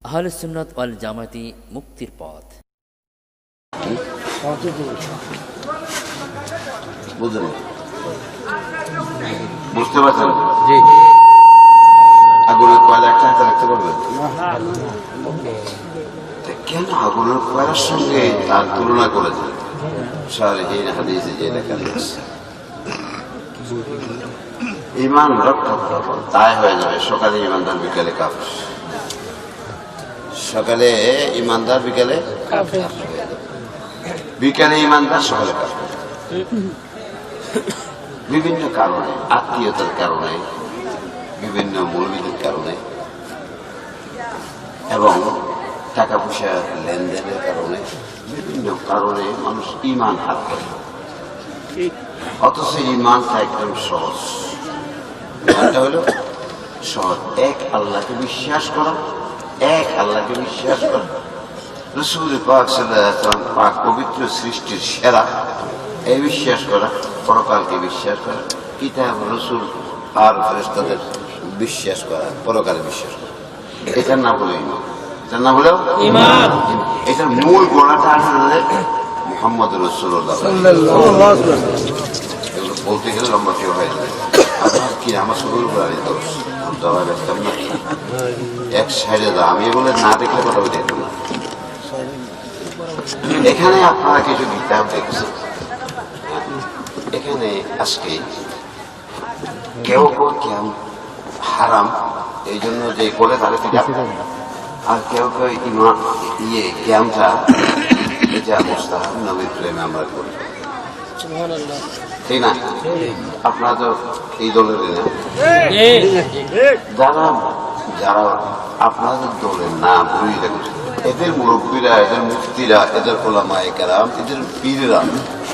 আহলে সুন্নাত ওয়াল জামাতি মুক্তির পথ। বুঝতে পারছেন? আগুনের কয়লা একটা হাতে রাখতে পারবেন? কেন আগুনের কয়লার সঙ্গে তার তুলনা করেছে? হাদিসে যে লেখা রয়েছে, ইমান রক্ষা করা তাই হয়ে যাবে সকালে ইমানদার বিকালে কাফের, সকালে ইমানদার বিকালে কাফের, বিকালে ইমানদার সকালে কাফের। বিভিন্ন কারণে, আত্মীয়তার কারণে, বিভিন্ন মৌলবীদের কারণে এবং টাকা পয়সা লেনদেনের কারণে, বিভিন্ন কারণে মানুষ ইমান হাত করে। অথচ ইমানটা একদম সহজ। ইমানটা হলো সহজ, এক আল্লাহকে বিশ্বাস করা, এক আল্লাহকে বিশ্বাস করা, রাসূল পাক সাল্লাল্লাহু আলাইহি ওয়াসাল্লাম পাক পবিত্র সৃষ্টির সেরা এই বিশ্বাস করা, পরকালকে বিশ্বাস করা, কিতাব রাসূল আর ফেরেশতাদের বিশ্বাস করা, পরকালে বিশ্বাস করা, এটার নাম হলো ঈমান। এটার নাম হলো ঈমান। এটার মূল গোড়াটা আসলে মুহাম্মদ রাসূলুল্লাহ সাল্লাল্লাহু আলাইহি ওয়াসাল্লাম। এগুলো বলতে গেলে লম্বা কেউ হয়ে যায়। আপনার কি আমার শুরুর উপর আলী দোষ দবা ব্যস্তাম না, এক সাইডে দাও, আমি এগুলো না দেখলে কথা বলতে যেতাম না। এখানে আপনারা কিছু কিতাব দেখছেন, এখানে আজকে কেউ কেউ হারাম এই জন্য যে করে তাহলে কিতাব, আর কেউ কেউ ইমান ক্যামটা এটা মুস্তাহাব নবীর প্রেমে আমরা করি, ঠিক না? আপনারা তো এই দলের না, যারা যারা আপনাদের দলের না ভুলি দেখেছেন, এদের মুরব্বীরা, এদের মুফতিরা, এদের ওলামায়ে কেরাম, এদের পীরেরা,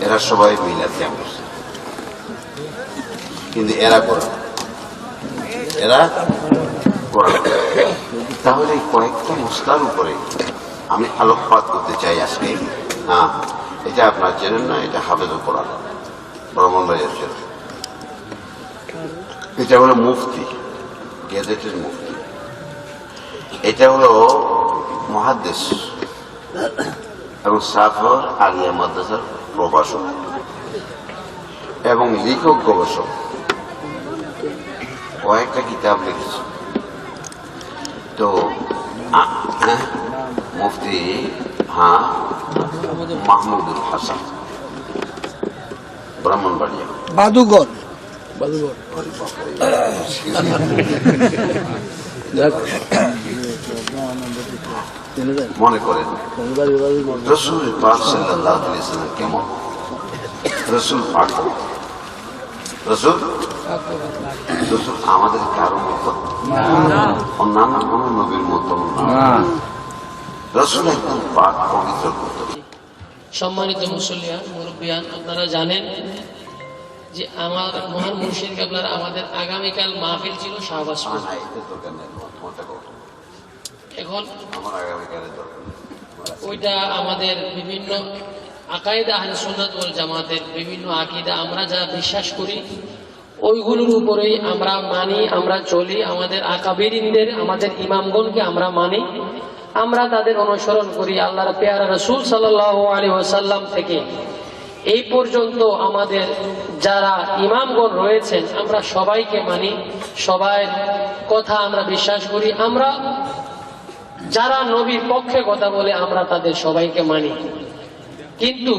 এরা সবাই মিলে ক্যাম্প করছে, কিন্তু এরা করে, এরা করে। তাহলে কয়েকটা মশলার উপরে আমি আলোকপাত করতে চাই আজকে। হ্যাঁ, এটা আপনার চেনেন না, এটা হাফেজুল কোরআন ব্রাহ্মণবাড়িয়ার ছেলে, এটা হলো মুফতি, গেজেটের মুফতি, এটা হলো মুহাদ্দিস এবং সাফর আলিয়া মাদ্রাসার প্রভাষক এবং লেখক গবেষক, কয়েকটা কিতাব লিখেছে। তো মুফতি মাহমুদুল হাসান, ব্রাহ্মণবাড়িয়া বাদুগর মনে করেন রাসূল পাক সাল্লাল্লাহু আলাইহি ওয়াসাল্লাম কেমন? রাসূল পাক, রাসূল আমাদের কারো মতো অন্যান্য কোন নবীর মতো না, রাসূল একদম পাক পবিত্র করত। সম্মানিত মুসল্লিয়ান, মুরব্বিয়ান, আপনারা জানেন যে আমার মহান মুর্শিদ কেবলার আমাদের আগামীকাল মাহফিল ছিল শাহবাজপুর। এখন ওইটা আমাদের বিভিন্ন আকায়েদা আহলে সুন্নাত ওয়াল জামাতের বিভিন্ন আকীদা আমরা যা বিশ্বাস করি ওইগুলোর উপরেই আমরা মানি, আমরা চলি। আমাদের আকাবিরিনদের, আমাদের ইমামগণকে আমরা মানি, আমরা তাদের অনুসরণ করি। আল্লাহর পেয়ারা রাসূল সাল্লাল্লাহু আলাইহি ওয়াসাল্লাম থেকে এই পর্যন্ত আমাদের যারা ইমামগণ রয়েছেন আমরা সবাইকে মানি, সবাই কথা আমরা বিশ্বাস করি। আমরা যারা নবীর পক্ষে কথা বলে আমরা তাদের সবাইকে মানি। কিন্তু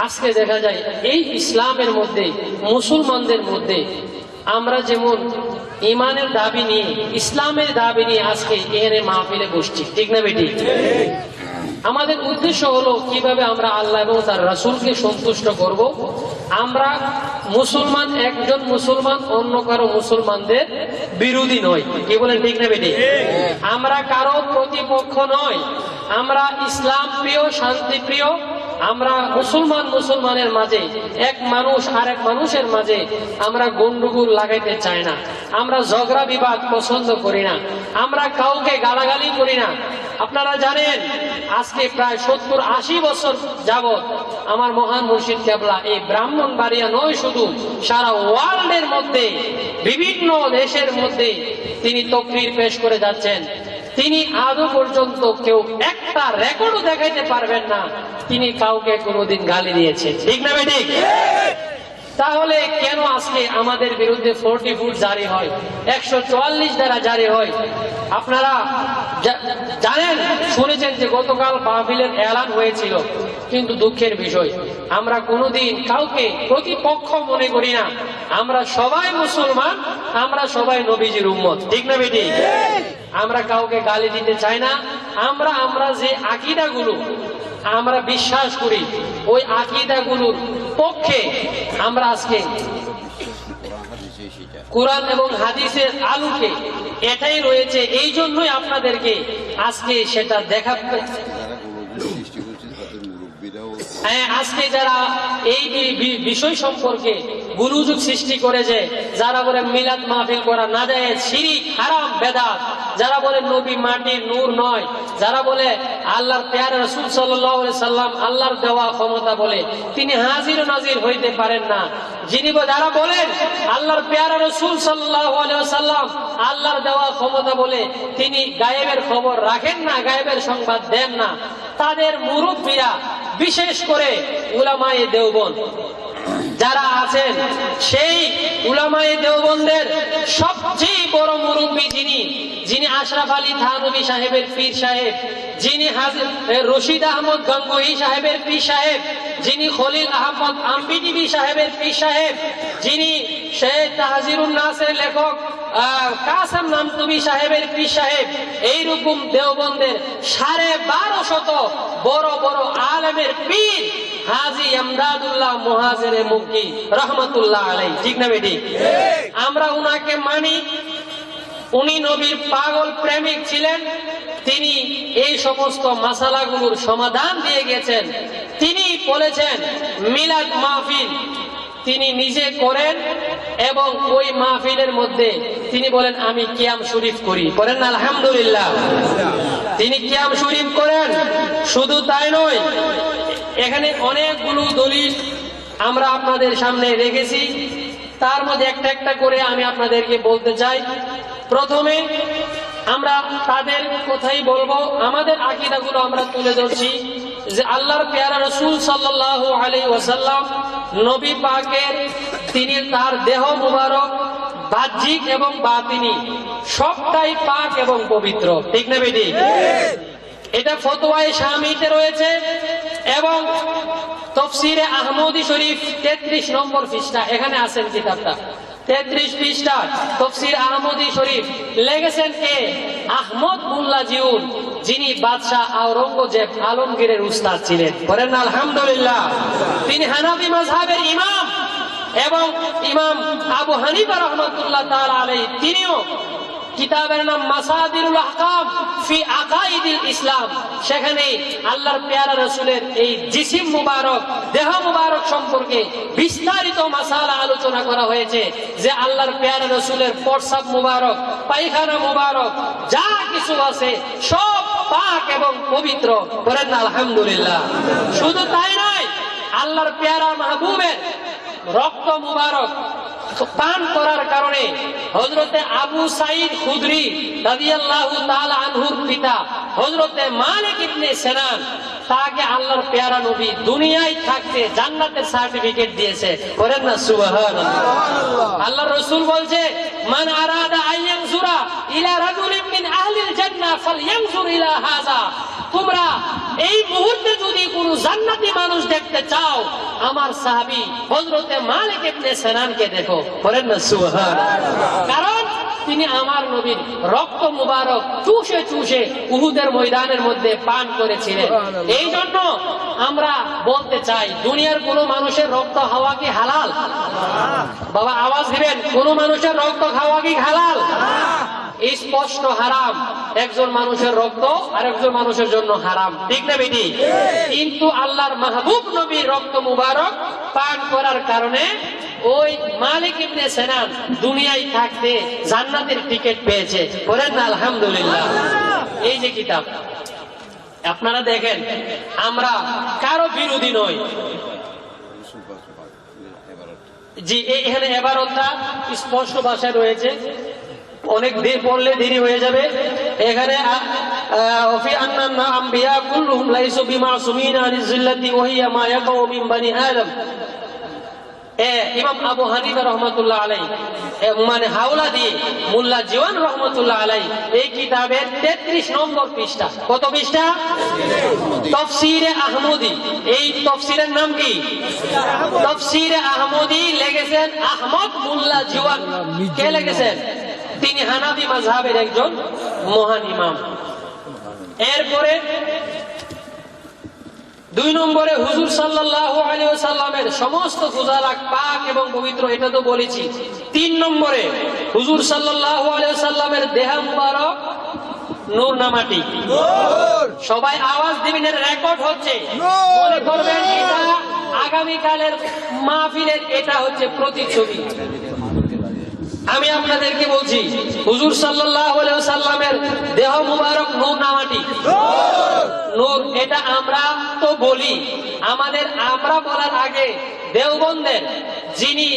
আজকে দেখা যায় এই ইসলামের মধ্যে, মুসলমানদের মধ্যে আমরা যেমন ইমানের দাবি নিয়ে, ইসলামের দাবি নিয়ে আজকে এখানে মাহফিলে বসছি, ঠিক না বেটি? আমাদের উদ্দেশ্য হলো কিভাবে আমরা আল্লাহ এবং তার রাসূলকে সন্তুষ্ট করব। আমরা মুসলমান, একজন মুসলমান অন্য কারো মুসলমানদের বিরোধী নয়, কি বলেন, ঠিক না বেটি? আমরা কারো প্রতিপক্ষ নয়, আমরা ইসলাম প্রিয়, শান্তি প্রিয়। আমরা মুসলমানের মাঝে, এক মানুষ আরেক মানুষের মাঝে আমরা গন্ডগোল লাগাইতে চাই না, আমরা ঝগড়া বিবাদ পছন্দ করি না, আমরা কাউকে গালাগালি করি না, আপনারা জানেন আজকে প্রায় 70-80 বছর যাবত আমার মহান মুর্শিদ কেবলা এই ব্রাহ্মণবাড়িয়া নয়, শুধু সারা ওয়ার্ল্ডের মধ্যে বিভিন্ন দেশের মধ্যে তিনি তাকরীর পেশ করে যাচ্ছেন। তিনি আজও পর্যন্ত কেউ একটা রেকর্ডও দেখাইতে পারবেন না তিনি কাউকে কোনোদিন গালি দিয়েছে, ঠিক না বেঠিক? তাহলে কেন আজকে আমাদের বিরুদ্ধে 40 ফুট জারি হয়, 144 দ্বারা জারি হয়? আপনারা জানেন, শুনেছেন যে গতকাল মাহফিলের এলান হয়েছিল, কিন্তু দুঃখের বিষয় আমরা কোনোদিন কাউকে প্রতিপক্ষ মনে করি না। আমরা সবাই মুসলমান, আমরা সবাই নবীজির উম্মত, ঠিক না বেটি? আমরা কাউকে গালি দিতে চাই না। আমরা যে আকীদাগুলো আমরা বিশ্বাস করি ওই আকীদাগুলোর পক্ষে আমরা আজকে কোরআন এবং হাদিসের আলোকে এটাই রয়েছে, এই জন্যই আপনাদেরকে আজকে সেটা দেখা। আজকে যারা এই বিষয় সম্পর্কে গুরুযুগ সৃষ্টি করেছে, যারা বলে মিলাদ মাহফিল করা না যায়, শিরিক, হারাম, বেদাত, যারা বলে নবী মাটির নূর নয়, যারা বলে আল্লাহর প্যারা রাসূল সাল্লাল্লাহু আলাইহি সাল্লাম আল্লাহর দেওয়া ক্ষমতা বলে তিনি হাজির ও নাজির হইতে পারেন না, যারা বলেন আল্লাহর প্যারা রাসূল সাল্লাল্লাহু আলাইহি সাল্লাম আল্লাহর দেওয়া ক্ষমতা বলে তিনি গায়েবের খবর রাখেন না, গায়েবের সংবাদ দেন না, তাদের মুরব্বীরা, বিশেষ করে উলামায়ে দেওবন্দ যারা আছেন, সেই উলামায়ে দেওবন্দের সবচেয়ে বড় মুরব্বী যিনি আশরাফ আলী থানভী সাহেবের পীর সাহেব, যিনি রশিদ আহমদ গঙ্গোহী সাহেবের পীর সাহেব, যিনি খলিল আহমদ আম্বিটিবি সাহেবের পীর সাহেব, যিনি শেখ তাহজিরুন নাসের লেখক কাসেম নামতুবি সাহেবের পীর সাহেব, এইরকম দেওবন্দের 1250 বড় বড় আলেমের পীর হাজী ইমদাদুল্লাহ মুহাজিরে মক্কি রহমাতুল্লাহ আলাইহি, ঠিক না বেটি? আমরা উনাকে মানি। উনি নবীর পাগল প্রেমিক ছিলেন, তিনি এই সমস্ত মাসালাগুলোর সমাধান দিয়ে গেছেন। তিনি বলেছেন মিলাদ মাহফিল তিনি নিজে করেন এবং ওই মাহফিলের মধ্যে তিনি বলেন আমি কিয়াম শরীফ করি, করেন না? আলহামদুলিল্লাহ, তিনি কিয়াম শরীফ করেন। শুধু তাই নয়, এখানে অনেকগুলো দলিল আমরা আপনাদের সামনে রেখেছি, তার মধ্যে একটা একটা করে আমি আপনাদেরকে বলতে চাই। প্রথমে আমরা তাদের কথাই বলবো, আমাদের আকীদাগুলো আমরা তুলে ধরছি যে আল্লাহর প্যারা রাসূল সাল্লাল্লাহু আলাইহি ওয়াসাল্লাম নবী পাকের তিনি তার দেহ মুবারক বাহ্যিক এবং বাতিনি সবটাই পাক এবং পবিত্র, ঠিক না বেটি? এটা ফতোয়ায়ে শামিতে রয়েছে এবং তাফসীরে আহমদী শরীফ 33 নম্বর পৃষ্ঠা, এখানে আছেন কিতাবটা 33 পৃষ্ঠা তাফসীর আহমদী শরীফ, লিখেছেন কে? আহমদ মোল্লা জিউল, যিনি বাদশাহ আওরঙ্গজেব আলমগীরের উস্তাদ ছিলেন, বলেন আলহামদুলিল্লাহ। তিনি হানাফি মাযহাবের ইমাম এবং ইমাম আবু হানিফা রাহমাতুল্লাহ তাআলা আলাইহি, তিনিও কিতাবের নাম মাসাদিরুল আহকাম ফি আকাইদিল ইসলাম, সেখানে আল্লাহর প্যারা রাসূলের এই জিসিম মুবারক, দেহ মুবারক সম্পর্কে বিস্তারিত মাসালা আলোচনা করা হয়েছে যে আল্লাহর প্যারা রাসূলের প্রস্রাব মুবারক, পায়খানা মুবারক যা কিছু আছে সব পাক এবং পবিত্র, করেন না আলহামদুলিল্লাহ। শুধু তাই নয়, আল্লাহর প্যারা মাহবুবের রক্ত মুবারক পান করার কারণে হযরতে আবু সাঈদ খুদরি রাদিয়াল্লাহু তাআলা আনহুর পিতা হযরতে মালিক ইবনে সিনান, তাকে আল্লাহর প্যারা নবী দুনিয়ায় থাকতে জান্নাতের সার্টিফিকেট দিয়েছে, করেন না সুবহানাল্লাহ। আল্লাহর রাসূল বলছে মান আরাদা আইয়ানজুরা ইলা রাজুলিন মিন আহলিল জান্নাহ ফালইয়ানজুর ইলা হাযা, তোমরা এই মুহূর্তে যদি কোনো জান্নাতি মানুষ দেখতে চাও আমার সাহাবী হযরতে মালিক ইবনে সিনানকে দেখো, করেন না সুবহানাল্লাহ। কারণ তিনি আমার নবীর রক্ত মুবারক চুষে চুষে উহুদের ময়দানের মধ্যে পান করেছিলেন। এই জন্য আমরা বলতে চাই দুনিয়ার কোন মানুষের রক্ত খাওয়া কি হালাল? বাবা আওয়াজ দিবেন, কোন মানুষের রক্ত খাওয়া কি হালাল? স্পষ্ট হারাম। একজন মানুষের রক্ত আর একজন মানুষের জন্য হারাম, ঠিক না বেটি? কিন্তু আল্লাহর মাহবুব নবীর রক্ত মুবারক পান করার কারণে ওই মালিক ইবনে সিনান দুনিয়ায় থাকতে জান্নাতের টিকিট পেয়েছে, বলেন না আলহামদুলিল্লাহ। এই যে কিতাব আপনারা দেখেন আমরা কারো বিরোধী নই। জি, এখানে এবারটা স্পষ্ট ভাষায় রয়েছে, অনেক পড়লে দেরি হয়ে যাবে। এখানে ইমাম আবু হানিফা রহমতুল্লাহ আলাই মানে হাওলা দিয়ে মোল্লা জীবন রহমতুল্লাহ আলাই এই কিতাবের 33 নম্বর পৃষ্ঠা, কত পৃষ্ঠা? তাফসীরে আহমদী। এই তাফসীরের নাম কি? তাফসীরে আহমদী লিখেছেন আহমদ মোল্লা জীবন। কে লিখেছেন? তিনি হানাফি মাযহাবের একজন মহান ইমাম। এরপরে 2 নম্বরে হুজুর সাল্লাল্লাহু আলাইহি ওয়াসাল্লামের সমস্ত ফুজালাক পাক এবং পবিত্র, এটা তো বলেছি। 3 নম্বরে হুজুর সাল্লাল্লাহু আলাইহি ওয়াসাল্লামের দেহ মুবারক নূর নামাটি। সবাই আওয়াজ দিবেন, এর রেকর্ড হচ্ছে, মনে করবেন এটা আগামী কালের মাহফিলের এটা হচ্ছে প্রতিচ্ছবি। আমি আপনাদেরকে বলছি হুজুর সাল্লাল্লাহু আলাইহি ওয়াসাল্লামের দেহ মুবারক নূর নামাটি। নূর এটা আমরা তো বলি, আমরা বলার আগে দেওবন্দের যিনি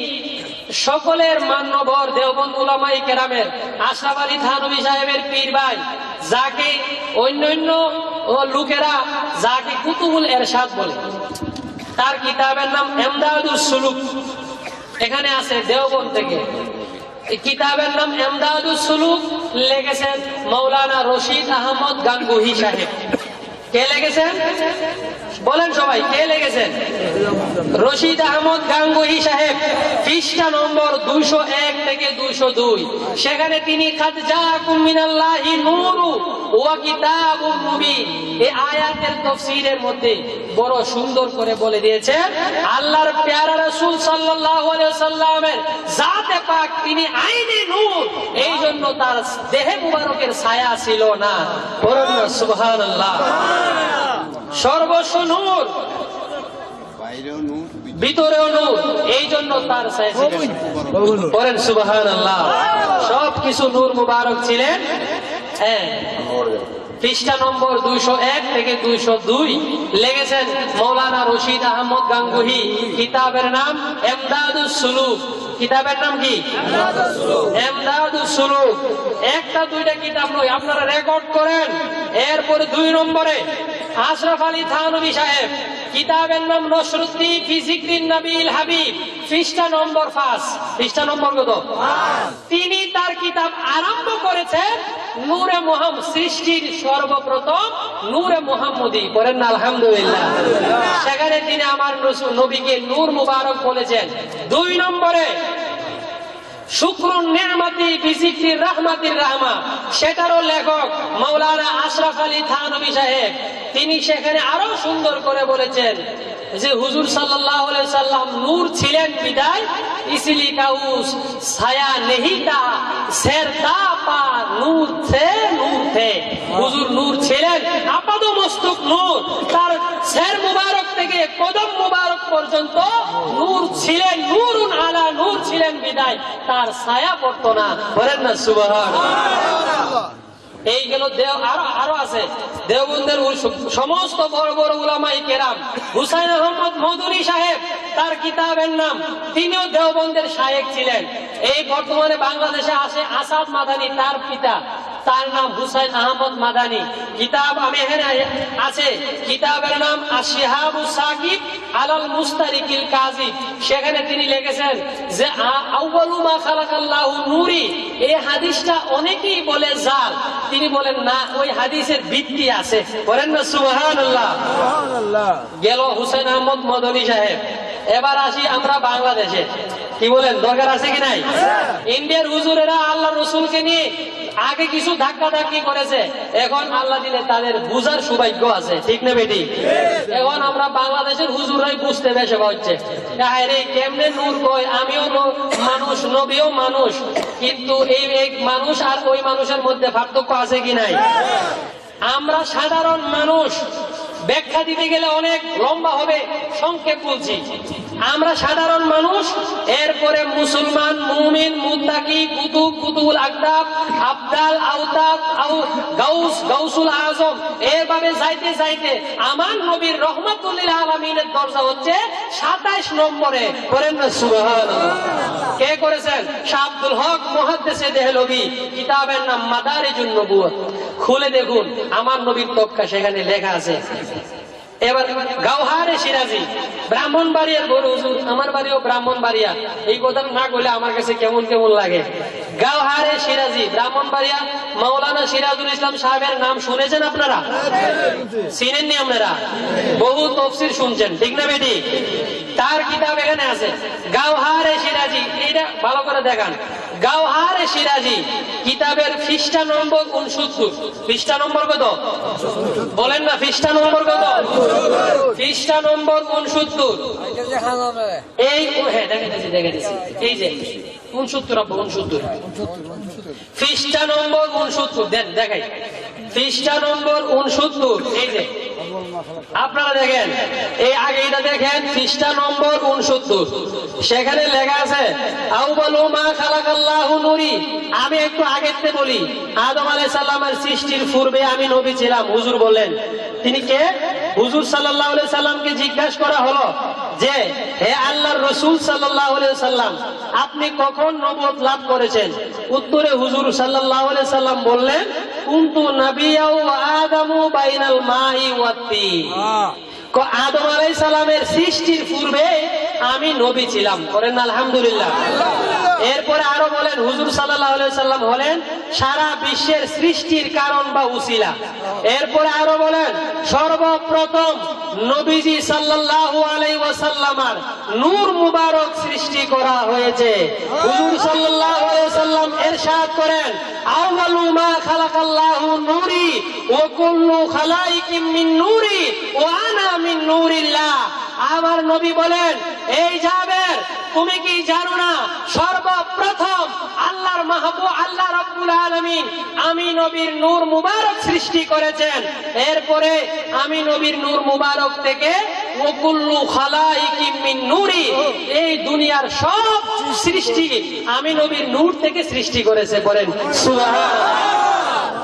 সকলের মান্যবর দেওবন্দ উলামায়ে কেরামের আশরাফ আলী থানভী সাহেবের পীর ভাই, যাকে অন্যান্য লোকেরা যাকে কুতুবুল এরশাদ বলে, তার কিতাবের নাম ইমদাদুস সুলুক। এখানে আছে দেওবন্দ থেকে, কিতাবের নাম ইমদাদুস সুলুক, লিখেছেন মাওলানা রশিদ আহমদ গাঙ্গুহি সাহেব। কে লিখেছেন বলেন সবাই, কে লিখেছেন? রশিদ আহমদ গাঙ্গুহি সাহেব। পৃষ্ঠা নম্বর 201 থেকে 202। সেখানে তিনি কাদ জাআকুম মিনাল্লাহি নূরু ওয়া কিতাবুম মুবিন, এই আয়াতের তাফসীরের মধ্যে বড় সুন্দর করে বলে দিয়েছেন আল্লাহর প্যারা রাসূল সাল্লাল্লাহু আলাইহি ওয়াসাল্লামের জাতে পাক তিনি আইনে নূর, এই জন্য তার দেহে মুবারকের ছায়া ছিল না। বলুন না সুবহানাল্লাহ। সর্বস্ব নূর, ভিতরেও নূর, এই জন্য তার ছায়া ছিল। বলেন সুবহানাল্লাহ। সব কিছু নূর মুবারক ছিলেন। হ্যাঁ, পৃষ্ঠা নম্বর 201 থেকে 202 লিখেছেন মাওলানা রশিদ আহমদ গাঙ্গুহি। কিতাবের নাম ইমদাদুস সুলুক। কিতাবের নাম কি? ইমদাদুস সুলুক। একটা দুইটা কিতাব নয়, আপনারা রেকর্ড করেন। এরপরে 2 নম্বরে আশরাফ আলী থানভী সাহেব, কিতাবের নাম নসরুদ্দিন ফি যিকরিন নবীল হাবিব। পৃষ্ঠা নম্বর 5। পৃষ্ঠা নম্বর কত? তিনি তার কিতাব আরম্ভ করেছেন নূরে মুহাম্মদ, সৃষ্টির সর্বপ্রথম নূরে মুহাম্মদী। করেন না আলহামদুলিল্লাহ। সেখানে তিনি আমার নবীকে নূর মুবারক বলেছেন। 2 নম্বরে শুকরুন নি'মাতি বিযিকরির রাহমাতির রাহমা, সেটারও লেখক মাওলানা আশরাফ আলী থানভী সাহেব। তিনি সেখানে আরো সুন্দর করে বলেছেন যে হুজুর সাল্লাল্লাহু আলাইহি সাল্লাম নূর ছিলেন বিদায় ইসলি কাউস ছায়া নেহি তা সেরদা পা নূর থে নূর থে। হুজুর নূর ছিলেন, আপাদ মস্তক নূর, তার সের মুবারক থেকে কদম মুবারক পর্যন্ত নূর ছিলেন। নূরুন আলা নূর ছিলেন বিদায় তার ছায়া পড়তো না। বলেন না সুবহানাল্লাহ। এই গেল আরো আছে দেওবন্দের সমস্ত বড় বড় উলামায়ে কেরাম। হুসাইন আহমদ মদনী সাহেব, তার কিতাবের নাম, তিনিও দেওবন্দের শায়েখ ছিলেন। এই বর্তমানে বাংলাদেশে আসে আসাদ মাদানী, তার পিতা, তার নাম হুসাইন আহমদ মাদানী। কিতাব আমি এখানে আছে, কিতাবের নাম আশ-শিহাবুস সাকিব আলাল মুস্তারিকিল কাযিব। সেখানে তিনি লিখেছেন যে আউয়ালু মা খালাকাল্লাহু নূরি, এই হাদিসটা অনেকেই বলে জাল। তিনি বলেন না, ওই হাদিসের ভিত্তি আছে। বলেন না সুবহানাল্লাহ। গেল হুসাইন আহমদ মদনী সাহেব। এবার আসি আমরা বাংলাদেশে। কি বলেন, দরকার আছে কি নাই? ইন্ডিয়ার হুজুরেরা আল্লাহ রসুলকে নিয়ে আগে কিছু ধাক্কা ধাক্কি করেছে, এখন আল্লাহ দিলে তাদের বুঝার সৌভাগ্য আছে। ঠিক না বেটি? এখন আমরা বাংলাদেশের হুজুরাই বুঝতে বেশি হচ্ছে কেমনে নূর কয়। আমিও মানুষ, নবীও মানুষ, কিন্তু এই এক মানুষ আর ওই মানুষের মধ্যে পার্থক্য আছে কি নাই? আমরা সাধারণ মানুষ, ব্যাখ্যা দিতে গেলে অনেক লম্বা হবে, সংক্ষেপ বলছি। আমরা সাধারণ মানুষ, এরপরে মুসলমান, মুমিন, মুত্তাকি, কুতুব, কুতুবুল আকতাব, আবদাল, আওতাব, গাউস, গাউসুল আজম, এভাবে যাইতে যাইতে আমার নবীর রহমাতুল লিল আলামিনের দরজা হচ্ছে 27 নম্বরে। করেন না সুবহানাল্লাহ। কে করেছেন? শাহ আব্দুল হক মুহাদ্দিসে দেহলভী, কিতাবের নাম মাদারিজুন নবুওয়াত। খুলে দেখুন আমার নবীর তক্কা, সেখানে লেখা আছে। এবার গাওহারে সিরাজি, ব্রাহ্মণবাড়িয়ার বড় হুজুর, আমার বাড়িও ব্রাহ্মণবাড়িয়া, এই কথা না কইলে আমার কাছে কেমন কেমন লাগে। গাওহারে সিরাজি, ব্রাহ্মণবাড়িয়া, মাওলানা সিরাজুল ইসলাম সাহেবের নাম শুনেছেন আপনারা? চিনেননি আপনারা? বহু তফসির শুনছেন, ঠিক না বেটি? তার কিতাব এখানে আছে, গাওহারে সিরাজি। এটা ভালো করে দেখান। গাওহারে সিরাজি কিতাবের পৃষ্ঠা নম্বর 69। পৃষ্ঠা নম্বর কত বলেন না? পৃষ্ঠা নম্বর কত? পৃষ্ঠা নম্বর 69। এই হ্যাঁ দেখেছি, এই যে 69 পৃষ্ঠা নম্বর 69 দেন, দেখাই। পৃষ্ঠা নম্বর 69, এই যে আপনারা দেখেন, এই আগে এটা দেখেন, পৃষ্ঠা নম্বর 69, সেখানে লেখা আছে আউয়ালু মা খালাকাল্লাহু নূরি। আমি একটু আগেতে বলি, আদম আলাইহিস সালামের সৃষ্টির পূর্বে আমি নবী ছিলাম। হুজুর বললেন, তিনি কে? হুজুর সাল্লাল্লাহু আলাইহি সাল্লামকে জিজ্ঞাসা করা হলো যে, হে আল্লাহর রাসূল সাল্লাল্লাহু আলাইহি সাল্লাম, আপনি কখন নবুয়ত লাভ করেছেন? উত্তরে হুজুর সাল্লাল্লাহু আলাইহি সাল্লাম বললেন, কুনতু নাবিয়্যা ওয়া আদামু বাইনাল মাই ওয়াত তিন। আদম আলাইহিস সালামের সৃষ্টির পূর্বে আমি নবী ছিলাম। করেন আলহামদুলিল্লাহ। এরপরে আরো বলেন, হুজুর সাল্লাল্লাহু আলাইহি সাল্লাম হলেন সারা বিশ্বের সৃষ্টির কারণ বা উসিলা। এরপরে আরো বলেন, সর্বপ্রথম নবীজি সাল্লাল্লাহু আলাইহি ওয়াসাল্লামের নূর মুবারক সৃষ্টি করা হয়েছে। হুজুর সাল্লাল্লাহু আলাইহি সাল্লাম ইরশাদ করেন, আউয়ালু মা খালাকাল্লাহু নূরি ওয়া কুল্লু খালাইকিম মিন নূরি ওয়া আনা মিন নূরিল্লাহ। আমার নবী বলেন, এই জাবের, তুমি কি জানো না সর্বপ্রথম আল্লাহর মাহবুব আল্লাহ রাব্বুল আলামিন আমি নবীর নূর মুবারক সৃষ্টি করেছেন। এরপরে আমি নবীর নূর মুবারক থেকে ওয়াকুল্লু খালাইকিম মিন নূরি, এই দুনিয়ার সব সৃষ্টি আমি নবীর নূর থেকে সৃষ্টি করেছে। বলেন সুবহানাল্লাহ।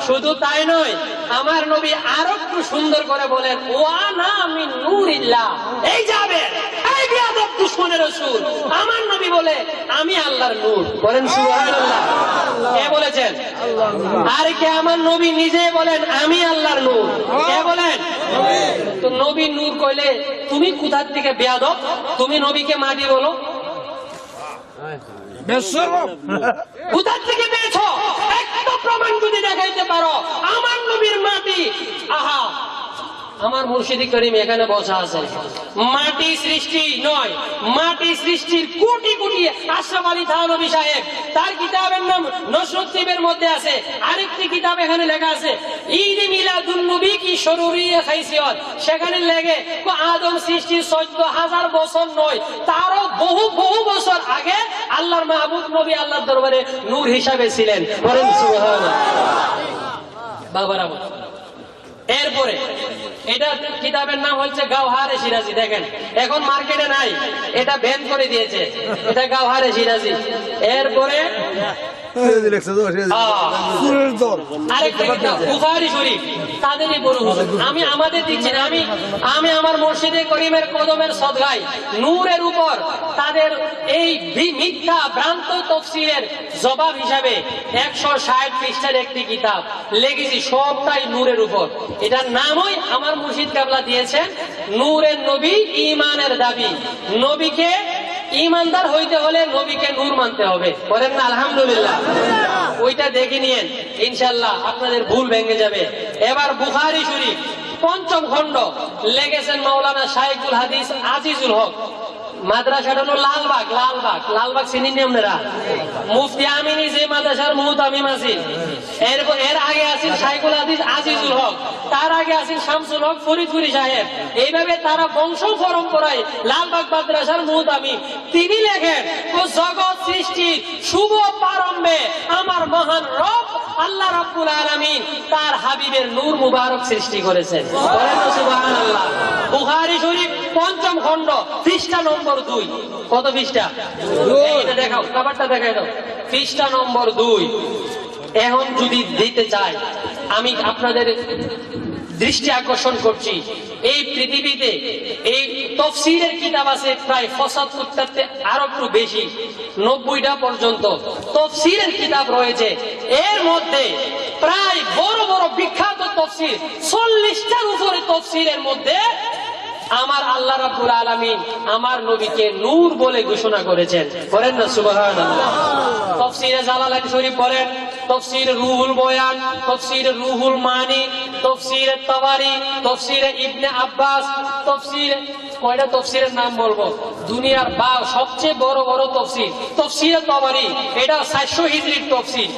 শুধু তাই নয়, আমার নবী আরো একটু সুন্দর করে বলেন, ওয়ানা মিন নূরিল্লাহ। এই যাবে, এই বিয়াদব দুশমনের রাসূল, আমার নবী বলে আমি আল্লাহর নূর। বলেন সুবহানাল্লাহ। কে বলেছেন? আর কে? আমার নবী নিজে বলেন আমি আল্লাহর নূর। কে বলেন? তো নবী নূর কইলে তুমি কোথা থেকে বিয়াদব? তুমি নবীকে মাটি বলো, কোথা থেকে পেয়েছো? একটা প্রমাণ যদি দেখাইতে পারো আমার নবীর মাটি। আহা, আমার মুর্শিদি করিম এখানে বসা আছে। মাটি সৃষ্টি নয়, মাটি সৃষ্টির কোটি কোটি। আশরাফ আলী থানভী সাহেব, তার কিতাবের নাম নসরুদ্দীনের মধ্যে আছে। আরেকটি কিতাব এখানে লেখা আছে, ঈদ মিলাদুন নবী কি শরুরি খাইসিয়ত। সেখানে লেগে আদম সৃষ্টির 14,000 বছর নয়, তারও বহু বহু বছর আগে আল্লাহর মাহবুব নবী আল্লাহর দরবারে নূর হিসাবে ছিলেন। বলেন সুবহানাল্লাহ। বাবারা, এরপরে এটা কিতাবের নাম হচ্ছে গাওহারে সিরাজি। দেখেন, এখন মার্কেটে নাই, এটা ব্যান করে দিয়েছে। এটা গাওহারে সিরাজি। এরপরে বুখারী শরীফ, তাদেরই বড় হুজুর। আমি আমাদের দিচ্ছি না, আমি আমার মুর্শিদে করিমের কদমের সদগায় নূরের উপর তাদের এই মিথ্যা ভ্রান্ত তাফসীরের জবাব হিসাবে 160 পৃষ্ঠার একটি কিতাব লিখেছি, সবটাই নূরের উপর। এটার নামই আমার মুর্শিদ কেবলা দিয়েছেন নূরের নবী ঈমানের দাবি। নবীকে ঈমানদার হইতে হলে নবীকে নূর মানতে হবে। বলেন না আলহামদুলিল্লাহ। ওইটা দেখে নিয়েন, ইনশাআল্লাহ আপনাদের ভুল ভেঙে যাবে। এবার বুখারী শরীফ 5ম খণ্ড লেগেছেন মাওলানা শাইখুল হাদিস আজিজুল হক। মাদ্রাসাটা হলো লালবাগ চিনেন আপনারা? মুফতি আমিনী যে মাদ্রাসার মুহতামিম আছেন, এর আগে আছেন শাইখুল হাদিস আজিজুল হক, তার আগে আছেন শামসুল হক ফরিদপুরি সাহেব। এইভাবে তারা বংশ পরম্পরায় লালবাগ মাদ্রাসার মুহতামিম। তিনি লেখেন, ও জগৎ সৃষ্টি শুভ প্রারম্ভে আমার মহান রব আল্লাহ রাব্বুল আলামিন তার হাবিবের নূর মুবারক সৃষ্টি করেছেন। বলেন সুবহানাল্লাহ। বুখারী শরীফ পঞ্চম খণ্ড পৃষ্ঠা নম্বর 2। কত পৃষ্ঠা? এটা দেখাও, কভারটা দেখাই দাও, পৃষ্ঠা নম্বর 2। এখন যদি দিতে চাই, আমি আপনাদের দৃষ্টি আকর্ষণ করছি, এই পৃথিবীতে এই তাফসীরের কিতাব আছে প্রায় 75টা, আরো একটু বেশি, 90টা পর্যন্ত তাফসীরের কিতাব রয়েছে। এর মধ্যে প্রায় বড় বড় বিখ্যাত তাফসীর 40টার উপরে তাফসীরের মধ্যে আমার আল্লাহ রাব্বুল আলামিন আমার নবীকে নূর বলে ঘোষণা করেছেন। বলেন না সুবহানাল্লাহ। তাফসীরে জালালাইন শরীফ বলেন, তাফসীরে রুহুল বয়ান, তাফসীরে রুহুল মানি, তাফসীরে তাবারি, তাফসীরে ইবনে আব্বাস, তাফসীরে কয়টা তাফসীরের নাম বলবো, দুনিয়ার সবচেয়ে বড় বড় তাফসীর তাফসীরে তাবারি, এটা 400 হিজরির তাফসীর,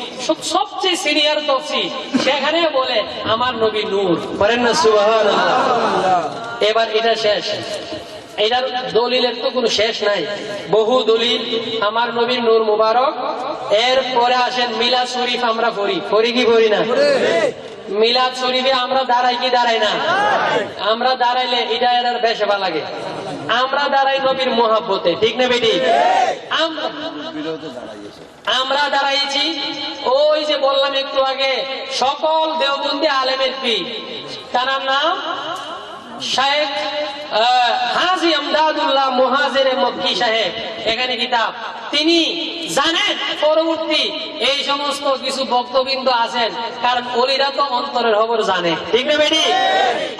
সবচেয়ে সিনিয়র তাফসীর। সেখানে বলে আমার নবী নূর। বলেন না সুবহানাল্লাহ। এবার এটা শেষ, এটার দলিলের তো কোনো শেষ নাই, বহু দলিল আমার নবীর নূর মুবারক। এরপরে আসেন মিলাদ শরীফ, আমরা পড়ি কি পড়ি না? মিলাদ শরীফে আমরা দাঁড়াই কি দাঁড়াই না? আমরা দাঁড়াইলে এটা এর বেশ ভালো লাগে, আমরা দাঁড়াই নবীর মোহাব্বতে, ঠিক না বেটি? আমরা দাঁড়াইছি ওই যে বললাম একটু আগে, সকল দেওবন্দি আলেমের পীর, তার নাম শায়েখ হাজী আমদাদুল্লাহ মুহাজিরে মক্কি সাহেব। এখানে কিতাব, তিনি জানেন পরবর্তী এই সমস্ত কিছু বক্তবৃন্দ আছেন, কারণ ওলিরা তো অন্তরের খবর জানে, ঠিক না বেটি?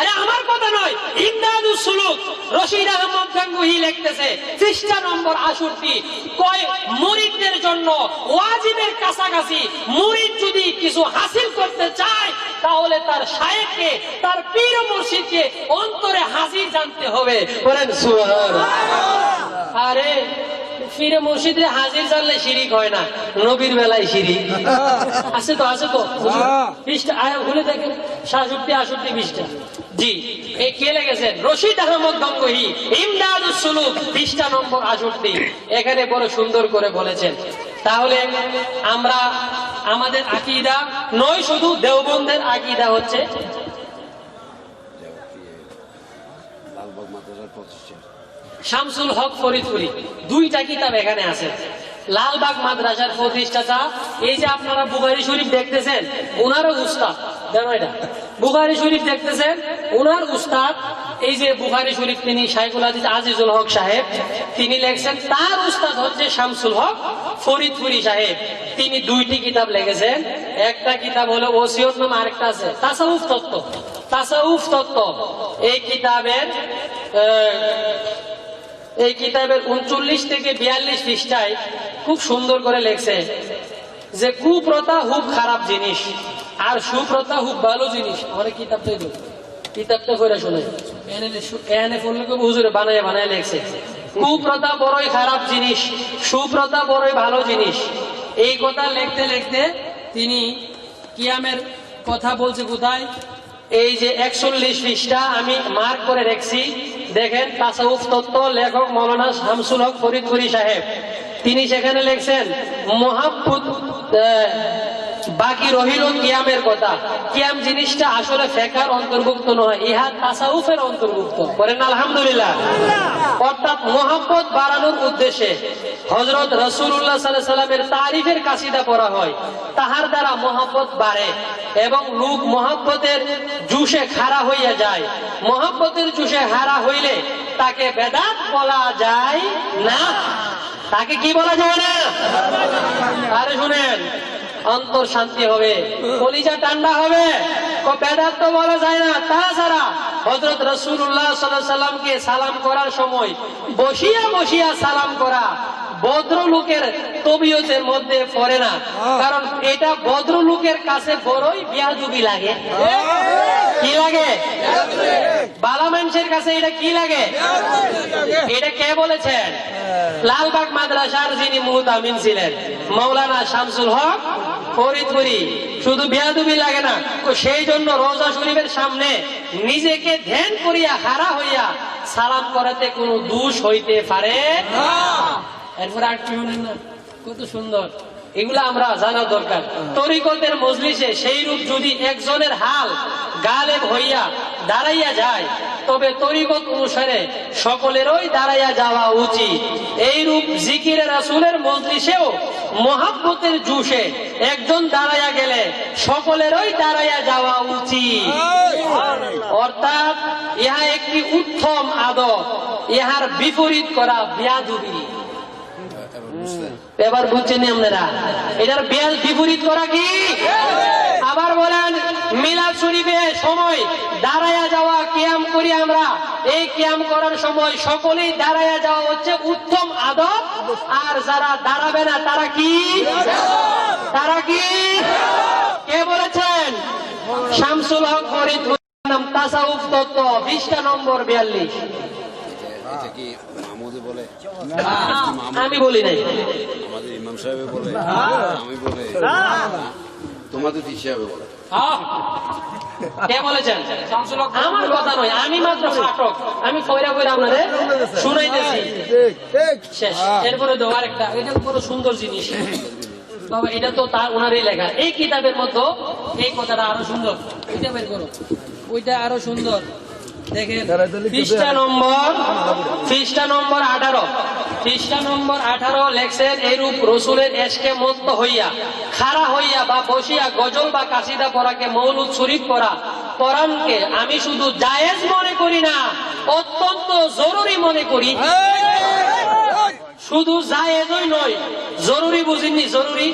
আরে আমার কথা নয়, ইমদাদুস সুলুক রশিদ আহমদ গাঙ্গুহি লিখতেছে পৃষ্ঠা নম্বর 68, কয় মুরিদদের জন্য ওয়াজিবের কাছাকাছি মুরিদ যদি কিছু হাসিল করতে চায়, তাহলে তার শায়েখকে, তার পীর মুর্শিদকে অন্তরে হাজির জানতে হবে। বলেন সুবহানাল্লাহ। আরে পীর মুর্শিদে হাজির জানলে শিরিক হয় না, নবীর বেলায় শিরিক আছে তো, আছে তো। পৃষ্ঠা আয় খুলে দেখেন, 67, 68 পৃষ্ঠা। জি, এই কে লেগেছেন? রশিদ আহমদ গাঙ্গুহি, ইমদাদুস সুলুক, পৃষ্ঠা নম্বর 68। এখানে বড় সুন্দর করে বলেছেন। তাহলে আমরা আমাদের আকীদা নয়, শুধু দেওবন্দের আকীদা হচ্ছে শামসুল হক ফরিদপুরি। 2টা কিতাব এখানে আছে। লালবাগ মাদ্রাসার প্রতিষ্ঠাতা, এই যে আপনারা বুখারী শরীফ দেখতেছেন, ওনারও উস্তাদ, জানো এটা? বুখারী শরীফ দেখতেছেন, ওনার উস্তাদ এই যে বুখারী শরীফ, তিনি শাইখুল হাদিস আজিজুল হক সাহেব, তিনি লেখছেন। তার উস্তাদ হচ্ছে শামসুল হক ফরিদপুরি সাহেব। তিনি 2টি কিতাব লিখেছেন। একটা কিতাব হলো ওসিয়ত নাম, আরেকটা আছে তাসাউফ তত্ত্ব। তাসাউফ তত্ত্ব এই কিতাবের 39 থেকে 42 পৃষ্ঠায় খুব সুন্দর করে লেখছে যে কুপ্রথা খুব খারাপ জিনিস আর সুপ্রথা খুব ভালো জিনিস। আমার কিতাবটা করে শুনে এনে পড়লে খুব হুজুরে বানায় বানায় লেখছে, কুপ্রথা বড়ই খারাপ জিনিস, সুপ্রথা বড়ই ভালো জিনিস। এই কথা লিখতে লিখতে তিনি কিয়ামের কথা বলছে কোথায়, এই যে 41 পৃষ্ঠা আমি মার্ক করে রেখেছি, দেখেন। তাসাউফ তত্ত্ব, লেখক মৌলানা শামসুল হক ফরিদপুরি সাহেব। তিনি সেখানে লিখছেন মোহাব্বত বাকি রহিল কিয়ামের কথা। কিয়াম জিনিসটা আসলে ফিকহের অন্তর্ভুক্ত নয়, ইহা তাসাউফের অন্তর্ভুক্ত। বলেন আলহামদুলিল্লাহ। অর্থাৎ মোহাব্বত বাড়ানোর উদ্দেশ্যে হযরত রাসূলুল্লাহ সাল্লাল্লাহু আলাইহি ওয়াসাল্লামের তারিফের কাসিদা পড়া হয়, তাহার দ্বারা মোহাব্বত বাড়ে এবং লোক মোহাব্বতের জুশে খাড়া হইয়া যায়। মোহাব্বতের জুশে খাড়া হইলে তাকে বেদাত বলা যায় না। তাকে কি বলা যায় না? আরে শুনেন, অন্তর শান্তি হবে, কলিজা ঠান্ডা হবে, বেদাত তো বলা যায় না। তাছাড়া হযরত রাসূলুল্লাহ সাল্লাল্লাহু আলাইহি ওয়াসাল্লামকে সালাম করার সময় বসিয়া বসিয়া সালাম করা ভদ্রলোকের তবিয়তের মধ্যে পড়ে না, কারণ এটা ভদ্রলোকের কাছে বড়ই বেয়াদবি লাগে। কি লাগে? বালা মানুষের কাছে এটা কি লাগে? এটা কে বলেছেন? লালবাগ মাদ্রাসার যিনি মুহতামিম ছিলেন মাওলানা শামসুল হক ফরিদপুরি। শুধু বেয়াদবি লাগে না, তো সেই জন্য রোজা শরীফের সামনে নিজেকে ধ্যান করিয়া খাড়া হইয়া সালাম করাতে কোনো দোষ হইতে পারে না। এরপর আর কি শুনেন না, কত সুন্দর, এগুলা আমরা জানা দরকার। তরিকতের মজলিসে সেই রূপ যদি একজনের হাল গালেব হইয়া দাঁড়াইয়া যায়, তবে তরিকত অনুসারে সকলেরই দাঁড়াইয়া যাওয়া উচিত। এইরূপ জিকিরে রাসূলের মজলিসেও মহাব্বতের জুশে একজন দাঁড়াইয়া গেলে সকলেরই দাঁড়াইয়া যাওয়া উচিত। অর্থাৎ ইহা একটি উত্তম আদব, ইহার বিপরীত করা বেয়াদবি। এবার বুঝছেন আপনারা এটার বিপরীত করা কি? আবার বলেন মিলাদ শরীফে সময় দাঁড়ায়া যাওয়া কিয়াম করি আমরা, এই কিয়াম করার সময় সকলেই দাঁড়ায়া যাওয়া হচ্ছে উত্তম আদব। আর যারা দাঁড়াবে না তারা কি? তারা কি? কে বলেছেন? শামসুল হক ফরিদ, নাম তাসাউফ তত্ত্ব, পৃষ্ঠা নম্বর 42। আমি বলি নাই, আমাদের ইমাম সাহেব বলে, আমি বলে, তোমাদের হিসাবে বলে। কে বলেছেন? আমার কথা নয়, আমি মাত্র ফাটক, আমি কইরা কইরা আপনাদের শুনাইতেছি। শেষ। এরপরে দেওয়ার একটা, এটা বড় সুন্দর জিনিস বাবা, এটা তো তার ওনারই লেখা। এই কিতাবের মধ্যে এই কথাটা আরো সুন্দর, ওইটা বের করো, ওইটা আরো সুন্দর। দেখেন পৃষ্ঠা নম্বর 18, পৃষ্ঠা নম্বর 18 লেখছেন, এইরূপ রসুলের এশকে মত্ত হইয়া খাড়া হইয়া বা বসিয়া গজল বা কাসিদা পড়াকে মৌলুদ শরীফ পড়ানকে আমি শুধু জায়েজ মনে করি না, অত্যন্ত জরুরি মনে করি। শুধু জায়েজই নয়, জরুরি বুঝিনি? জরুরি,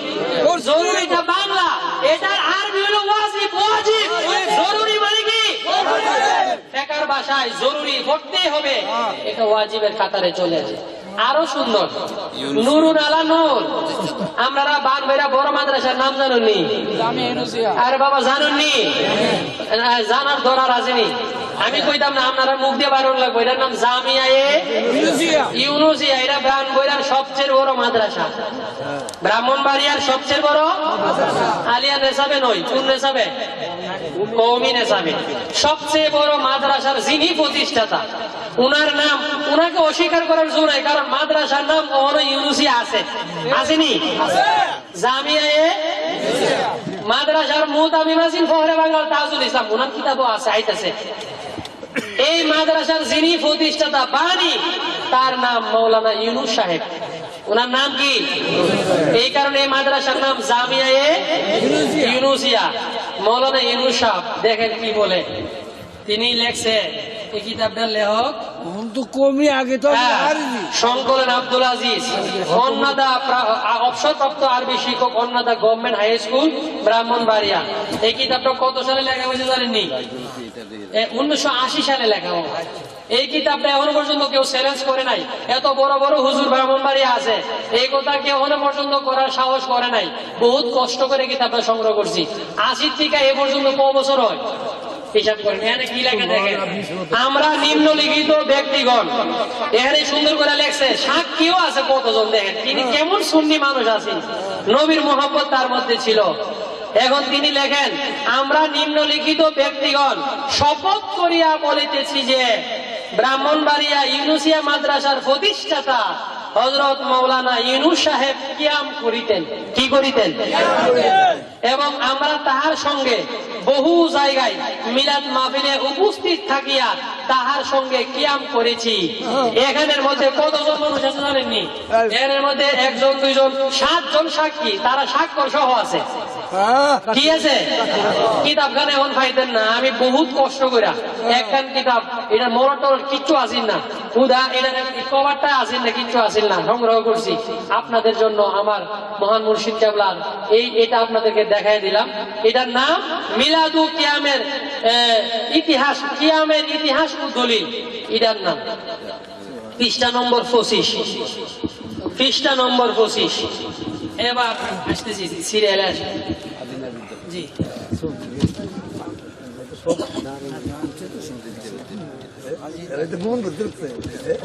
জরুরিটা বাংলা, এটার আরবি হলো ওয়াজিব। ওয়াজিব জরুরি মানে কি? ফিকহের ভাষায় জরুরি পড়তেই হবে, এটা ওয়াজিবের কাতারে চলে আসে। আরো সুন্দর, নুরুন আলা নূর। আপনারা বানবেরা বড় মাদ্রাসার নাম জানেননি? আরে বাবা জানেননি? জানার দরার আসেনি। আমি কইতাম না, আপনারা মুখ দিয়ে বারণ লাগবে। এটার নাম জামিয়া ইউনুসিয়া। এটা ব্রাহ্মণবাড়িয়ার সবচেয়ে বড় মাদ্রাসা, ব্রাহ্মণবাড়িয়ার সবচেয়ে বড়। আলিয়া নেসাবে নয়, কোন নেসাবে? কওমি নেসাবে। সবচেয়ে বড় মাদ্রাসার যিনি প্রতিষ্ঠাতা, উনার নাম, উনাকে অস্বীকার করার জোর নাই, কারণ মাদ্রাসার নাম কখনো ইউনুসিয়া আছে, আসেনি? জামিয়া মাদ্রাসার মুতামিমাজিন ফখরে বাংলার তাজুল ইসলাম, উনার কিতাবও আছে, আইতাছে। এই মাদ্রাসার যিনি প্রতিষ্ঠাতা বাণী, তার নাম মৌলানা ইউনুস সাহেব। ওনার নাম কি? এই কারণে এই মাদ্রাসার নাম জামিয়া ইউনুসিয়া। মৌলানা ইউনুস সাহেব দেখেন কি বলে, তিনি লেখছে এই কিতাবটার লেখক কমই আগে তো সংকলন আব্দুল আজিজ, অন্নদা অবসরপ্রাপ্ত আরবি শিক্ষক, Annada government high school, Brahmanbaria. এই কিতাবটা কত সালে লেখা হয়েছে জানেননি? 1980 সালে লেখা হয়। এই কিতাবটা এখনো পর্যন্ত কেউ চ্যালেঞ্জ করে নাই। এত বড় বড় হুজুর ব্রাহ্মণবাড়িয়া আছে, এই কথা কেউ এখনো পর্যন্ত করার সাহস করে নাই। বহুত কষ্ট করে কিতাবটা সংগ্রহ করছি। 80 থেকে এ পর্যন্ত কত বছর হয় হিসাব করেন। এখানে কি লেখা দেখেন, আমরা নিম্নলিখিত ব্যক্তিগণ, এখানে সুন্দর করে লেখছে, সাক্ষীও আছে কতজন। দেখেন তিনি কেমন সুন্নি মানুষ আছেন, নবীর মোহাম্মত তার মধ্যে ছিল। এখন তিনি লেখেন, আমরা নিম্নলিখিত ব্যক্তিগণ শপথ করিয়া বলিতেছি যে ব্রাহ্মণবাড়িয়া ইউনুসিয়া মাদ্রাসার প্রতিষ্ঠাতা হযরত মাওলানা ইউনুস সাহেব কিয়াম করিতেন। কি করিতেন? এবং আমরা তাহার সঙ্গে বহু জায়গায় মিলাদ মাহফিলে উপস্থিত থাকিয়া তাহার সঙ্গে কিয়াম করেছি। এখানের মধ্যে কতজন মানুষ আছে জানেননি? এর মধ্যে 1 জন 2 জন 7 জন সাক্ষী, তারা স্বাক্ষর সহ আছে। কি আছে? কিতাব খানে এখন পাইতেন না, আমি বহুত কষ্ট করে একখান কিতাব, এটা মরটর কিচ্ছু আসিল না, উদা এটা কভারটা আসিল না, কিচ্ছু আসিল না, সংগ্রহ করছি আপনাদের জন্য। আমার মহান মুর্শিদ কেবলার এটা আপনাদেরকে দেখাই দিলাম। এটার নাম মিলাদু কিয়ামের ইতিহাস, কিয়ামের ইতিহাস ও দলিল, এটার নাম। পৃষ্ঠা নম্বর 25, পৃষ্ঠা নম্বর 25। এবার আসতেছি সিরিয়ালে আসে। জি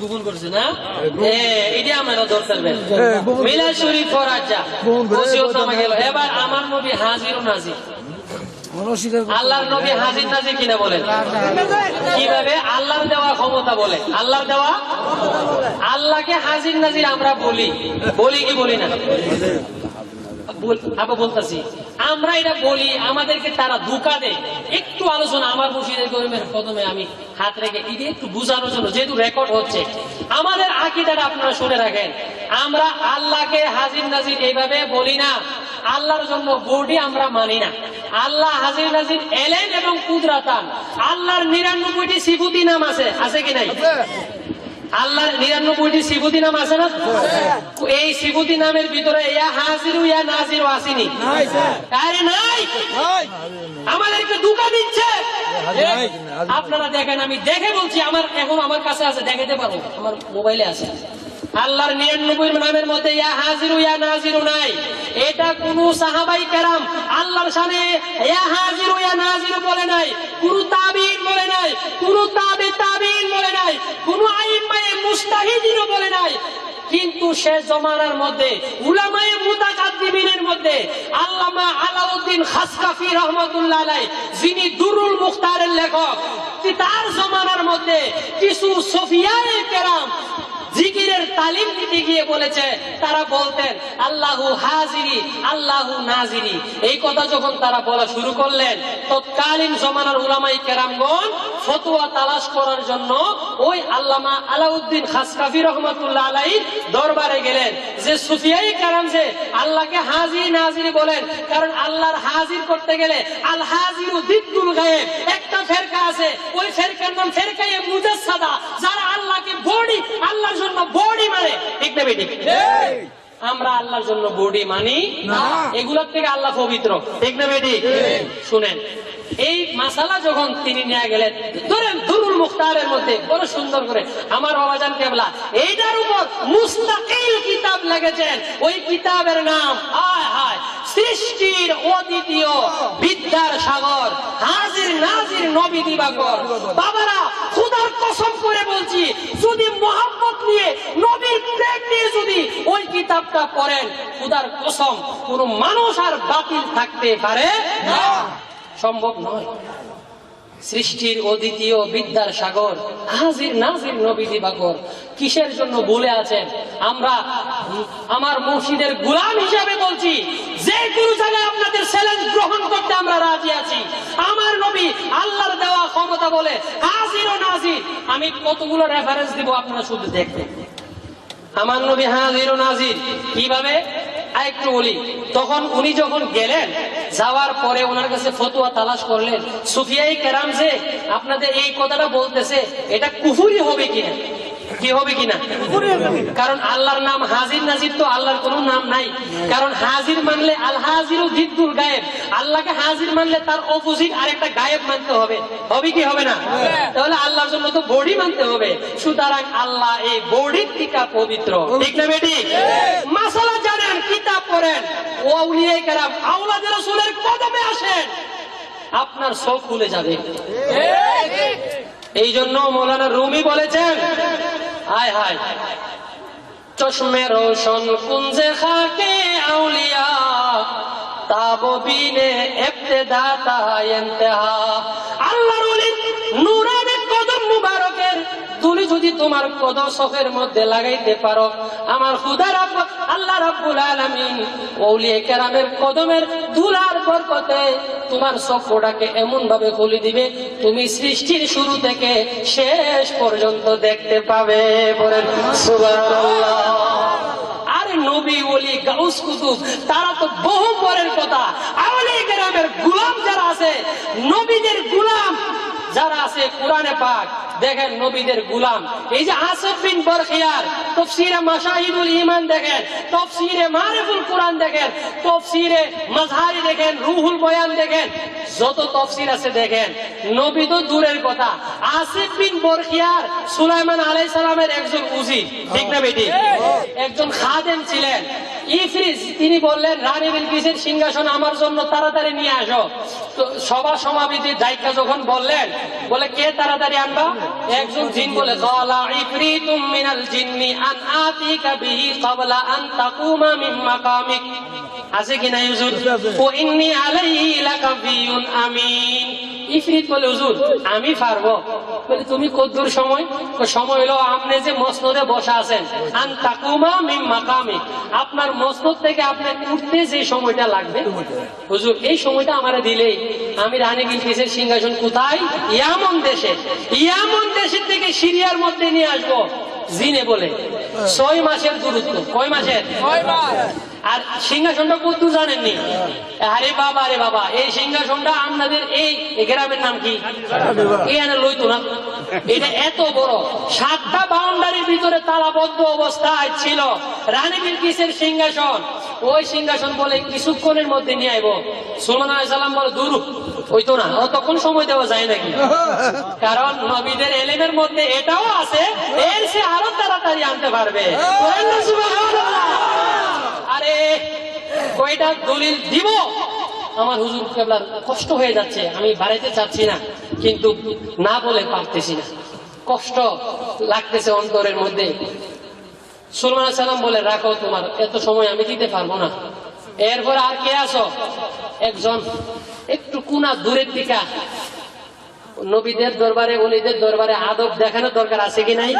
গোপন করছে না, এটা আমরা দরকার। মিলাদ শরীফ ফরাজা গেল। এবার আমার নবী হাজির ও নাজির, আল্লাহর নবী হাজির নাজির কিনা বলেন? কিভাবে? আল্লাহর দেওয়া ক্ষমতা বলে, আল্লাহর দেওয়া। আল্লাহকে হাজির নাজির আমরা বলি, বলি কি বলি না? আবার বলতেছি, আমরা এটা বলি, আমাদেরকে তারা ধোঁকা দেয়। একটু আলোচনা আমার মুর্শিদের করিমের প্রথমে আমি হাত রেখে এটা একটু বুঝানোর জন্য, যেহেতু রেকর্ড হচ্ছে, আমাদের আকীদাটা আপনারা শুনে রাখেন। আমরা আল্লাহকে হাজির নাজির এইভাবে বলি না, আল্লাহর জন্য বডি আমরা মানি না। আল্লাহ হাজির নাজির এলেন এবং কুদরাতান। আল্লাহর 99টি সিফাতি নাম আছে, আছে কি নাই? আল্লাহর 99টি সিফাতি নাম আছে না? এই সিফাতি নামের ভিতরে ইয়া হাজিরু ইয়া নাজিরু আসেনি? আরে নাই, আমাদেরকে ধোঁকা দিচ্ছে। আপনারা দেখেন, আমি দেখে বলছি, আমার এখন আমার কাছে আছে, দেখাতে পারবো, আমার মোবাইলে আছে। আল্লাহর 99 নামের মধ্যে ইয়া হাজিরু ইয়া নাজিরু নাই। এটা কোন সাহাবাই কেরাম আল্লাহর শানে ইয়া হাজিরু ইয়া নাজিরু বলে নাই, কোন তাবিঈন বলে নাই, কোন তাবিঈন বলে নাই, কোন আইম্মায়ে মুজতাহিদিনও বলে নাই। কিন্তু সে জমানার মধ্যে উলামায়ে মুতাকাদ্দিমিনের মধ্যে আল্লামা আলাউদ্দিন খাসকাফি রাহমাতুল্লাহ আলাইহি, যিনি দুরুল মুখতারের লেখক, তার জমানার মধ্যে কিছু সুফিয়ায়ে কেরাম জিকিরের তালিম দিতে গিয়ে বলেছে, তারা বলতেন আল্লাহু হাজিরি আল্লাহু নাজিরি। এই কথা যখন তারা বলা শুরু করলেন, তৎকালীন জমানার উলামায়ে কেরামগণ ফতোয়া তালাশ করার জন্য ওই আল্লামা আলাউদ্দিন খাসকাফি রাহমাতুল্লাহ আলাইহির দরবারে গেলেন, যে সুফিয়ায়ে কেরাম যে আল্লাহকে হাজির নাজিরি বলেন, কারণ আল্লাহর হাজির করতে গেলে আল হাজিরু দিদ্দুল গায়েব একটা ফেরকা আছে, ওই ফেরকার নাম ফেরকায়ে মুজাসসাদা, যারা আল্লাহকে বডি, আল্লাহর জন্য বডি মানে, ঠিক না বেটি? আমরা আল্লাহর জন্য বডি মানি না, এগুলোর থেকে আল্লাহ পবিত্র, ঠিক না বেটি? শুনেন, এই মাসালা যখন তিনি নিয়ে গেলেন, ধরেন দুরুল মুখতারের মধ্যে বড় সুন্দর করে আমার বাবাজান কেবলা এইটার উপর মুস্তাকিল কিতাব লিখেছেন। ওই কিতাবের নাম হায় হায় সৃষ্টির অদ্বিতীয় বিদ্যার সাগর, হাজির নাজির নবী দিবাকর। বাবারা, খোদার কসম করে বলছি, যদি মোহাম্মত নিয়ে, নবীর প্রেম নিয়ে যদি ওই কিতাবটা পড়েন, খোদার কসম কোন মানুষ আর বাতিল থাকতে পারে না, সম্ভব নয়। সৃষ্টির অদ্বিতীয় বিদ্যার সাগর, হাজির নাজির নবী দিবাকর, কিসের জন্য বলে আছেন? আমরা আমার মুর্শিদের গোলাম হিসাবে বলছি, যে কোনো জায়গায় আপনাদের চ্যালেঞ্জ গ্রহণ করতে আমরা রাজি আছি। আমার নবী আল্লাহর দেওয়া ক্ষমতা বলে হাজির ও নাজির। আমি কতগুলো রেফারেন্স দিব আপনারা শুধু দেখতে। আমার নবী হাজির ও নাজির কিভাবে আরেকটু বলি। তখন উনি যখন গেলেন, যাওয়ার পরে ওনার কাছে ফতোয়া তালাশ করলেন, সুফিয়ায়ে কেরাম যে আপনাদের এই কথাটা বলতেছে, এটা কুফরি হবে কিনা, কি হবে কিনা? কারণ আল্লাহর নাম হাজির নাজির তো আল্লাহর কোনো নাম নাই। কারণ হাজির মানলে আল হাজিরু দিদ্দুল গায়েব, আল্লাহকে হাজির মানলে তার অপোজিট আরেকটা গায়েব মানতে হবে, হবে কি হবে না? তাহলে আল্লাহর জন্য তো বডি মানতে হবে। সুতরাং আল্লাহ এই বডির থেকে পবিত্র, ঠিক না বেটি? মাসালা জানেন, কিতাব পড়েন, আউলিয়ায়ে কেরাম আওলাদে রাসূলের কদমে আসেন, আপনার চোখ খুলে যাবে। এই জন্য মৌলানা রুমি বলেছেন, হায় হায় চশমে রোশন কুঞ্জে খাকে আউলিয়া, তাববিনে ইবতিদা তা ইন্তেহা। আল্লাহর ওলির নূরানি কদম মুবারকের তুমি যদি তোমার কদম চোখের মধ্যে লাগাইতে পারো, আমার খোদা রব আল্লাহ রাব্বুল আলামিন আউলিয়া কেরামের কদমের ধুলার বরকতে তোমার চক্ষুটাকে এমন ভাবে খুলে দিবে, তুমি সৃষ্টির শুরু থেকে শেষ পর্যন্ত দেখতে পাবে। বলেন সুবহানাল্লাহ। আরে নবী ওলি গাউস কুতুব তারা তো বহু পরের কথা। আউলিয়া কেরামের গোলাম যারা আছে, নবীদের গোলাম যারা আছে, কোরআনে পাক দেখেন নবীদের গোলাম। এই যে আসিফ বিন বরখিয়ার তাফসীরে মাশাহিদুল ঈমান দেখেন, তাফসীরে মারিফুল কোরআন দেখেন, তাফসীরে মাজহারি দেখেন, রুহুল বয়ান দেখেন, যত তাফসীর আছে দেখেন, নবী তো দূরের কথা, আসিফ বিন বরখিয়ার সুলাইমান আলাইহিস সালামের একজন উজির, ঠিক না বেটি? একজন খাদেম ছিলেন। ইফরিস তিনি বললেন, রানী বিলকিসের সিংহাসন আমার জন্য তাড়াতাড়ি নিয়ে আসো। তো সভা সমাবেশের দায়িত্ব যখন বললেন, বলে কে তাড়াতাড়ি আনবা? একজন জিন বলে, ক্বালা ইফরিতুম মিনাল জিন্নি আন আতিকা বিহি ক্বাবলা আন তাকুমা মিন মাকামিক। আছে কিনা ইউসুফ? ও ইন্নী আলাইহি লাকাফিয়ুন আমিন। ইফরিত বলে হুজুর আমি পারবো। বলে তুমি কদ্দুর সময়? সময় হলো আপনি যে মসনদে বসা আছেন, আন তাকুমা মিন মাকামি, আপনার মসনদ থেকে আপনার উঠতে যে সময়টা লাগবে হুজুর এই সময়টা আমারে দিলেই আমি রানী বিলকিসের সিংহাসন কোথায়? ইয়ামন দেশে। ইয়ামন দেশের থেকে সিরিয়ার মধ্যে নিয়ে আসবো। জিনে বলে 6 মাসের দূরত্ব। কয় মাসের? 6 মাস। আর সিংহাসনটা কত জানেননি? আরে বাবা রে বাবা, এই সিংহাসনটা আপনাদের এই গ্রামের নাম কি? এখানে লইতো না। এটা এত বড় 7টা বাউন্ডারির ভিতরে তালাবদ্ধ অবস্থায় ছিল রানী বিলকিসের সিংহাসন। ওই সিংহাসন বলে কিছুক্ষণের মধ্যে নিয়ে আইব। সুলাইমান আলাইহিস সালাম বলে দূর হইতো না, অতক্ষণ সময় দেওয়া যায় নাকি? কারণ নবীদের এলেমের মধ্যে এটাও আছে, এর সে আরো তাড়াতাড়ি আনতে পারবে। আরে কয়টা দলিল দিব? আমার হুজুর কেবলার কষ্ট হয়ে যাচ্ছে, আমি বাড়াইতে চাচ্ছি না, কিন্তু না বলে পারতেছি না, কষ্ট লাগতেছে অন্তরের মধ্যে। সুলাইমান আলাইহিস সালাম বলে রাখো, তোমার এত সময় আমি দিতে পারবো না। এরপর আর কে আসো? একজন একটু কুনা দূরের দিকে। নবীদের দরবারে ওলিদের দরবারে আদব দেখানোর দরকার আছে কি নাই?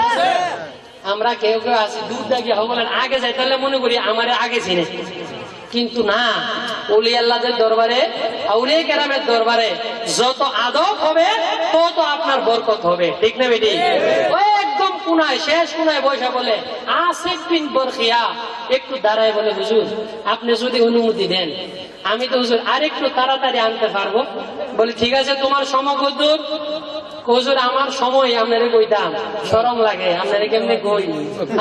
আমরা কেউ কেউ আছি দূর দাগিয়ে বলেন আগে যাই, তাহলে মনে করি আমারে আগে চিনে, কিন্তু না। ওলি আল্লাহদের দরবারে, আউলিয়া কেরামের দরবারে যত আদব হবে তত আপনার বরকত হবে, ঠিক না বেটি? ওই একদম কুনায়, শেষ কুনায় বসে বলে আসিফ বিন বরখিয়া একটু দাঁড়ায় বলে হুজুর আপনি যদি অনুমতি দেন আমি তো হুজুর আরেকটু তাড়াতাড়ি আনতে পারবো। বলে ঠিক আছে, তোমার সময় কদ্দুর? হুজুর আমার সময় আপনারে কইতাম, শরম লাগে আপনারে কেমনে কই,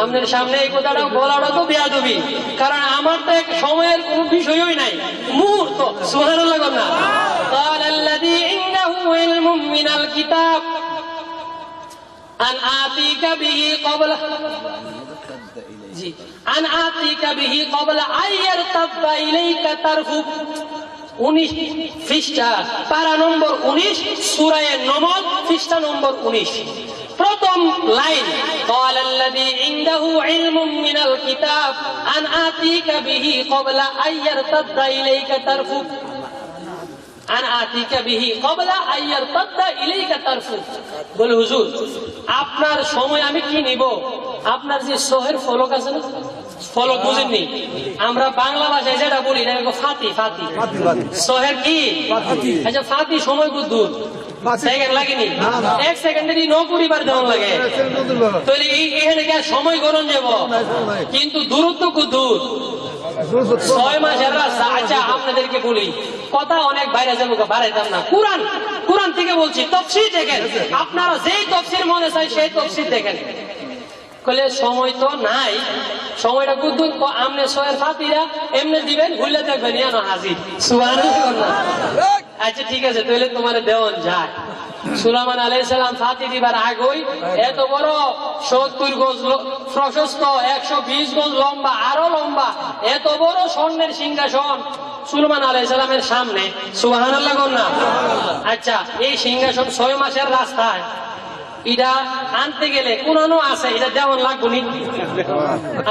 আপনার সামনে এই কথাটা বলাটা তো বেয়াদবি, কারণ আমার তো এক সময়ের কোন বিষয়ই নাই, মুহূর্ত। সুবহানাল্লাহ না? قال الذي عنده علم من الكتاب أن آتيك به قبل أن آتيك به قبل أن يرتد إليك طرفك। 19 পৃষ্ঠা, পারা নম্বর 19, সূরা নমল, পৃষ্ঠা নম্বর 19, প্রথম লাইন। قال الذي عنده علم من الكتاب أن آتيك به قبل أن يرتد إليك طرفك আন আতিকা বিহি ক্বাবলা আইয়ারতাদ্দা ইলাইকা তারফুক। বলে হুজুর আপনার সময় আমি কি নিব? আপনার যে সোহের ফলক আছে না, ফলক বুঝেননি? আমরা বাংলা ভাষায় যেটা বলি এটা ফাতি। ফাতি সোহের কি? আচ্ছা ফাতি সময় কত দূর? সেকেন্ড লাগেনি, 1 সেকেন্ডেরই 9 বার দেওয়া লাগে। তাহলে এখানে কি সময় গরম যাব? কিন্তু দূরত্ব কত দূর? 6 মাসের রাস্তা। আচ্ছা আপনাদেরকে বলি, কথা অনেক বাইরে যাবো, বাড়াইতাম না। কোরআন থেকে বলছি, তাফসীর দেখেন, আপনারা যেই তাফসীর মনে চাই সেই তাফসীর দেখেন। কলে সময় তো নাই, সময়টা কুদ্দুর আমনে সোয়ের ফাতিরা এমনি দিবেন, ভুলে দেখবেন ইয়ানো হাজির। সুবহানাল্লাহ। আচ্ছা ঠিক আছে, তাহলে তোমার দেওয়ান যায়। সুলাইমান আলাইহিস সালাম ফাতি দিবার আগই এত বড় 70 গজ প্রশস্ত, 120 গজ লম্বা, আরো লম্বা এত বড় স্বর্ণের সিংহাসন সুলাইমান আলাইহিস সালামের সামনে। সুবহানাল্লাহ না? আচ্ছা এই সিংহাসন 6 মাসের রাস্তায়, এটা আনতে গেলে কোরআনও আছে, এটা দেওয়ান লাগবো নি?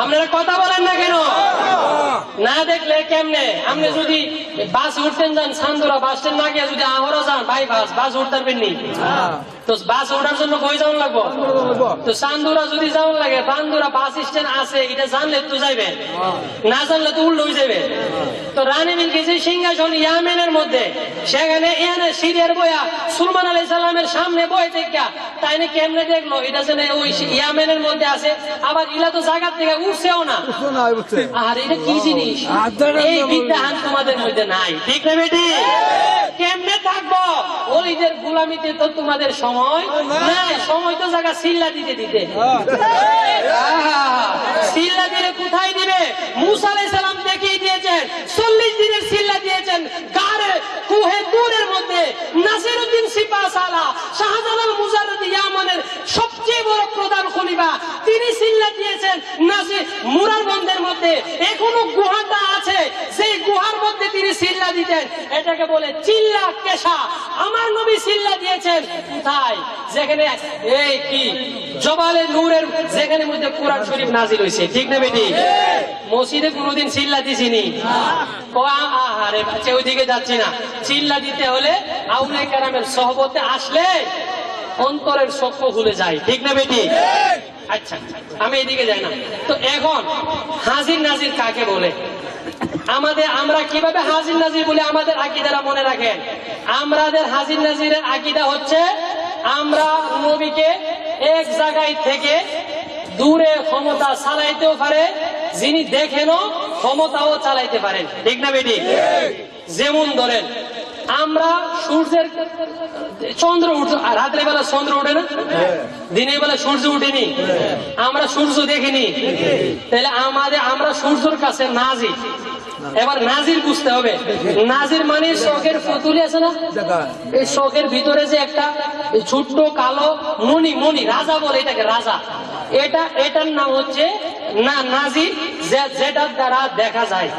আপনারা কথা বলেন না কেন? না দেখলে কেমনে? আপনি যদি বাস উঠতেন যান, চান্দুরা বাস স্ট্যান্ড না গিয়ে যদি আহরা যান বাই বাস উঠতে পারবেন নি? তো বাস ওঠার জন্য কই যাওয়ান লাগবো? তো চান্দুরা যদি যাওয়ান লাগে, বান্দুরা বাস স্ট্যান্ড আছে, এটা জানলে তো যাইবেন, না জানলে তো উল্টো হয়ে যাবে। তো রানী বিলকিসের সিংহাসন ইয়ামেনের মধ্যে, সেখানে এখানে সিরিয়ার বয়া সুলাইমান আলাইহিস সালামের সামনে বয়ে থেকে তাই না কেমনে দেখলো এটা যেন ওই ইয়ামেনের মধ্যে আছে, আবার ইলা তো জায়গা থেকে উঠছেও না। আর এটা কি জিনিস? এই বিদ্যাহান তোমাদের মধ্যে নাই, ঠিক না বেটি? কেমনে থাকবো? ওলিদের গোলামিতে তো তোমাদের সময় নাই। সময় তো জায়গা সিল্লা দিতে সিল্লা দিলে কোথায় দিবে? মুসা আলাইহিস সালাম দেখিয়ে দিয়েছেন, 40 দিনের সিল্লা দিয়েছেন গারে কুহে তুরের মধ্যে। নাসিরউদ্দিন সিপাহসালা, শাহজালাল মুজাররদ ইয়ামানের সবচেয়ে বড় প্রধান খলিফা, তিনি সিল্লা দিয়েছেন মুরারবন্দের মধ্যে। এখনো গুহাটা আছে, সেই গুহার মধ্যে তিনি সিল্লা দিতে দিতেন, এটাকে বলে চিল্লা কেশা। আমার নবী চিল্লা দিয়েছেন কোথায়? যেখানে এই কি জবালে নূরের যেখানে মধ্যে কোরআন শরীফ নাজিল হয়েছে, ঠিক না বেটি? মসজিদে কোনোদিন চিল্লা দিছিনি? আরে বাচ্চা ওইদিকে যাচ্ছি না। চিল্লা দিতে হলে আউলিয়া কেরামের সহবতে আসলে অন্তরের চক্ষু খুলে যায়, ঠিক না বেটি? আচ্ছা, আমি এদিকে যাই না। তো এখন হাজির নাজির কাকে বলে? আমরা কিভাবে হাজির নাজির বলে আমাদের আকীদারা মনে রাখেন। আমাদের হাজির নাজিরের আকীদা হচ্ছে আমরা নবীকে এক জায়গায় থেকে দূরে ক্ষমতা চালাইতেও পারে, যিনি দেখেনও ক্ষমতাও চালাইতে পারেন, ঠিক না বেটি? যেমন ধরেন আমরা সূর্যের চন্দ্র উঠে, রাত্রে বেলা চন্দ্র উঠে না, দিনের বেলা সূর্য উঠেনি, আমরা সূর্য দেখিনি, তাহলে আমরা সূর্যের কাছে নাজির। এবার নাজির বুঝতে হবে, নাজির মানে চোখের পুতুলি আছে না, এই চোখের ভিতরে যে একটা ছোট্ট কালো মণি রাজা বলে, এটাকে রাজা, এটার নাম হচ্ছে না নাজির, যেটার দ্বারা দেখা যায়।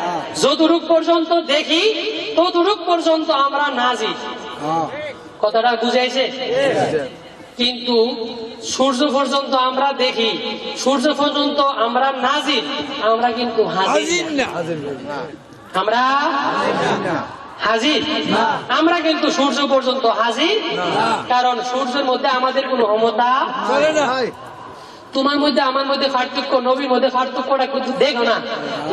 যতটুক পর্যন্ত দেখি ততটুক পর্যন্ত আমরা নাজির। কথাটা বুঝাইছে? কিন্তু সূর্য পর্যন্ত আমরা দেখি, সূর্য পর্যন্ত আমরা নাজির, আমরা কিন্তু হাজির না। আমরা হাজির, আমরা কিন্তু সূর্য পর্যন্ত হাজির, কারণ সূর্যের মধ্যে আমাদের কোনো ক্ষমতা। তোমার মধ্যে আমার মধ্যে পার্থক্য, নবীর মধ্যে পার্থক্যটা কিন্তু দেখো না।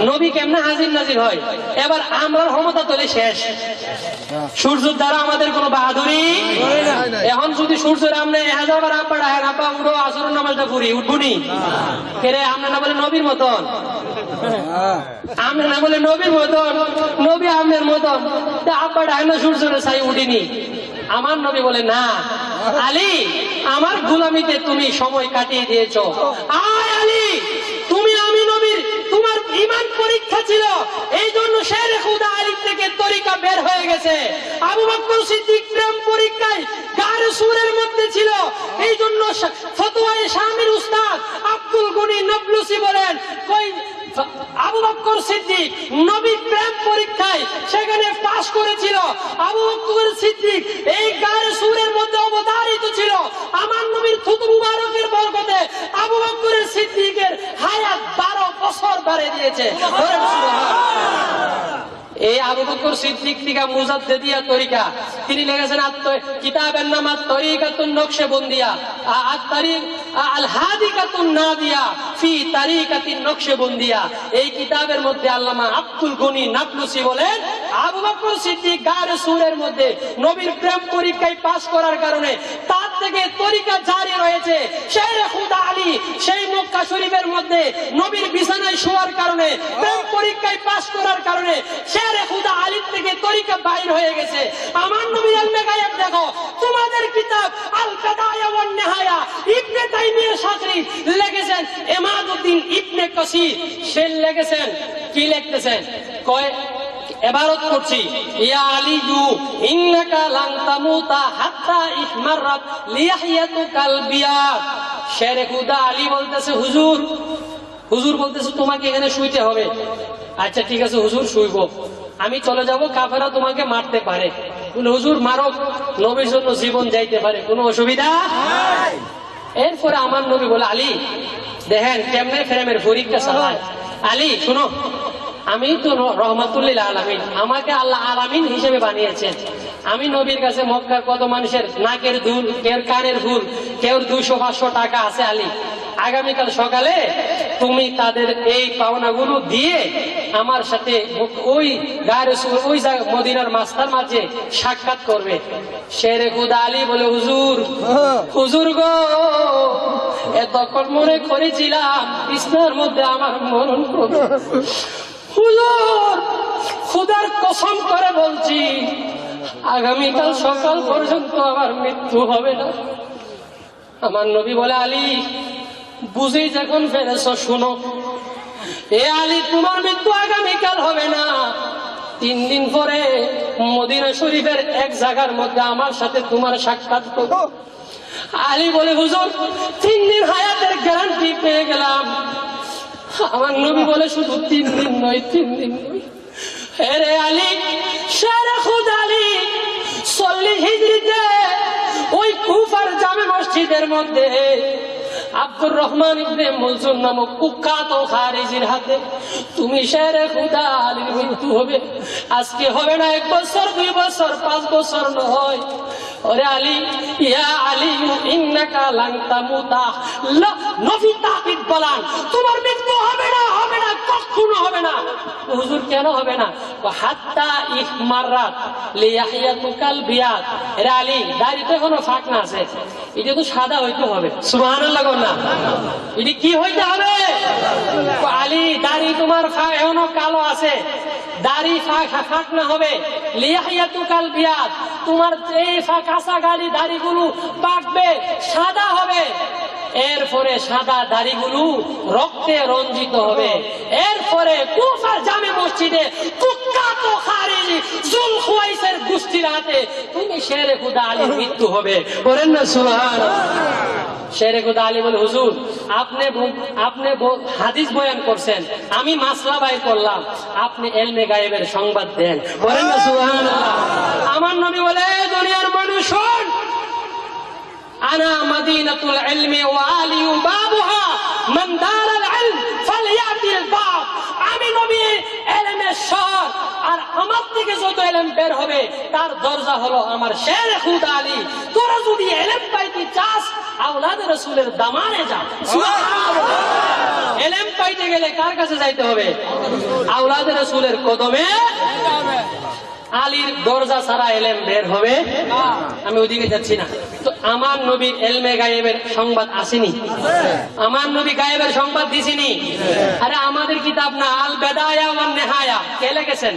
নবী কেমনে হাজির নাজির হয়? এবার আমরা ক্ষমতা তোলে শেষ, সূর্যের দ্বারা আমাদের কোনো বাহাদুরি। এখন যদি সূর্যের আমরা 1000 বার আপা ডাহেন, আপা উঠো আসরের নামাজটা পড়ি, উঠবুনি কেরে? আমরা না বলে নবীর মতন, আমরা না বলে নবীর মতন, নবী আমাদের মতন, আপা ডাহেন সূর্যের চাই উঠিনি। আমার নবী বলে না, আলী আমার গোলামিতে তুমি সময় কাটিয়ে দিয়েছো, আয় আলী তুমি আমি নবীর, তোমার ঈমান পরীক্ষা ছিল, এই জন্য শেরে খুদা আলী থেকে তরিকা বের হয়ে গেছে। আবু বকর সিদ্দিক প্রেম পরীক্ষায় গারে সুরের মধ্যে ছিল, এই জন্য ফতোয়ায়ে শামির উস্তাদ আব্দুল গনি নবলুসি বলেন, কই আবু বকর সিদ্দিক নবী প্রেম পরীক্ষায় সেখানে পাশ করেছিল। আবু বকর সিদ্দিক এই গায়ে সুরের মধ্যে অবতারিত ছিল। আমার নবীর থুতু মুবারকের বরকতে আবু বকর সিদ্দিকের হায়াত 12 বছর বাড়িয়ে দিয়েছে। এই আবু বকর সিদ্দিক থেকে মুজাদ্দিদিয়া তরিকা তিনি লিখেছেন, কিতাবের নাম তরিকাতুন নকশবন্দিয়া, আল হাদিকাতুন নাদিয়া ফি তরিকাতিন নকশবন্দিয়া। এই কিতাবের মধ্যে আল্লামা আব্দুল গনি নাবলুসি বলেন, আবু বকর সিদ্দিক গারে সুরের মধ্যে নবীর প্রেম পরীক্ষায় পাস করার কারণে তার থেকে তরিকা জারি রয়েছে। শেরে খুদা আলী সেই মক্কা শরীফের মধ্যে নবীর বিছানায় শোয়ার কারণে, প্রেম পরীক্ষায় পাস করার কারণে শেরে খুদা আলী থেকে তরিকা বাইর হয়ে গেছে। আমার নবীর ইলমে গায়েব দেখো, তোমাদের কিতাব আল বিদায়া ওয়ান নিহায়া ইবনে তাইমিয়া শাকরি লিখেছেন, ইমাদউদ্দিন ইবনে কাসির সে লিখেছেন, কি লিখতেছেন? কয় ইবারত করছি, ইয়া আলীযু ইন্নাকা লান তামুতা হাত্তা ইহমাররাত লিয়াহিয়াতুকাল বিয়াদ। শেরে খুদা আলী বলতেছে, হুজুর বলতেছে তোমাকে এখানে শুইতে হবে। আচ্ছা ঠিক আছে হুজুর, শুইবো, আমি চলে যাব, কাফেরা তোমাকে মারতে পারে। হুজুর মারক, নবীর জন্য জীবন যাইতে পারে, কোনো অসুবিধা। এরপরে আমার নবী বলে, আলী দেখেন কেমনে প্রেমের পরীক্ষা চালায়। আলী শুনো, আমি তো রহমাতুল্লিল আলামিন, আমাকে আল্লাহ আলামিন হিসেবে বানিয়েছেন। আমি নবীর কাছে মক্কার কত মানুষের নাকের দুল, কেউ কানের ফুল, কেউ 200-500 টাকা আছে। আলী আগামীকাল সকালে তুমি তাদের এই পাওনাগুলো দিয়ে আমার সাথে ওই গায়ে ওই মদিনার মাস্তার মাঝে সাক্ষাৎ করবে। শেরে খুদা আলী বলে, হুজুর গো, এতক্ষণ মনে করেছিলাম বিছনার মধ্যে আমার মরণ করবে। হুজুর খুদার কসম করে বলছি, আগামীকাল সকাল পর্যন্ত আমার মৃত্যু হবে না। আমার নবী বলে, আলী বুঝি যখন ফেরেছো শুনো, এ আলী তোমার মৃত্যু আগামীকাল হবে না, 3 দিন পরে মদিনা শরীফের এক জায়গার মধ্যে আমার সাথে তোমার সাক্ষাৎ করো। আলী বলে, হুজুর 3 দিন হায়াতের গ্যারান্টি পেয়ে গেলাম। আমার নবী বলে, শুধু 3 দিন নয়, 3 দিন নয়, রে আলী শেরে খারিজিদের মধ্যে আব্দুর রহমান ইবনে মুলজুম নামক কুখ্যাত খারিজির হাতে তুমি শেরে খুদা আলীর মৃত্যু হবে। আজকে হবে না 1 বছর, 2 বছর, 5 বছর নয়। ওরে আলী, ইয়া আলী ইন্নাকা লান তামুতা, নবী তাকিদ বলেন তোমার মৃত্যু হবে না, হবে না, কখনো হবে না। হুজুর কেন হবে না? হাত্তা ইহমারাত লিয়াহিয়াতুকাল বিয়াদ। এরে আলী, দাড়িতে কোনো ফাঁক না আছে, এটা তো সাদা হইতে হবে। সুবহানাল্লাহ না, এটা কি হইতে হবে? আলী, দাড়ি তোমার এখনো কালো আছে, দাড়ি ফাঁক না হবে। লিয়াহিয়াতুকাল বিয়াদ, তোমার এই কাঁচা গালি দাড়িগুলো পাকবে, সাদা হবে। এরপরে সাদা দাড়িগুলো রক্তে রঞ্জিত হবে। এরপরে কুফার জামে মসজিদে কুখ্যাত খারিজি যুলখুয়াইসের গোষ্ঠীর হাতে তুমি শেরে খুদা আলীর মৃত্যু হবে। বলেন না সুবহানাল্লাহ। শেরে খুদা আলী বলে, হুজুর আপনি হাদিস বয়ান করছেন, আমি মাসলা বাইর করলাম, আপনি এলমে গায়েবের সংবাদ দেন। বলেন না সুবহানাল্লাহ। আমার নবী বলে, দুনিয়ার মানুষ শোন, আনা মাদিনাতুল ইলমি ওয়া আলিউ বাবুহা, মান দারাল ইলম ফালইয়াতিল বাব। আমি নবী ইলমের শহর, আর আমার থেকে যত ইলম বের হবে তার দরজা হলো আমার শেরে খুদা আলী। তোরা যদি ইলম পাইতে চাস, আওলাদ রাসূলের দামানে যা। সুবহানাল্লাহ। ইলম পাইতে গেলে কার কাছে যাইতে হবে? আওলাদ রাসূলের কদমে। আলীর দরজা ছাড়া ইলম বের হবে? আমি ওইদিকে যাচ্ছি না। তো আমার নবীর ইলমে গায়েবের সংবাদ আসেনি? আমার নবী গায়েবের সংবাদ দিছিনি? আরে আমাদের কিতাব না, আল বেদায়া ওয়ান নেহায়া কে লিখেছেন?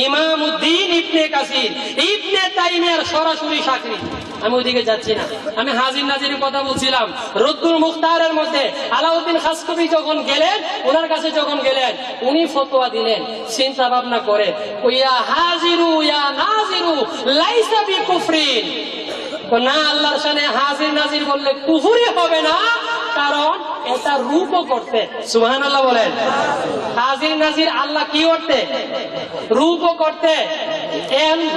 ইমামউদ্দিন ইবনে কাসির, ইবনে তাইমিয়ার সরাসরি সাকরি। আমি ওইদিকে যাচ্ছি না, আমি হাজির নাজিরের কথা বলছিলাম। রদ্দুল মুখতারের মধ্যে আলাউদ্দিন খাসকবি যখন গেলেন, ওনার কাছে যখন গেলেন, উনি ফতোয়া দিলেন, চিন্তা ভাবনা করে, ইয়া হাজিরু ইয়া নাজিরু লাইসা বিকুফরিন। না, আল্লাহর শানে হাজির নাজির বললে কুফরি হবে না, কারণ এটা রূপও করতে। সুবহানাল্লাহ বলেন। হাজির নাজির আল্লাহ কি করতে? রূপও করতে,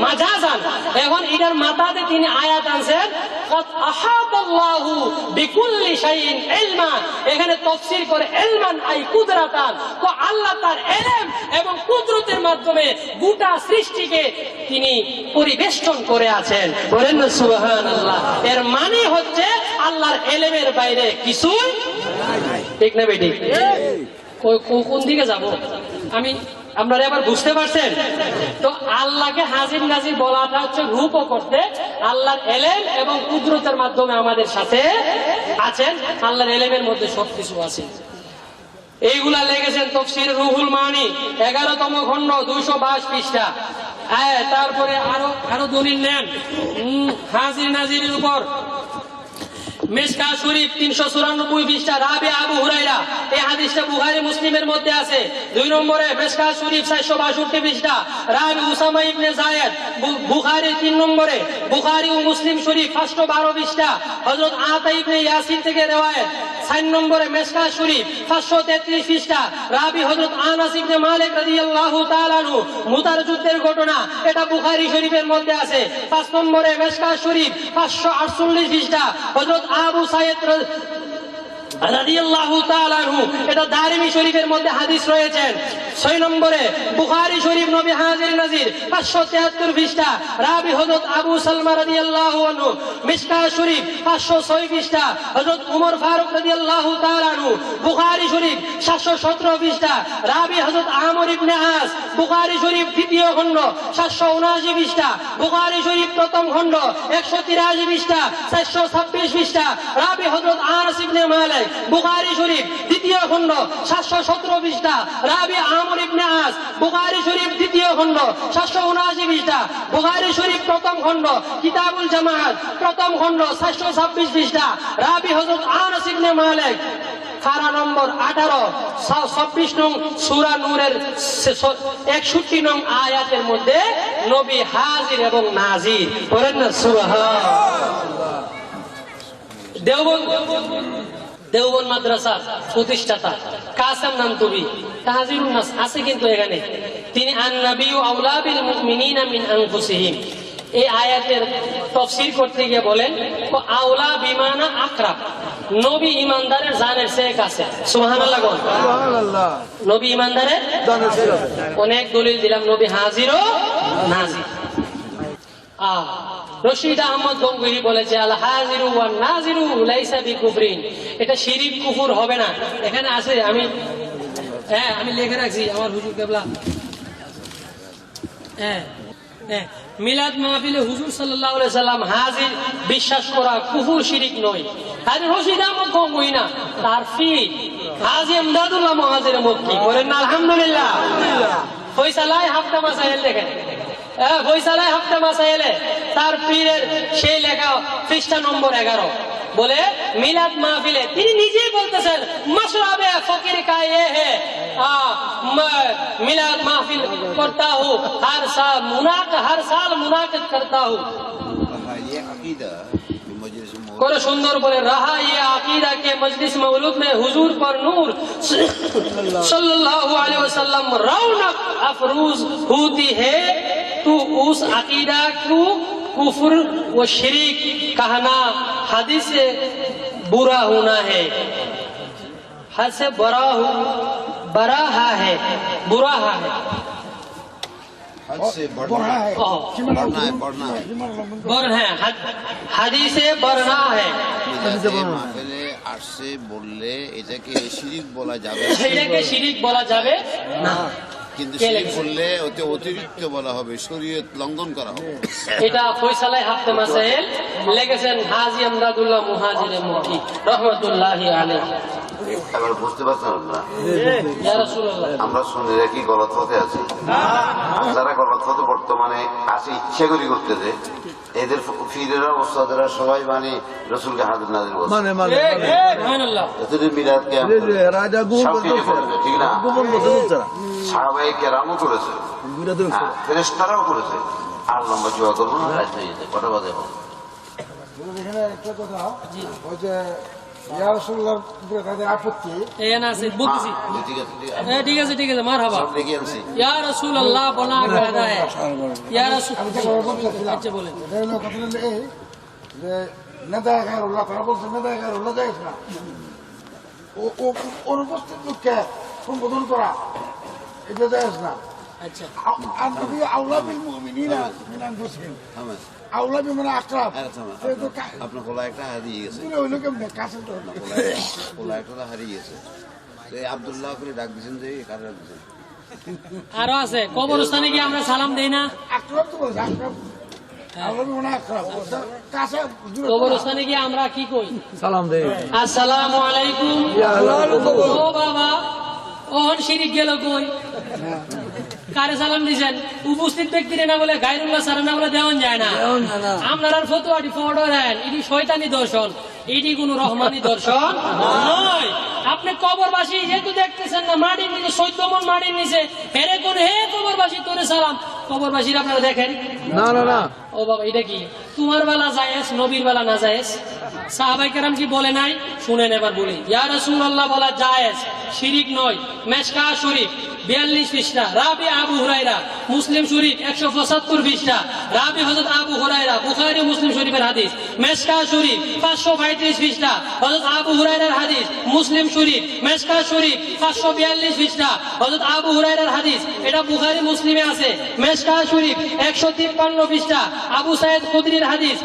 মাজাজান। এখন এটার মাথাতে তিনি আয়াত আনছেন, قد احاط الله بكل شيء علما। এখানে তাফসীর করে ইলমান আই কুদরাতান, তো আল্লাহ তার ইলম এবং কুদরতের মাধ্যমে গোটা সৃষ্টিকে তিনি পরিবেষ্টন করে আছেন। বলেন না সুবহানাল্লাহ। এর মানে হচ্ছে আল্লাহর ইলমের বাইরে কিছুই ঠিক না বেটি? কোন দিকে যাব আমি? আপনারা এবার বুঝতে পারছেন তো? আল্লাহকে হাজির নাজির বলাটা হচ্ছে রূপও করতে। আল্লাহর ইলম এবং কুদরতের মাধ্যমে আমাদের সাথে আছেন। আল্লাহর ইলমের মধ্যে সবকিছু আছে। এইগুলা লেগেছেন তাফসীর রুহুল মানি 11তম খণ্ড 222 পৃষ্ঠা। তারপরে আরো দলিল নেন হাজির নাজিরের উপর। মিশকাত শরীফ 394 পৃষ্ঠা, রাবি আবু হুরায়রা, এই হাদিসটা বুখারী মুসলিমের মধ্যে আছে। 2 নম্বরে মিশকাত শরীফ 462 পৃষ্ঠা, রাবি উসামা ইবনে যায়েদ, বুখারী 3 নম্বরে, বুখারী ও মুসলিম শরীফ 512 পৃষ্ঠা, হযরত আতা ইবনে ইয়াসির থেকে রওয়ায়াত। 4 নম্বরে মিশকাত শরীফ 533 পৃষ্ঠা, রাবি হযরত আনাস ইবনে মালিক রাদিয়াল্লাহু তাআলা আনহু, মুতার যুদ্ধের ঘটনা, এটা বুখারী শরীফের মধ্যে আছে। 5 নম্বরে মিশকাত শরীফ 548 পৃষ্ঠা, হযরত আবু সাইদ রাদিয়াল্লাহু তাআলা আনহু, এটা দারিমি শরীফের মধ্যে হাদিস রয়েছেন। 6 নম্বরে বুখারী শরীফ নবী হাজির নাজির 573 পৃষ্ঠা, রাবি হযরত আবু সালমা রাদিয়াল্লাহু আনহু, মিশকাত শরীফ 506 পৃষ্ঠা, হযরত ওমর ফারুক রাদিয়াল্লাহু তাআলা আনহু, বুখারী শরীফ 717 পৃষ্ঠা, রাবি হযরত আমর ইবনে আস, বুখারী শরীফ 2য় খণ্ড 779 পৃষ্ঠা, বুখারী শরীফ 1ম খণ্ড 183 পৃষ্ঠা 426 পৃষ্ঠা, রাবি হযরত আনাস ইবনে মালিক, বুখারী শরীফ 2য় খণ্ড 717 পৃষ্ঠা, রাবি আমর ইবনে আস, বুখারী শরীফ 2য় খণ্ড 779 পৃষ্ঠা, বুখারী শরীফ 1ম খণ্ড কিতাবুল জামাআত 1ম খণ্ড 726 পৃষ্ঠা, রাবি হযরত আনাস ইবনে মালিক, পারা নম্বর 18 26 নং সূরা নূরের 61 নং আয়াতের মধ্যে নবী হাজির এবং নাজির। বলেন না সুবহানাল্লাহ। দেওবন্দ মাদ্রাসা প্রতিষ্ঠাতা কাসেম নানতুবি তাহজিরুন নাস আছে কিন্তু এখানে তিনি আন নবিয়্যু আওলা বিল মুমিনিনা মিন আনফুসিহিম, এই আয়াতের তাফসীর করতে গিয়ে বলেন আওলা বিমানা আকরাব, নবী ইমানদারের জানের চেয়ে কাছে। সুবহানাল্লাহ বলেন। সুবহানাল্লাহ। নবী ইমানদারের জানের চেয়ে কাছে। অনেক দলিল দিলাম, নবী হাজির ও নাজির। রশিদ আহমদ গঙ্গুহি বলেছে আল হাজিরু ওয়ান নাজিরু লাইসা বিকুফরিন, এটা শিরিক কুফর হবে না। এখানে আছে, আমি লিখে রাখছি আমার হুজুর কেবলা। মিলাদ মাহফিলে হুজুর সাল্লাল্লাহু আলাইহি সাল্লাম হাজির বিশ্বাস করা কুফর শিরিক নয়। আরে রশিদ আহমদ গঙ্গুহি না, তার পীর হাজী ইমদাদুল্লাহ মুহাজির মক্কি বলেন আলহামদুলিল্লাহ। ফয়সালায় হাফতা মাসাইল দেখেন, ফয়সালায় হাফতা মাসাইলে তার পীরের সেই লেখা পৃষ্ঠা নম্বর 11 বলে মিলাদ মাহফিলে তিনি নিজেই বলতেছেন মশরাবে ফকির কা ये है मैं मिलाद महफिल करता हूँ, हर साल मुनाकिद करता हूँ। ये अकीदा मजलिस করে সুন্দর বলে रहा ये अकीदा के मजलिस मौलूद में हुजूर पर नूर सल्लल्लाहु अलैहि वसल्लम रौनक अफरूज होती है, तो उस अकीदा को कुफर व शिरीक कहना हदीस से बुरा होना है, हद से बड़ा है, बुरा है, हद से बढ़ना है, बढ़ना है, हदीस से बढ़ना है। মাহফিলে আসছে বললে এটাকে শিরিক বলা যাবে, এটাকে শিরিক বলা যাবে না, কিন্তু শিরিক বললে ওতে অতিরিক্ত বলা হবে, শরীয়ত লঙ্ঘন করা হবে। এটা ফয়সালায় হাফতে মাসাইল লিখেছেন হাজী ইমদাদুল্লাহ মুহাজির মক্কি রাহমাতুল্লাহি আলাইহি। এবার বুঝতে পারছেন না, ইয়া রাসূলুল্লাহ আমরা শুনে রাখি গলত পথে আছি। যারা গলত পথে বর্তমানে আসে ইচ্ছা করি করতেছে, এদের ফিরেরা ওস্তাদেরা সবাই মানে রসুলকে হাজির নাজির বলছে, সুবহানাল্লাহ। এদের মিলাদকে রাজা গুণ সবকিছু করেছে, ঠিক না? সাহাবায়ে কেরামও করেছে, ফেরেশতারাও করেছে। আর লম্বা চুয়া করবো না, রাত হয়ে যেতে কটা বাজে এখন। এখানে একটা কথা, ওই যে ইয়া রাসূলুল্লাহ তাদের আপত্তি আছে বলতেছি। ঠিক আছে, ঠিক আছে মারহাবা। সব লিখে আনছি। ইয়া রাসূলুল্লাহ বলা গাদা है ইয়া রাসূল। আচ্ছা বলেন। এটা হলো কথা হলো এই যে নেতা গায়রুল্লাহ, তারা বলছে নেতা গায়রুল্লাহ যাইস না, অনুপস্থিত লোককে সম্বোধন করা এটা যাইস না। আচ্ছা আর নবী আউলা বিল মুমিনিনা মিন আনফুসিহিম, আউলা বিমান আকরাব। আপনার কোলা একটা হারিয়ে গেছে, ওইলো কেমনে কাছে তো না, কোলা একটা হারিয়ে গেছে। আব্দুল্লাহ করে ডাক দিচ্ছেন যে কার ডাক দিচ্ছেন? আরো আছে কবরস্থানে গিয়ে আমরা সালাম দেই না, আকরাব তো বলছে আকরাব, আউলা বিমান আকরাব কাছে কবরস্থানে গিয়ে আমরা কি কই? সালাম দেই, আসসালামু আলাইকুম। ও বাবা, ওহন শিরিক গেল কই? কারে সালাম দিছেন? উপস্থিত ব্যক্তিরে না বলে গায়রুল্লাহ সালাম না বলে দেওয়ান যায় না। আপনার ফতোয়াটি ফটো দেন, এটি শয়তানি দর্শন, এটি কোন রহমানি দর্শন নয়। আপনি কবরবাসী যেহেতু দেখতেছেন না মাটির নিচে 14 মণ মাটির নিচে, হেরে কোন হে কবরবাসী তোরে সালাম, কবরবাসীর আপনারা দেখেন না। ও বাবা এটা কি তোমার বেলা জায়েজ, নবীর বেলা না জায়েজ? সাহাবায়ে কেরাম কি বলে নাই? শুনেন এবার বলি। ইয়া রাসূলুল্লাহ বলা জায়েজ, শিরিক নয়। মেশকাত শরীফ 42 পৃষ্ঠা, রাবি আবু হুরায়রা, মুসলিম শরীফ 175 পৃষ্ঠা, রাবি হযরত আবু হুরায়রা, বুখারী মুসলিম শরীফের হাদিস। মেশকাত শরীফ 535 পৃষ্ঠা, হযরত আবু হুরায়রার হাদিস। মুসলিম শরীফ মেশকাত শরীফ 542 পৃষ্ঠা, হযরত আবু হুরায়রার হাদিস। এটা বুখারী মুসলিমে আছে। মেশকাত শরীফ 153 পৃষ্ঠা, আবু সাঈদ খুদরির হাদিস।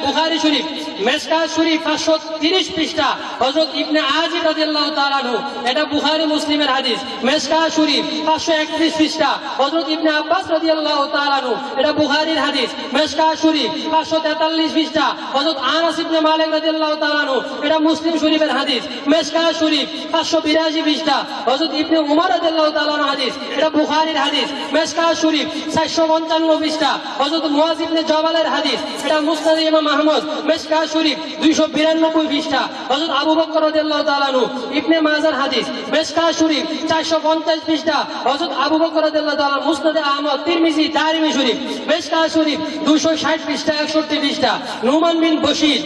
বুখারী শরীফ মেশকাত শরীফ 530 পৃষ্ঠা, হযরত ইবনে আজিব রাদিয়াল্লাহু তাআলা আনহু। এটা বুখারী মুসলিমের হাদিস। মেশকাত শরীফ 531 পৃষ্ঠা, হযরত ইবনে আব্বাস রাদিয়াল্লাহু তাআলা আনহু। এটা বুখারীর হাদিস। মেশকাত শরীফ 543 পৃষ্ঠা, হযরত আনাস ইবনে মালিক রাদিয়াল্লাহু তাআলা আনহু। এটা মুসলিম শরীফের হাদিস। মেশকাত শরীফ 582 পৃষ্ঠা, হযরত ইবনে উমর রাদিয়াল্লাহু তাআলা আনহু হাদিস। এটা বুখারীর হাদিস। মেশকাত শরীফ 455 পৃষ্ঠা, হযরত মুয়াজ ইবনে জাবালের হাদিস। এটা মুসনাদ ইমাম আহমদ। মেশকাত শরীফ 292 পৃষ্ঠা, হযরত আবু বকর রাদিয়াল্লাহু তাআলা আনহু। ইবনে মাজার হাদিস। মেশকাত শরীফ 450 পৃষ্ঠা, হযরত আবু বকর রাদিয়াল্লাহু তাআলা মুসনাদে আহমদ, তিরমিজি, দারিমি শরীফ। মেশকাত শরীফ 260 পৃষ্ঠা, 61 পৃষ্ঠা। নুমান বিন বশীর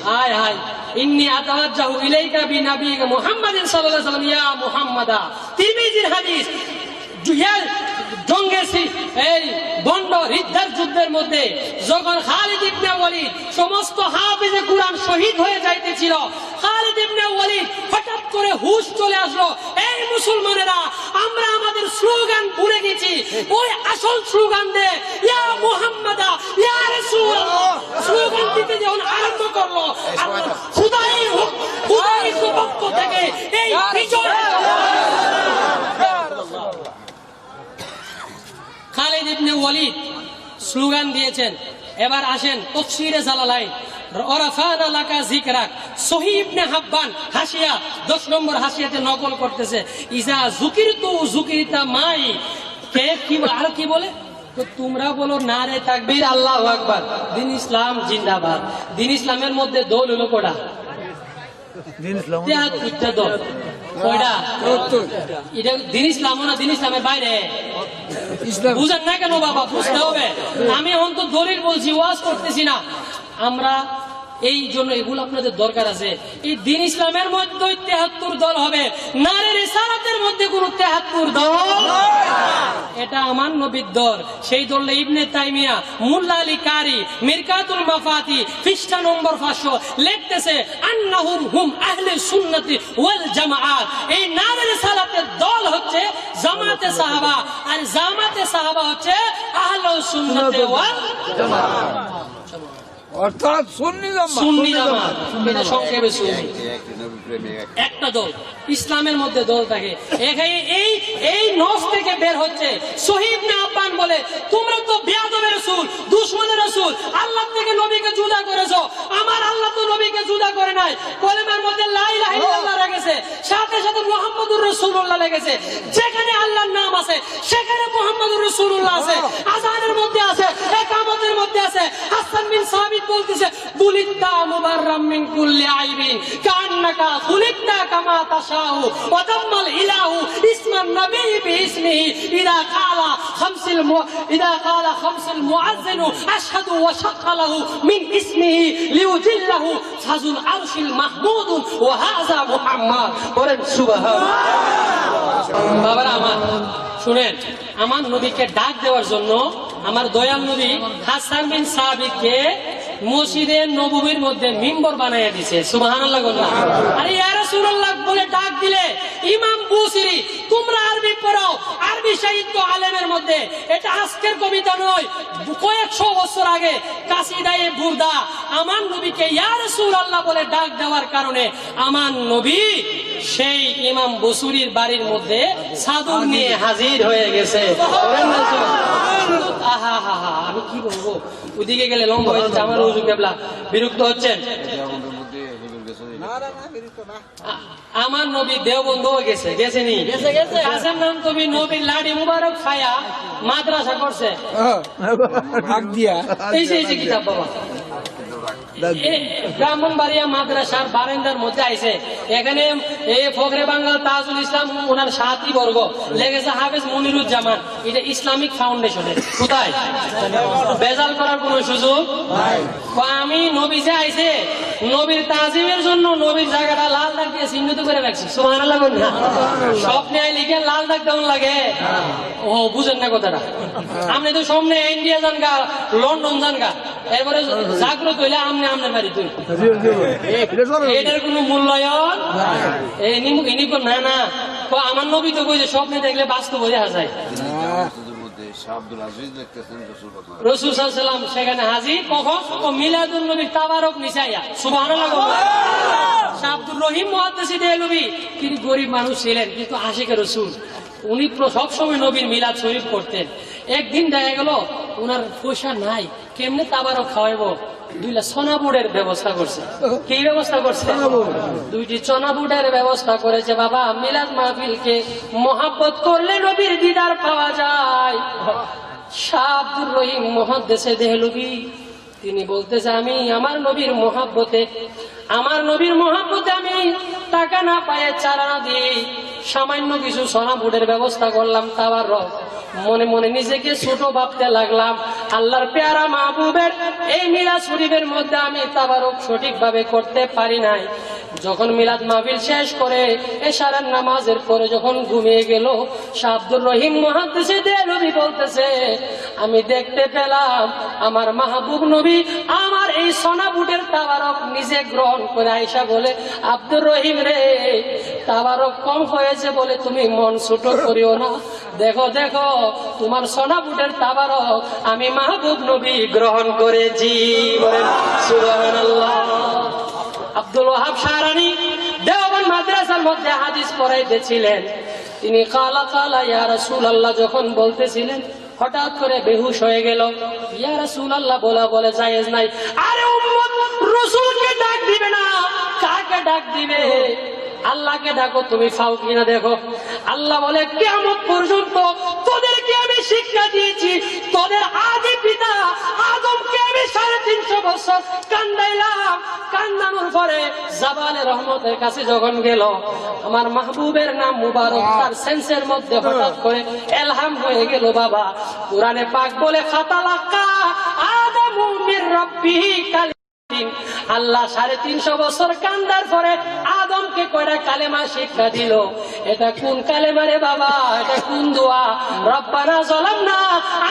হায় হায় ইন্নী আতাওয়াজ্জাহু ইলাইকা বিনাবিয়িকা মুহাম্মাদিন সাল্লাল্লাহু আলাইহি ওয়াসাল্লাম ইয়া মুহাম্মাদা। তিরমিজির হাদিস। জঙ্গে এই বন্ড রিদ্ধার যুদ্ধের মধ্যে যখন খালিদ ইবনে ওয়ালিদ সমস্ত হাফেজে কুরআন শহীদ হয়ে যাইতেছিল, খালিদ ইবনে ওয়ালিদ হঠাৎ করে হুঁশ চলে আসলো, এই মুসলমানেরা আমরা আমাদের স্লোগান ভুলে গেছি, ওই আসল স্লোগান দে ইয়া মুহাম্মাদা ইয়া রাসূলুল্লাহ স্লোগান দিতে যখন আরম্ভ করলো, খোদাই পক্ষ থেকে এই বিজয় খালিদ ইবনে ওয়ালিদ স্লোগান দিয়েছেন। এবার আসেন তাফসীরে জালালাইন ওরাফানা লাকা যিকরাক, সহিহ ইবনে হাব্বান হাসিয়া 10 নম্বর হাসিয়াতে নকল করতেছে, ইজা যুকিরতু যুকিরতা মাই, কে কি আর কি বলে, তো তোমরা বলো নারে তাকবীর আল্লাহু আকবার, দিন ইসলাম জিন্দাবাদ। দিন ইসলামের মধ্যে দল হলো কোটা, দিন ইসলাম দল কয়টা, এটা দিন ইসলাম না দিন ইসলামের বাইরে, বুঝেন না কেন বাবা, বুঝতে হবে। আমি এখন তো দলিল বলছি, ওয়াজ করতেছি না। আমরা এই জন্য এগুলো আপনাদের দরকার আছে। এই দিন ইসলামের মধ্যে 73 দল হবে, নারে রিসালাতের মধ্যে কোন 73 দল, এটা আমার নবীর দল। সেই দলে ইবনে তাইমিয়া, মুল্লা আলী কারি, মিরকাতুল মাফাতি পৃষ্ঠা নম্বর 500 লিখতেছে আন্নাহুম হুম আহলে সুন্নতি ওয়াল জামাআত। এই নারে রিসালাতের দল হচ্ছে জামাতে সাহাবা, আর জামাতে সাহাবা হচ্ছে আহলে সুন্নতি ওয়াল জামাআত, অর্থাৎ সুন্নি জামাত। এটা সংক্ষেপে সুন্নি একটা দল। ইসলামের মধ্যে দল থাকে, এই নস থেকে বের হচ্ছে। সহিহ ইবনে আব্বান বলে তোমরা তো বেয়াদবের রাসূল, দুশমনের রাসূল, আল্লাহ থেকে নবীকে জুদা করেছো। আমার আল্লাহ তো নবীকে জুদা করে নাই, কলেমার মধ্যে লা ইলাহা ইল্লাল্লাহ রেখেছে, সাথে সাথে মুহাম্মদুর রাসূলুল্লাহ লেগেছে। যেখানে আল্লাহর নাম আছে সেখানে মুহাম্মদুর রাসূলুল্লাহ আছে, আযানের মধ্যে আছে, ইকামতের মধ্যে আছে। হাসান বিন সাবিত বলতেছে বুলিতা মুবাররাম মিন কুল্লি আইবিন কান্নাকা খুলিকতা কামা তাশাউ ওয়া তাম্মাল ইলাহু ইসমান নবী বিইসমিহি ইদা কালা খামসুল মুআজ্জিনু আশহাদু ওয়া শাক্কা লাহু মিন ইসমিহি লিউজিল্লাহু ফাজুল আরশিল মাহমুদুন ওয়া হাযা মুহাম্মদ। বলেন সুবহানাল্লাহ। বাবারা আমার শুনেন, আমার নবীকে ডাক দেওয়ার জন্য আমার দয়াল নবী হাসান বিন সাবিতকে মসজিদে নববীর মধ্যে মিম্বর বানাইয়া দিছে। সুবহানাল্লাহ। আরে ইয়া রাসূলুল্লাহ বলে ডাক দিলে ইমাম বুসিরি, তোমরা আরবি পড়াও, আরবি সাহিত্য আলেমের মধ্যে, এটা আজকের কবিতা নয়, কয়েকশো বছর আগে কাসিদায়ে বুরদা আমার নবীকে ইয়া রাসূলুল্লাহ বলে ডাক দেওয়ার কারণে আমার নবী সেই ইমাম বুসিরির বাড়ির মধ্যে চাদর নিয়ে হাজির হয়ে গেছে। আহা হা হা, আমি কি বলবো, ওদিকে গেলে লম্বা হয়ে যাচ্ছে। আমার হুজুর কেবলা বিরক্ত হচ্ছেন। আমার নবী দেওবন্দ হয়ে গেছে, গেছেনি কাসেম নাম তুমি নবীর লাড়ি মুবারক খায়া মাদ্রাসা করছে, এই যে কিতাব বাবা ব্রাহ্মণবাড়িয়া মাদ্রাসার বারান্দার মধ্যে আইছে। এখানে ফখরে বাঙ্গাল তাজুল ইসলাম ওনার সাথী বর্গ লেগেছে হাফেজ মনিরুজ্জামান, এটা ইসলামিক ফাউন্ডেশনে। কোথায় বেজাল করার কোন সুযোগ? আমি নবী যে আইছে নবীর তাজিমের জন্য নবীর জায়গাটা লাল দাগ দিয়ে চিহ্নিত করে রাখছি। সুবহানাল্লাহ। স্বপ্নে আইলে কি লাল দাগ দেওয়া লাগে? ও বুঝেন না কথাটা। আপনি তো সামনে ইন্ডিয়া যান গা, লন্ডন যান গা, এরপরে জাগ্রত হইলে আমনে আমনের বাড়ি তুই, এটার কোন মূল্যায়ন না না। আমার নবী তো কইছে স্বপ্নে দেখলে বাস্তব হয়ে যায়। রাসূল সাল্লাল্লাহু আলাইহি ওয়াসাল্লাম সেখানে হাজির, কখন? মিলাদুন নবীর তাবারক নিসাইয়া। সুবহানাল্লাহ। শাহ আব্দুর রহিম মুহাদ্দিস দেহলভী, তিনি গরিব মানুষ ছিলেন কিন্তু আশিকে রাসূল, উনি সবসময় নবীর মিলাদ শরীফ করতেন। একদিন দেখা গেল উনার পয়সা নাই, কেমনে তাবারক খাওয়াইবো, 2টা সোনা বুটের ব্যবস্থা করছে। কি ব্যবস্থা করছে? 2টি সোনা বুটের ব্যবস্থা করেছে। বাবা, মিলাদ মাহফিলকে মহাব্বত করলে নবীর দিদার পাওয়া যায়। শাহ আব্দুর রহিম মুহাদ্দিস দেহলভী তিনি বলতেছে, আমি আমার নবীর মহাব্বতে আমি টাকা না পায়ে চারা দিয়ে সামান্য কিছু সোনা বুটের ব্যবস্থা করলাম। তাবারক মনে মনে নিজেকে ছোট ভাবতে লাগলাম। আল্লাহর পেয়ারা মাহবুবের এই মিলাদ শরীফের মধ্যে আমি তাবারক সঠিকভাবে করতে পারি নাই। যখন মিলাদ মাহফিল শেষ করে এশারের নামাজের পরে যখন ঘুমিয়ে গেল, শাহ আব্দুর রহিম মুহাদ্দিস দেহলভী বলতেছে, আমি দেখতে পেলাম আমার মাহবুব নবী আমার এই সোনা বুটের তাবারক নিজে গ্রহণ করে আয়েশা বলে, আব্দুর রহিম রে, তাবারক কম হয়েছে বলে তুমি মন ছোট করিও না, দেখো দেখো তোমার সোনা বুটের তাবারক আমি মাহবুব নবী গ্রহণ করেছি। বলেন সুবহানাল্লাহ। আব্দুল ওয়াহাব শাহরানী দেওবন্দ মাদ্রাসার মধ্যে হাদিস পড়াইতেছিলেন। তিনি কালা কালা ইয়া রাসূলুল্লাহ যখন বলতেছিলেন, হঠাৎ করে বেহুশ হয়ে গেল। ইয়া রাসূলুল্লাহ বলা বলে জায়েজ নাই। আরে উম্মত, রাসূলকে ডাক দিবে না, কাকে ডাক দিবে? আল্লাহকে ডাকো, তুমি ফাও কিনা দেখো। আল্লাহ বলে, কিয়ামত পর্যন্ত তোদেরকে আমি শিক্ষা দিয়েছি, তোদের আদি পিতা আদমকে আমি 350 বছর কান্দাইলাম। কান্দানোর পরে জাবালে রহমতের কাছে যখন গেল, আমার মাহবুবের নাম মুবারক তার সেন্সের মধ্যে হঠাৎ করে এলহাম হয়ে গেল। বাবা, কুরআনে পাক বলে, ফাতালাক্কা আদামু মির রাব্বিহি কালিমাতিন, আল্লাহ 350 বছর কান্দার পরে আদমকে কয়টা কালেমা শিক্ষা দিল। এটা কোন কালেমা রে বাবা? এটা কোন দোয়া? রব্বানা যালামনা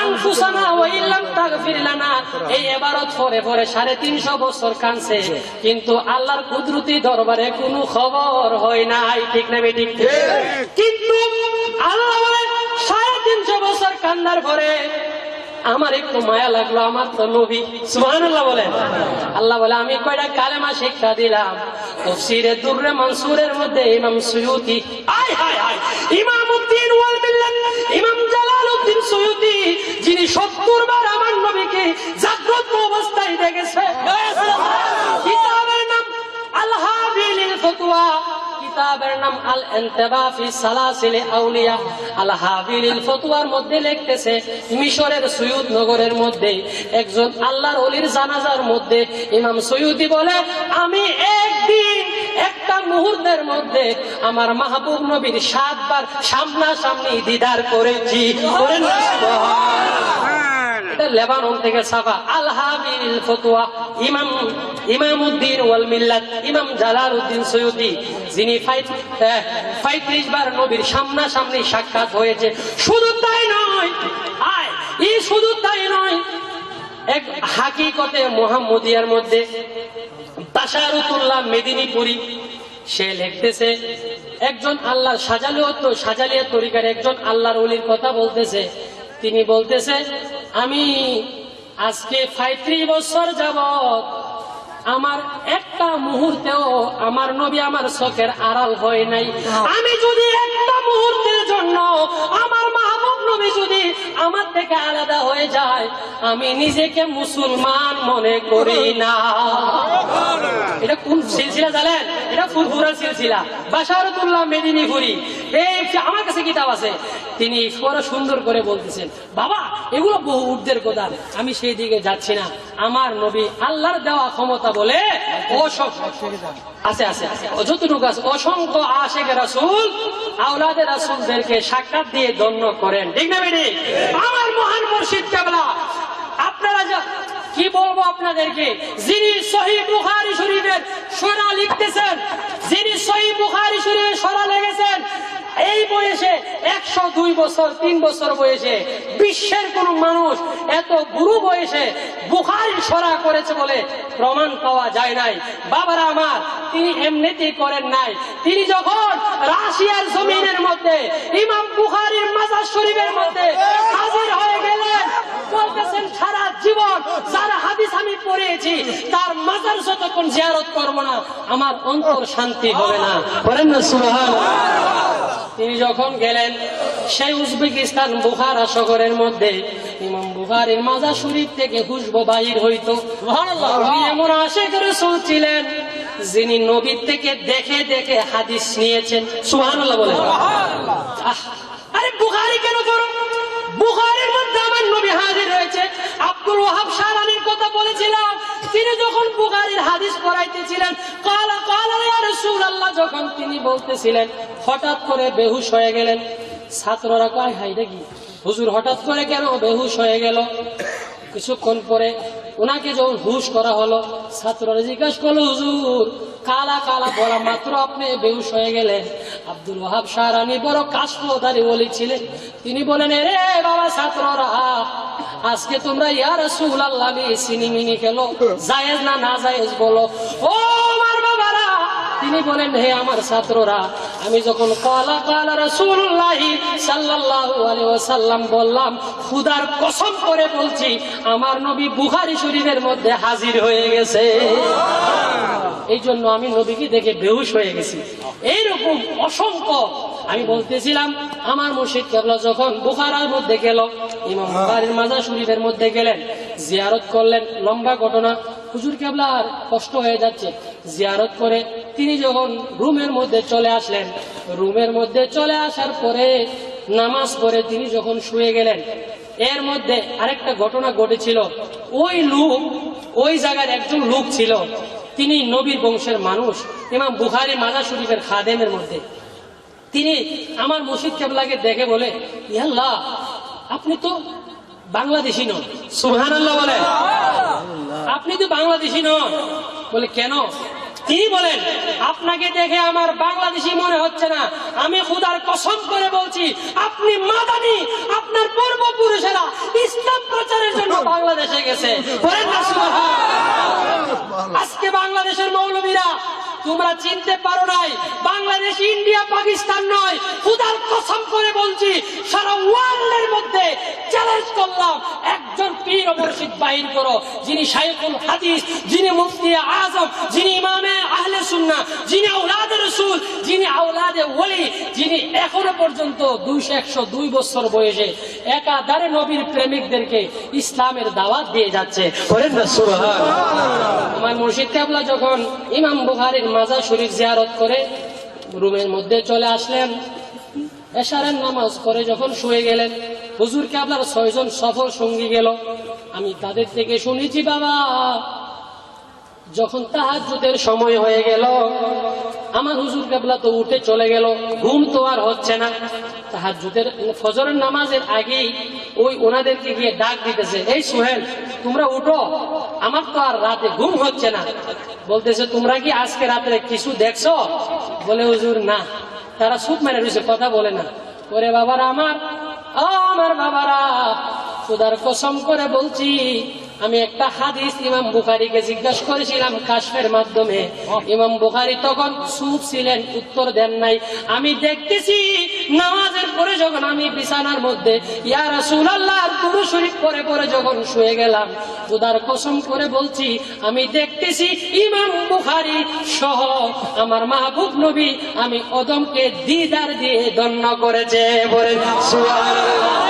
আনফুসানা ওয়া ইল্লাম তাগফির লানা, এই ইবারত পরে পরে 350 বছর কাঁদছে, কিন্তু আল্লাহর কুদরতি দরবারে কোনো খবর হয় নাই। ঠিক না বেঠিক? কিন্তু আল্লাহ বলে 350 বছর কান্দার পরে আমার একটু মায়া লাগলো, আমার তো নবী। সুবহানাল্লাহ বলেন। আল্লাহ বলে, আমি কয়টা কালেমা শিক্ষা দিলাম। তাফসীরে দুররে মানসুরের মধ্যে ইমাম সুয়ুতি, আয় হায় হায়, ইমামউদ্দিন ওয়াল মিল্লাত ইমাম জালালউদ্দিন সুয়ুতি, যিনি 70 বার আমার নবীকে জাগ্রত অবস্থায় দেখেছে, কিতাবের নাম আল হাবিলিল ফতওয়া, কিতাবের নাম আল ইনতিবা ফি সালাসিল আউলিয়া। আল হাবিলিল ফতওয়ার মধ্যে লিখতেছে, মিশরের সুয়ুত নগরের মধ্যে একজন আল্লাহর ওলির জানাজার মধ্যে ইমাম সুয়ুতি বলে, আমি একদিন একটা মুহূর্তের মধ্যে আমার মাহবুব নবীর 7 বার সামনাসামনি দিদার করেছি। বলেন না সুবহানাল্লাহ। এটা লেবানন থেকে ছাপা আল হাবিল ফতওয়া, ইমামউদ্দিন ওয়াল মিল্লাত ইমাম জালালউদ্দিন সুয়ুতি, যিনি 35 বার নবীর সামনাসামনি সাক্ষাৎ হয়েছে। শুধু তাই নয়, শুধু তাই নয়, এক হাকিকতে মুহাম্মদিয়ার মধ্যে বাশারুতুল্লাহ মেদিনীপুরি সে লিখতেছে, একজন আল্লাহর সাজালিয়া তরিকার একজন আল্লাহর ওলির কথা বলতেছে। তিনি বলতেছে, আমি আজকে 35 বছর যাবত আমার একটা মুহূর্তেও আমার নবী আমার চোখের আড়াল হয় নাই। আমি যদি একটা মুহূর্তের জন্য আমার মাহবুব নবী যদি আমার থেকে আলাদা হয়ে যায়, আমি নিজেকে মুসলমান মনে করি না। এটা কোন সিলসিলা জানেন? এটা ফুরফুরার সিলসিলা, বাশারতুল্লাহ মেদিনীপুরি। এই আমার কাছে কিতাব আছে, তিনি বড় সুন্দর করে বলতেছেন, বাবা এগুলো বহু ঊর্ধ্বের কথা, আমি সেই দিকে যাচ্ছি না। আমার নবী আল্লাহর দেওয়া ক্ষমতা বলে যতটুকু আছে, অসংখ্য আশিক রাসূল আওলাদে রাসূলদেরকে সাক্ষাৎ দিয়ে ধন্য করেন। ঠিক না বেটি? আমার মহান মুর্শিদ কেবলা, আপনারা কি বলবো আপনাদেরকে, যিনি সহিহ বুখারী শরীফের সরা লিখতেছেন, যিনি সহিহ বুখারী শরীফের সরা লিখেছেন, এই বয়সে 102 বছর 3 বছর বয়সে বিশ্বের কোন মানুষ এত বুড়ো বয়সে বুখারীর সরা করেছে বলে প্রমাণ পাওয়া যায় নাই। বাবারা আমার, তিনি এমনিতেই করেন নাই। তিনি যখন রাশিয়ার জমিনের মধ্যে ইমাম বুখারীর মাজার শরীফের মধ্যে হাজির হয়ে গেলেন, বলতেছেন, সারা জীবন যার হাদিস আমি পড়েছি তার মাজার যতক্ষণ জিয়ারত করব না আমার অন্তর শান্তি হবে না। বলেন না সুবহানাল্লাহ। তিনি যখন গেলেন সেই উজবেকিস্তান বুখারা শহরের মধ্যে, ইমাম বুখারীর মাজার শরীফ থেকে খুশবু বাহির হইতো। সুবহানাল্লাহ। উনি এমন আশিক রাসূল ছিলেন যিনি নবীর থেকে দেখে দেখে হাদিস নিয়েছেন। সুবহানাল্লাহ বলেন। আরে বুখারী কেন করো? বুখারীর মধ্যে আমার নবী হাজির হয়েছে। আব্দুল ওয়াহাব শাহরানীর কথা বলেছিলাম, তিনি যখন বুখারীর হাদিস পড়াইতেছিলেন, কালা কালা ইয়া রাসূলুল্লাহ যখন তিনি বলতেছিলেন, হঠাৎ করে বেহুশ হয়ে গেলেন। ছাত্ররা কয়, হাই দেখি হুজুর হঠাৎ করে কেন বেহুশ হয়ে গেল? কিছুক্ষণ পরে ওনাকে যখন হুশ করা হলো, ছাত্ররা জিজ্ঞাসা করলো, হুজুর কালা কালা বলা মাত্র আপনি বেহুশ হয়ে গেলেন। আব্দুল ওয়াহাব শাহরানি বড় কাশফদারি ওলি ছিলেন। তিনি বলেন, এরে বাবা ছাত্ররা, আজকে তোমরা ইয়া রাসূলুল্লাহ নিয়ে সিনিমিনি খেলো, জায়েজ না না জায়েজ বলো। ও আমার বাবারা, তিনি বলেন, হে আমার ছাত্ররা, আমি যখন কালা রাসূলুল্লাহ সাল্লাল্লাহু আলাইহি ওয়াসাল্লাম বললাম, খোদার কসম করে বলছি আমার নবী বুখারী শরীফের মধ্যে হাজির হয়ে গেছে। এই জন্য আমি নবীকে দেখে বেহুশ হয়ে গেছি। এইরকম অসংখ্য আমি বলতেছিলাম, আমার মুর্শিদ কেবলা যখন বুখারার মধ্যে গেল, ইমাম বুখারীর মাজার শরীফের মধ্যে গেলেন, জিয়ারত করলেন। লম্বা ঘটনা, হুজুর কেবলার কষ্ট হয়ে যাচ্ছে। জিয়ারত করে তিনি যখন রুমের মধ্যে চলে আসলেন, রুমের মধ্যে চলে আসার পরে নামাজ পড়ে তিনি যখন শুয়ে গেলেন, এর মধ্যে আরেকটা ঘটনা ঘটেছিল। ওই লোক, ওই জায়গার একজন লোক ছিল, তিনি নবীর বংশের মানুষ, ইমাম বুখারী মাজার শরীফের খাদেমের মধ্যে। তিনি আমার মুর্শিদ কেবলাকে দেখে বলে, ইয়া আল্লাহ, আপনি তো বাংলাদেশি নন। সুবহানাল্লাহ বলে, আপনি তো বাংলাদেশি নন। বলে, কেন? তিনি বলেন, আপনাকে দেখে আমার বাংলাদেশি মনে হচ্ছে না, আমি খোদার কসম করে বলছি আপনি মাদানী, আপনার পূর্বপুরুষেরা ইসলাম প্রচারের জন্য বাংলাদেশে গেছে। বলেন না সুবহানাল্লাহ। আজকে বাংলাদেশের মৌলবীরা তোমরা চিনতে পারো নাই, বাংলাদেশ ইন্ডিয়া পাকিস্তান নয়। খোদার কসম করে বলছি, সারা ওয়ার্ল্ডের মধ্যে চ্যালেঞ্জ করলাম, একজন পীর ও মুর্শিদ বাহির করো, যিনি শাইখুল হাদিস, যিনি মুফতি আজম, যিনি ইমামে আহলে সুন্নাহ, যিনি আওলাদে রাসূল, যিনি আওলাদে ওলি, যিনি এখনো পর্যন্ত 200-102 বছর বয়সে একাধারে নবীর প্রেমিকদেরকে ইসলামের দাওয়াত দিয়ে যাচ্ছে। বলেন না সুবহানাল্লাহ। আমার মুর্শিদ কেবলা যখন ইমাম বুখারীর মাজার শরীফ জিয়ারত করে রুমের মধ্যে চলে আসলেন, এশারের নামাজ করে যখন শুয়ে গেলেন, হুজুর কেবলার 6 জন সফর সঙ্গী গেল। আমি তাদের থেকে শুনেছি, বাবা, যখন তাহাজ্জুদের সময় হয়ে গেল, আমার হুজুর কেবলা তো উঠে চলে গেল, ঘুম তো আর হচ্ছে না। তাহাজ্জুদের ফজরের নামাজের আগেই ওই ওনাদেরকে গিয়ে ডাক দিতেছে, এই সোহেল, তোমরা উঠো, আমার তো আর রাতে ঘুম হচ্ছে না। বলতেছে, তোমরা কি আজকে রাতে কিছু দেখছো? বলে, হুজুর না। তারা চুপ মেরে রয়েছে, কথা বলে না। ওরে বাবারা আমার, আমার বাবারা, খোদার কসম করে বলছি, আমি একটা হাদিস ইমাম বুখারীকে জিজ্ঞাসা করেছিলাম কাশফের মাধ্যমে। ইমাম বুখারী তখন চুপ ছিলেন, উত্তর দেন নাই। আমি দেখতেছি নামাজের পরে যখন আমি বিছানার মধ্যে ইয়া রাসূলুল্লাহ দুরূদ শরীফ পড়ে পড়ে যখন শুয়ে গেলাম, খোদার কসম করে বলছি, আমি দেখতেছি ইমাম বুখারী সহ আমার মাহবুব নবী আমি অদমকে দিদার দিয়ে ধন্য করেছে। বলেন সুবহানাল্লাহ।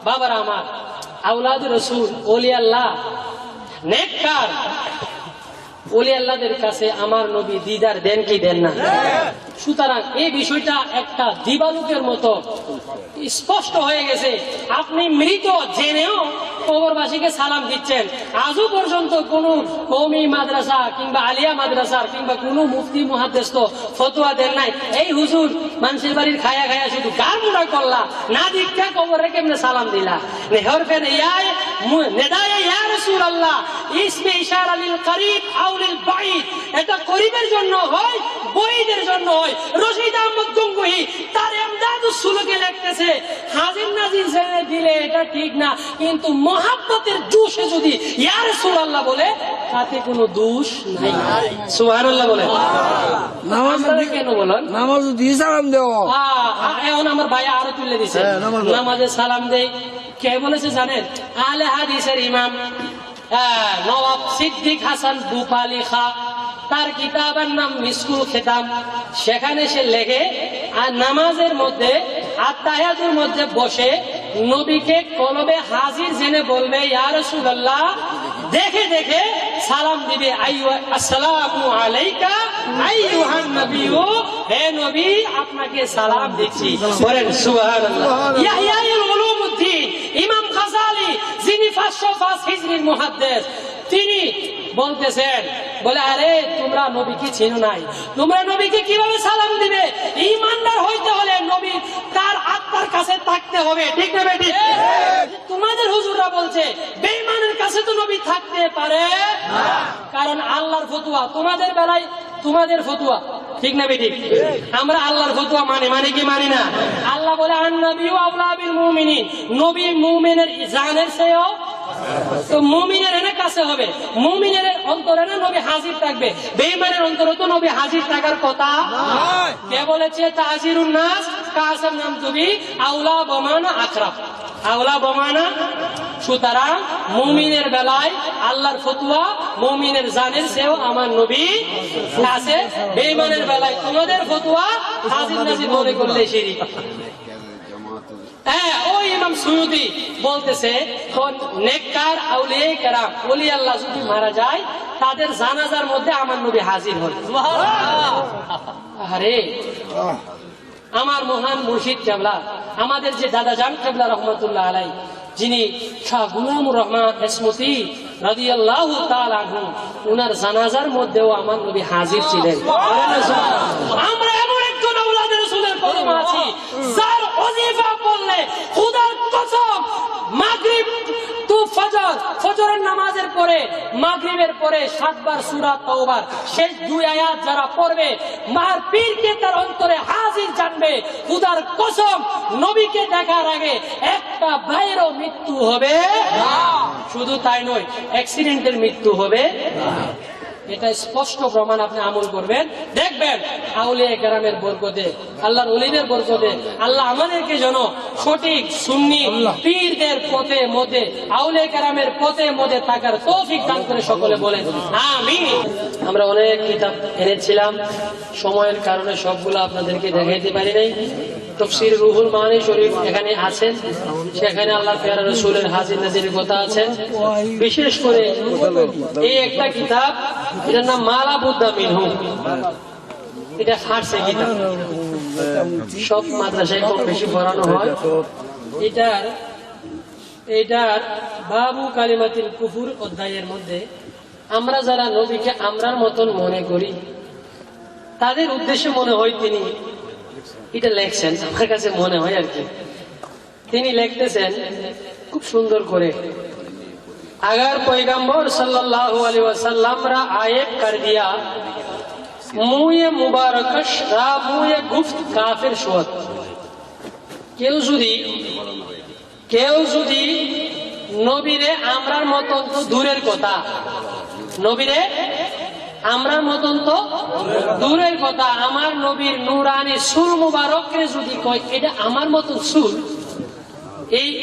বাবার আমার, আওলাদ রাসূল, ওলি আল্লাহ, নেককার ওলি আল্লাহদের কাছে আমার নবী দিদার দেন কি দেন না? সুতরাং এই বিষয়টা একটা দিবালুকের মতো স্পষ্ট হয়ে গেছে। আপনি মৃত জেনেও কবরবাসীকে সালাম দিচ্ছেন। আজও পর্যন্ত কোন কওমি মাদ্রাসা কিংবা আলিয়া মাদ্রাসার কিংবা কোন মুফতি মুহাদ্দিস তো ফতোয়া দেন নাই, এই হুজুর মানুষের বাড়ির খায়া খায়া শুধু গার মুড়া করলা, না দীক্ষা কবরে কেমনে সালাম দিলা। নেহরফেন ইয়ায় নেদায়ে ইয়া রাসূলুল্লাহ, ইসমে ইশারা লিল করিব আও লিল বাঈদ, এটা করিবের জন্য হয়, বঈদের জন্য হয়। রশিদ আহমদ গঙ্গুহি তার ইমদাদুস সুলুকে লিখতেছে, হাজির নাজির ছেড়ে দিলে এটা ঠিক না, কিন্তু মহাব্বতের জোশে যদি ইয়া রাসূলুল্লাহ বলে তাতে কোনো দোষ নাই। সুবহানাল্লাহ বলে। নামাজ কেন বলেন? নামাজ দিয়ে সালাম দেও। এখন আমার ভাই আরো তুলে দিছে, নামাজে সালাম দেই। কে বলেছে জানেন? আহলে হাদিসের ইমাম নওয়াব সিদ্দিক হাসান বুখারী খা, তার কিতাবের নাম মিসকুল খেতাম। সেখানে সে লেখে, আর নামাজের মধ্যে আত্তাহিয়াতের মধ্যে বসে নবীকে কলবে হাজির জেনে বলবে ইয়া রাসূলুল্লাহ, দেখে দেখে সালাম দিবে, আসসালামু আলাইকা আইয়ুহান নবিয়্যু, হে নবী আপনাকে সালাম দিচ্ছি। বলেন সুবহানাল্লাহ। ইয়াহইয়া উলুমউদ্দিন ইমাম গাযালি, যিনি 505 হিজরির মুহাদ্দিস, তিনি বলতেছেন বলে আরে তোমরা নবীকে চেনো নাই, তোমরা নবীকে কিভাবে সালাম দিবে? ঈমানদার হইতে হলে নবী তার আত্মার কাছে থাকতে হবে, ঠিক না বেটি? তোমাদের হুজুররা বলছে বেঈমানের কাছে তো নবী থাকতে পারে না, কারণ আল্লাহর ফতোয়া। তোমাদের বেলায় তোমাদের ফতোয়া, ঠিক না বেটি? আমরা আল্লাহর ফতোয়া মানে কি মানি না? আল্লাহ বলে আন-নবিয়্যু আওলা বিল মুমিনিন, নবী মুমিনের জানের চেয়েও তো মুমিনের এনে কাছে হবে। মুমিনের অন্তরে না নবী হাজির থাকবে, বেঈমানের অন্তরে তো নবী হাজির থাকার কথা নয়। কে বলেছে তাজিরুন নাস কাসাম নাম তুমি আওলা বমানা আকরাব, আওলা বমানা। সুতরাং মুমিনের বেলায় আল্লাহর ফতোয়া মুমিনের জানের চেয়েও আমার নবী কাছে, বেঈমানের বেলায় তোমাদের ফতোয়া হাজির নাজির মনে করলে শিরক। হ্যাঁ, ওই ইমাম সুয়ুতি বলতেছে নেককার আউলিয়া কেরাম ওলি আল্লাহ যদি মারা যায় তাদের জানাজার মধ্যে আমার নবী হাজির হন। আরে আমার মহান মুর্শিদ কেবলা, আমাদের যে দাদা জান কেবলা রহমতুল্লাহ আলাই, যিনি শাহ গুলামুর রহমান ইসমতি রাদিয়াল্লাহু তাআলা আনহু, উনার জানাজার মধ্যেও আমার নবী হাজির ছিলেন। আমরা এমন একজন আওলাদ রাসূলের কদম আছি যার ওজিফা পড়লে খোদার কসম মাগরিব টু ফজর, ফজরের নামাজের পরে মাগরিবের পরে 7 বার সূরা তাওবার শেষ 2 আয়াত যারা পড়বে মার পীরকে তার অন্তরে হাজির জানবে। খোদার কসম নবীকে দেখার আগে একটা ভাইয়েরও মৃত্যু হবে না। শুধু তাই নয়, অ্যাক্সিডেন্টের মৃত্যু হবে না। এটা স্পষ্ট প্রমাণ। আপনি আমল করবেন, দেখবেন আউলিয়া কেরামের বরকতে, আল্লাহর ওলিদের বরকতে আল্লাহ আমাদেরকে যেন সঠিক সুন্নি পীরদের পথে মতে, আউলিয়া কেরামের পথে মতে থাকার তৌফিক দান করে সকলে বলেন আমিন। আমরা অনেক কিতাব এনেছিলাম, সময়ের কারণে সবগুলো আপনাদেরকে দেখাইতে পারি নাই। তাফসীর রুহুল মানি শরীফ এখানে আছেন, সেখানে আল্লাহ প্যারা রাসূলের হাজির নাজিরের কথা আছে। বিশেষ করে এই একটা কিতাব, এটার নাম মালা বুদ্দা মিনহু, এটা ফার্সি কিতাব, সব মাদ্রাসায় কম বেশি পড়ানো হয়। এটার বাবু কালিমাতিল কুফুর অধ্যায়ের মধ্যে আমরা যারা নবীকে আমরার মতন মনে করি তাদের উদ্দেশ্যে মনে হয় তিনি এটা লেখছেন, আমার কাছে মনে হয় আর কি। তিনি লিখতেছেন খুব সুন্দর করে, अगर पैगंबर सल्लल्लाहु अलैहि वसल्लम रा आयब कर दिया मुए मुबारकश रा मुए गुफ्त काफिर शोत। কেউ যদি নবীরে আমরার মতন তো দূরের কথা, নবীরে আমরার মতন তো দূরের কথা, আমার নবীর নূরানি সুর মুবারককে যদি কয় এটা আমার মতন সুর,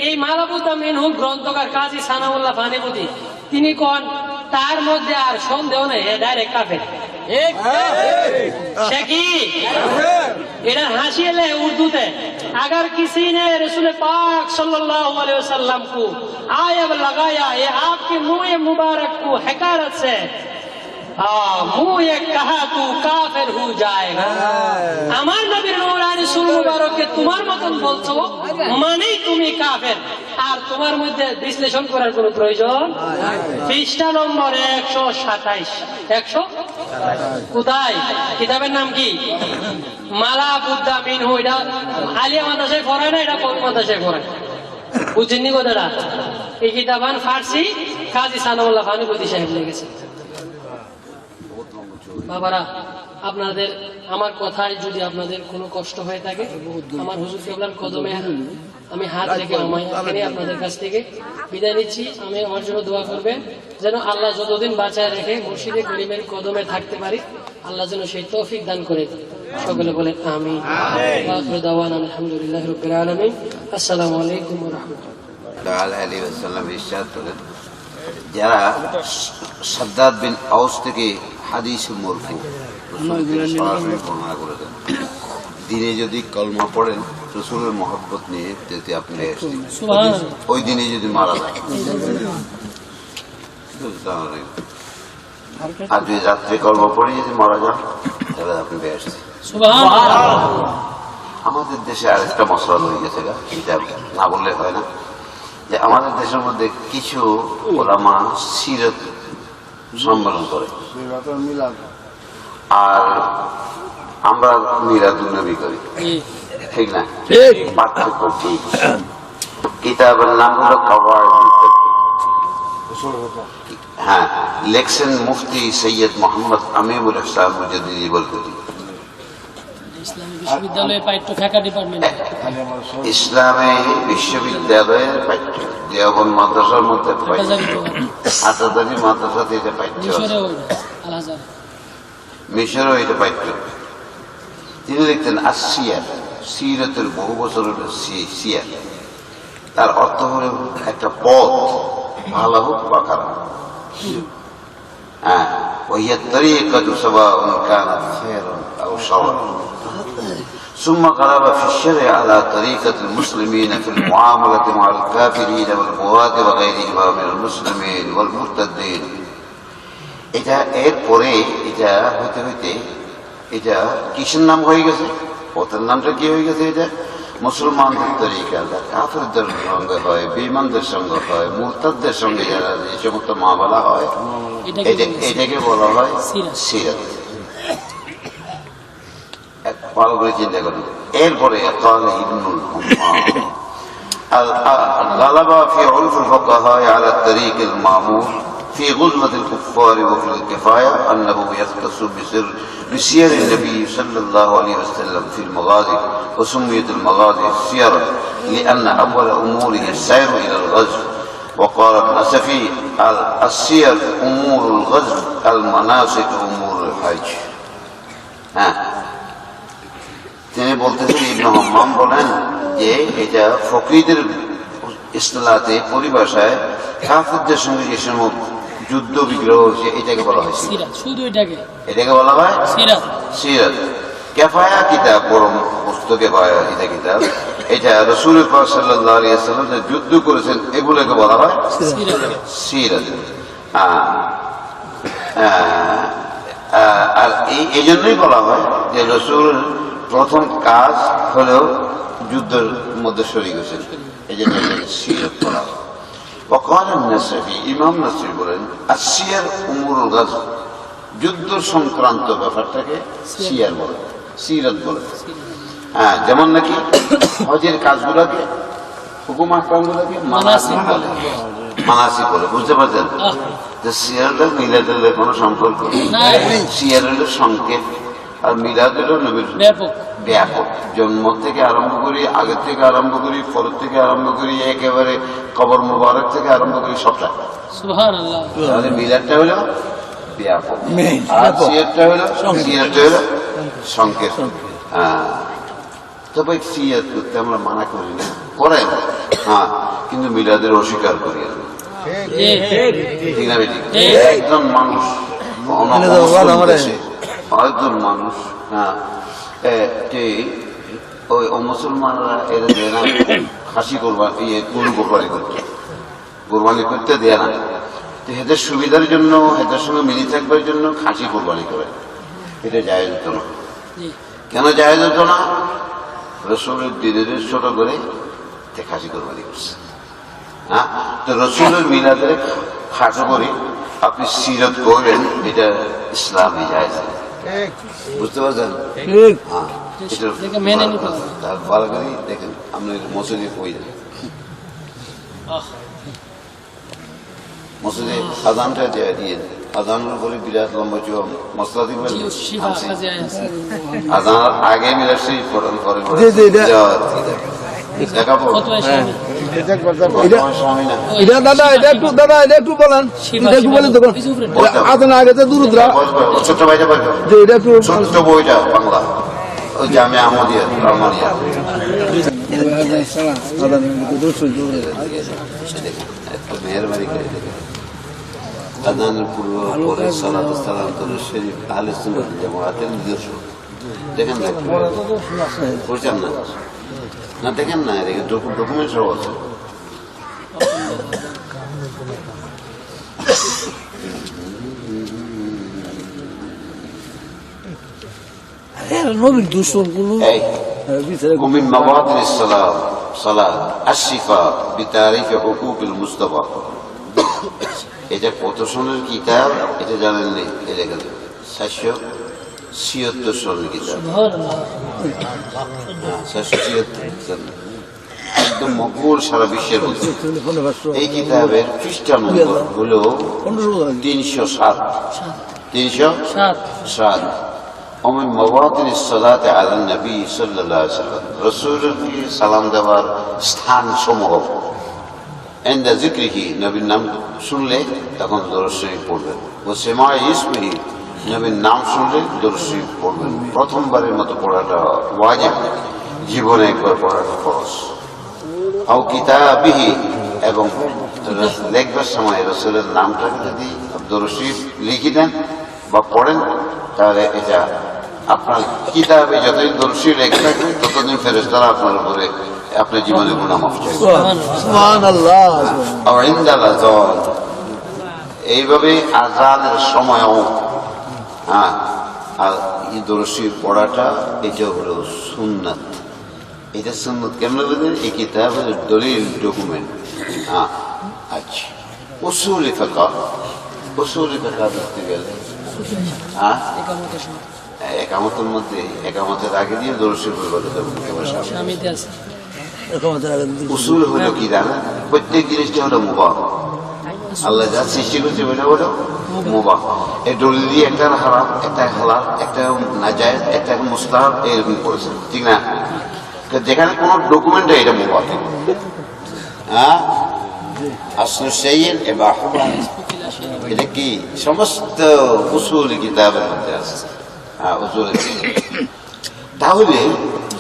এই মালাবুদ্দা মিনহু গ্রন্থকার কাজী সানাউল্লাহ ফানিপুতি তিনি কোন তার মধ্যে আর সন্দেহ নেই, ডাইরেক্ট কাফের। সে কি এটা হাসিয়ে উর্দুতে, अगर किसी ने रसूल पाक सल्लल्लाहु अलैहि वसल्लम को आयब लगाया ये आपके मुंह मुबारक को हकारत से मुंह ये कहा तू काफिर हो जाएगा। আমার নবীর নূরানি সুর মুবারককে তোমার মতন বলছো মানেই তুমি কাফের, আর তোমার মধ্যে বিশ্লেষণ করার কোনো প্রয়োজন নাই। পৃষ্ঠা নম্বর 127। 127 কোথায়? কিতাবের নাম কি? মালা বুদ্দা মিনহু। এটা আলিয়া মাদ্রাসায় পড়ায় না, এটা কোন মাদ্রাসায় পড়ায়? বুঝছেননি কথাটা? এই কিতাবান ফার্সি কাজী সানাউল্লাহ ফানিপুতি সাহেব লিখেছে। বাবারা, আপনাদের আমার কথায় যদি আপনাদের কোনো কষ্ট হয়ে থাকে, আমার হুজুর কেবলার কদমে আমি হাত রেখে আমি আপনাদের কাছ থেকে বিদায় নিচ্ছি। আমি আমার জন্য দোয়া করবেন যেন আল্লাহ যতদিন বাঁচায় রেখে মুর্শিদে করিমের কদমে থাকতে পারি, আল্লাহ যেন সেই তৌফিক দান করে। সকলে বলে আমিন। আখিরু দাওয়ানা আলহামদুলিল্লাহি রাব্বিল আলামিন। আসসালামু আলাইকুম ওয়া রাহমাতুল্লাহ। যারা সাদ্দাদ বিন আউস থেকে হাদিস মরফু সরাসরি বর্ণনা করেছেন, দিনে যদি কলমা পড়েন রসুলের মহব্বত নিয়ে যদি আপনি ওই দিনে যদি মারা যায়, আর যদি রাত্রে কলমা পড়ে যদি মারা যান তাহলে আপনি বেহেশতে। আমাদের দেশে আরেকটা মশলা হয়ে গেছে, এটা না বললে হয় না, যে আমাদের দেশের মধ্যে কিছু ওলামা সিরত সম্মেলন করে। সিরাতুল মিলাদ। আর আমরা মিলাদুন নবী করি, জি ঠিক না? ঠিক। পার্থক্য কি? কিতাবের নাম হলো কাওয়াইদ। রসুলের কথা। হ্যাঁ, লেখছেন মুফতি সৈয়দ মোহাম্মদ আমিনুল ইসলাম মুজাদ্দিদি বলকুতি। ইসলামী বিশ্ববিদ্যালয়ে পাঠ্য ফ্যাকা ডিপার্টমেন্টে খালি আমার সব ইসলামী বিশ্ববিদ্যালয়ের পাঠ্য, দেওবন্দ মাদ্রাসার মধ্যে পাঠ্য, হাটাদারি মাদ্রাসাতে এটা পাঠ্য আছে, মিশরে ওই আল হাজার মিশরও এটা পাঠ্য। তিনি লিখতেন আসিয়ার, সিরতের বহু বছর হল সিয়ার, তার অর্থ হল একটা পথ, ভালো হোক বা খারাপ। হ্যাঁ, وهي الطريقة سواء كانت خيرا أو شرا. ثم قلب في الشرع على طريقة المسلمين في المعاملة مع الكافرين والبغاة وغيرهم من المسلمين والمرتدين. এটা এরপরে এটা হইতে হইতে এটা কিসের নাম হয়ে গেছে? পথের নামটা কি হয়ে গেছে? এটা মুসলমানদের তরিকা, কাফেরদের সঙ্গে হয়, বেঈমানদের সঙ্গে হয়, মুরতাদদের সঙ্গে যারা যে সমস্ত মামলা হয়, এটাকে বলা হয় সিরাত। ভালো করে চিন্তা করুন। এরপরে ইবনুল غلب في عرف الفقهاء على الطريق المعمول في غزوة الكفار وفي الكفاية أنه يختص بسير النبي صلى الله عليه وسلم في المغازي، وسميت المغازي سيرا لأن أول أموره السير إلى الغزو. وقال النسفي السير أمور الغزو، المناسك أمور الحج. তিনি বলতেছেন, ইবনে হাম্মাম বলেন যে এটা ফকিরদের ইসলাতে পরিভাষায় কাফেরদের সঙ্গে যে সময় যুদ্ধ বিগ্রহ হচ্ছে এটাকে বলা হয় সিরাত, শুধু এটাকে বলা হয় সিরাত। সিরাত। কেফায়া কিতাব, বরং পুস্তকে কেফায়া এটা কিতাব, এটা রাসূল পাক সাল্লাল্লাহু আলাইহি ওয়াসাল্লাম যে যুদ্ধ করেছেন এগুলোকে বলা হয় সিরাত। আর এই জন্যই বলা হয় যে রাসূল প্রথম কাজ হলেও যুদ্ধের মধ্যে শরীক হয়েছেন, এই জন্য সিরাত বলা হয়। وقال النسفي, ইমাম নাসফি বলেন, আসিয়ার উমুরুল গাজব, যুদ্ধ সংক্রান্ত ব্যাপারটাকে সিয়ার বলে, সিরাত বলে। হ্যাঁ, যেমন নাকি হজের কাজগুলোকে, হুকুম আহকামগুলোকে মানাসিক বলে, মানাসিক বলে। বুঝতে পারছেন যে সিয়ারের মিলাদের কোনো সম্পর্ক নেই। সিয়ার হলো সংকেত, আর মিলাদ হলো নবীর ব্যাপক। জন্ম থেকে আরম্ভ করি, আগের থেকে আরম্ভ করি, পরের থেকে আরম্ভ করি, একেবারে কবর মুবারক থেকে আরম্ভ করি, সবটা। সুবহানাল্লাহ। তাহলে মিলাদটা হলো ব্যাপক, আর সিয়ারটা হলো সংকেত। তবে সিয়ার করতে আমরা মানা করি না, করে না, হ্যাঁ, কিন্তু মিলাদের অস্বীকার করি। ঠিক না বেঠিক? একজন মানুষ, একজন মানুষ, হ্যাঁ, ওই মুসলমানরা এরা দেয় না খাসি গরু কোরবানি করতে দেয় না। এদের সুবিধার জন্য, এদের সঙ্গে মিলি থাকবার জন্য খাসি কোরবানি করে। এটা জায়েজ হতো না। কেন জায়েজ হতো না? রসুলের দিনের ছোট করে খাসি কোরবানি করছে। হ্যাঁ, তো রসুলের মিলাদের খাটো করে আপনি সিরত করবেন, এটা ইসলামে জায়েজ। বুঝতে পারছেন? ভালো করে দেখেন, আপনি মসজিদে কই যান, মসজিদে আজানটা দিয়ে আজানের বলে বিরাট লম্বা চুয়া মশলা দিবেন, আজান আগে মিলাচ্ছি পরে দেখাবো। একটু বলেন, ছোট্ট বইটা ছোট্ট বইটা বাংলা, ওই জামে আহমদিয়া রহমানিয়া। মেহরবানি করে আজানের পূর্ব পরে সালাত সালাম শরীফ আহলে সুন্নাত জামাতের নিজস্ব। দেখেন না, বুঝছেন না? না দেখেন না, ডকুমেন্ট সব আছে। নবীর দুশ্মন গুলো ومن مواطن الصلاة الشفاء بتعريف حقوق المصطفى এটা কত সনের কিতাব এটা জানেন নেই, এটা গেল 476 সনের কিতাব। 476 একদম মকবুল সারা বিশ্বের মধ্যে। এই কিতাবের পৃষ্ঠা নম্বর হলো 307। 307 ومن مواطن الصلاة على النبي صلى الله عليه وسلم রসূলের সালাম দেওয়ার স্থান সমূহ عند ذكره নবীর নাম শুনলে তখন দরুদ শরীফ পড়বেন। ও সেমা ইসমিহি নবীর নাম শুনলে দরুদ শরীফ পড়বেন। প্রথমবারের মতো পড়াটা ওয়াজিব, জীবনে একবার পড়াটা ফরজ। আও কিতাবিহি এবং লেখবার সময় রসূলের নামটাকে যদি দরুদ শরীফ লিখে দেন বা পড়েন তাহলে এটা আপনার কিতাবে যতদিন দরুদ শরীফ লেখা থাকবে ততদিন ফেরেশতারা আপনার উপরে আপনার জীবনে গুনাহ মাফ চাইবে। সুবহানাল্লাহ। আর ইনদাল আযান এইভাবে আযানের সময়ও আর এই দরুদ শরীফ পড়াটা এটা হলো সুন্নাত। এটা সুন্নাত কেমন বলেন? এই কিতাবের দলিল ডকুমেন্ট। আচ্ছা, উসুল ফিকহ বলতে গেলে একামতের মধ্যে একামতের আগে দিয়ে দরুদ শরীফের কথা উসুল হলো কি জানেন? প্রত্যেক জিনিসটা হলো মুবাহ। আল্লাহ যা সৃষ্টি করছে ওটা হলো মুবাহ। এই দলিল দিয়ে একটা হারাম, একটা হালাল, একটা নাজায়েজ, একটা মুস্তাহাব এরকম করেছে, ঠিক না? যেখানে কোন ডকুমেন্ট এটা মুবাহ, আসল শাইইন ইবাহ, এটা কি সমস্ত উসুল কিতাবের মধ্যে আছে। উসুল তাহলে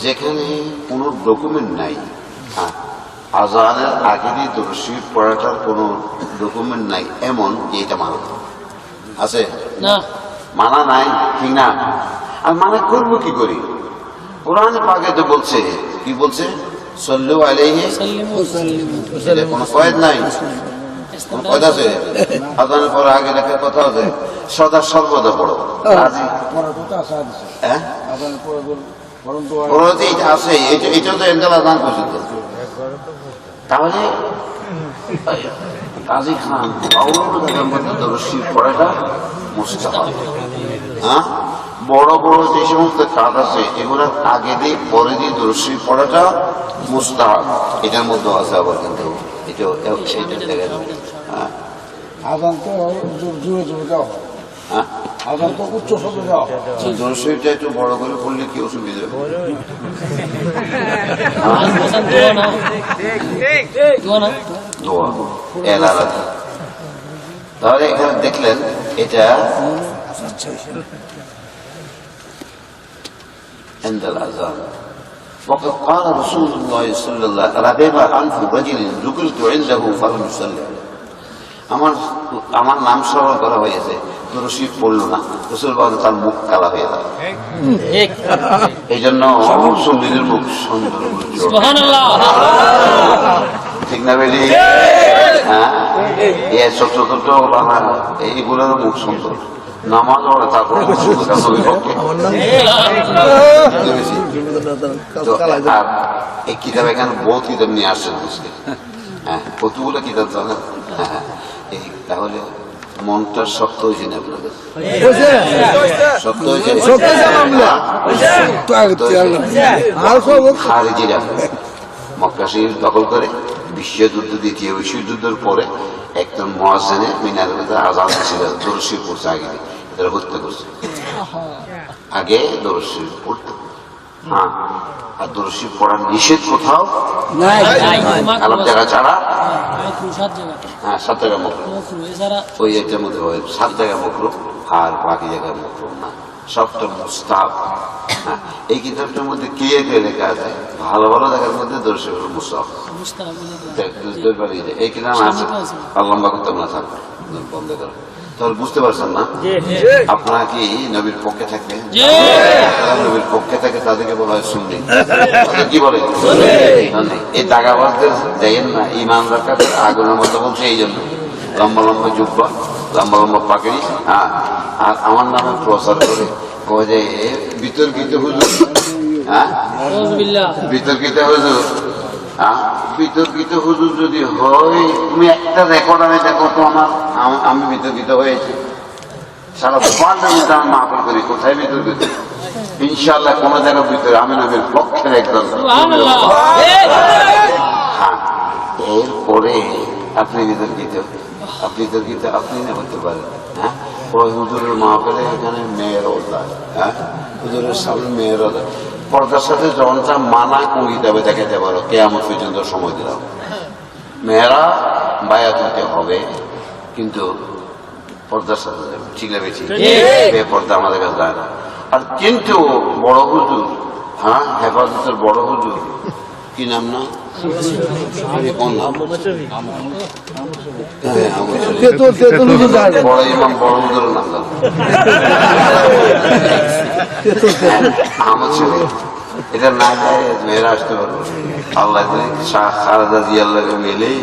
যেখানে কোন ডকুমেন্ট নাই, আযানের আগে দিয়ে দরুদ শরীফ পড়াটার কোন ডকুমেন্ট নাই, এমন এটা মানা আছে না? মানা নাই, ঠিক না? আর মানা করবো কি করি? কোরআন পাকে তো বলছে, কি বলছে? সাল্লু আলাইহি এটা কোনো কয়েদ নাই, কোন কয়েদ আছে? আযানের পর আগে লেখার কথা আছে সদা সর্বদা পড়ো। হ্যাঁ আছে, এটাও তো এন্দাল আযান পর্যন্ত। তাহলে কাজী খান দরুদ শরীফ পড়াটা মুস্তাহাব। বড় বড় যে সমস্ত কাজ আছে এগুলোর আগে দিয়ে পরে দিয়ে দরুদ শরীফ পড়াটা মুস্তাহাব। এটার মধ্যে আছে আবার, কিন্তু এটাও দেখা যাবে। আযান তো জোরে জোরে দেওয়া হয়, আযান তো উচ্চ শব্দে দেওয়া হয়। দরুদ শরীফটা একটু বড় করে পড়লে কি অসুবিধা? তাহলে এখানে দেখলেন এটা عند الأذان. وقد قال رسول الله صلى الله عليه وسلم عن رجل ذكرت عنده فلم يصلي আমার নাম স্মরণ করা হয়েছে, দরুদ শরীফ পড়ল না, রাসূল বলেন তার মুখ কালা হয়ে যাবে। এই জন্য সুন্নিদের মুখ সুন্দর, ঠিক না বেলি? হ্যাঁ, এই ছোট ছোট এইগুলোর মুখ সুন্দর, নামাজ পড়ে তারপর এই কিতাব এখানে বহুত কিতাব নিয়ে আসছেন বুঝতে। হ্যাঁ, কতগুলো কিতাব জানেন? তাহলে মনটা শক্ত হয়েছে না আপনাদের? শক্ত হয়েছে। খারিজিরা মক্কা শরীফ দখল করে বিশ্বযুদ্ধ, দ্বিতীয় বিশ্বযুদ্ধের পরে একজন মুয়াজ্জিনে মিনারের মধ্যে আযান ছিল, দরুদ শরীফ পড়ছে আগে, এরা হত্যা করছে। আগে দরুদ শরীফ পড়তো। হ্যাঁ, আর দরুদ শরীফ পড়ার নিষেধ কোথাও আলাপ জায়গা ছাড়া। হ্যাঁ, 7 জায়গা মাকরুহ, ওই একটার মধ্যে 7 জায়গা মাকরুহ, আর বাকি জায়গায় মাকরুহ না, সবটা মুস্তাহাব। হ্যাঁ, এই কিতাবটার মধ্যে কে কে লেখা আছে? ভালো ভালো জায়গার মধ্যে দরুদ শরীফ মুস্তাহাব। এই কিতাব আছে, লম্বা করতে না থাকবে, বন্ধ করো। তাহলে বুঝতে পারছেন না? আপনারা কি নবীর পক্ষে থাকবেন? নবীর পক্ষে থাকে তাদেরকে বলা হয় সুন্নি। কি বলে? এই দাগাবাজদের দেখেন না, ইমান রাখার আগুনের মতো বলছে, এই জন্য লম্বা লম্বা জুব্বা, লম্বা লম্বা পাকড়ি। হ্যাঁ, আর আমার নামে প্রচার করে কয় যে বিতর্কিত হুজুর। হ্যাঁ, বিতর্কিত হুজুর বিতর্কিত হুজুর যদি হয়, তুমি একটা রেকর্ড আমি দেখো তো আমি বিতর্কিত হয়েছি। সারা পার্লামেন্টে আমি মাহফিল করি, কোথায় বিতর্কিত? ইনশাআল্লাহ কোন জায়গার ভিতরে আমি নবীর পক্ষের একজন। এরপরে আপনি বিতর্কিত আপনি না হতে পারেন। হ্যাঁ, ওই হুজুরের মাহফিলে এখানে মেয়েরও যায়, হ্যাঁ, হুজুরের সামনে মেয়েরও যায়। পর্দার সাথে যখনটা মানা করি তবে দেখাতে পারো, কেয়ামত পর্যন্ত সময় দিলাম। মেয়েরা বায়াত হতে হবে, কিন্তু পর্দার সাথে যাবে, ঠিক আছে? ঠিক, পর্দা আমাদের কাছে যায় না। আর কিন্তু বড় হুজুর, হ্যাঁ, হেফাজতের বড় হুজুর, কি নাম না, কোন নাম? বড় ইমাম বড় হুজুরের নাম জানো? আহমদ শরীফ। এটা না যায় মেয়েরা আসতে পারবো। আল্লাহ খালেদা জিয়ার মিলেই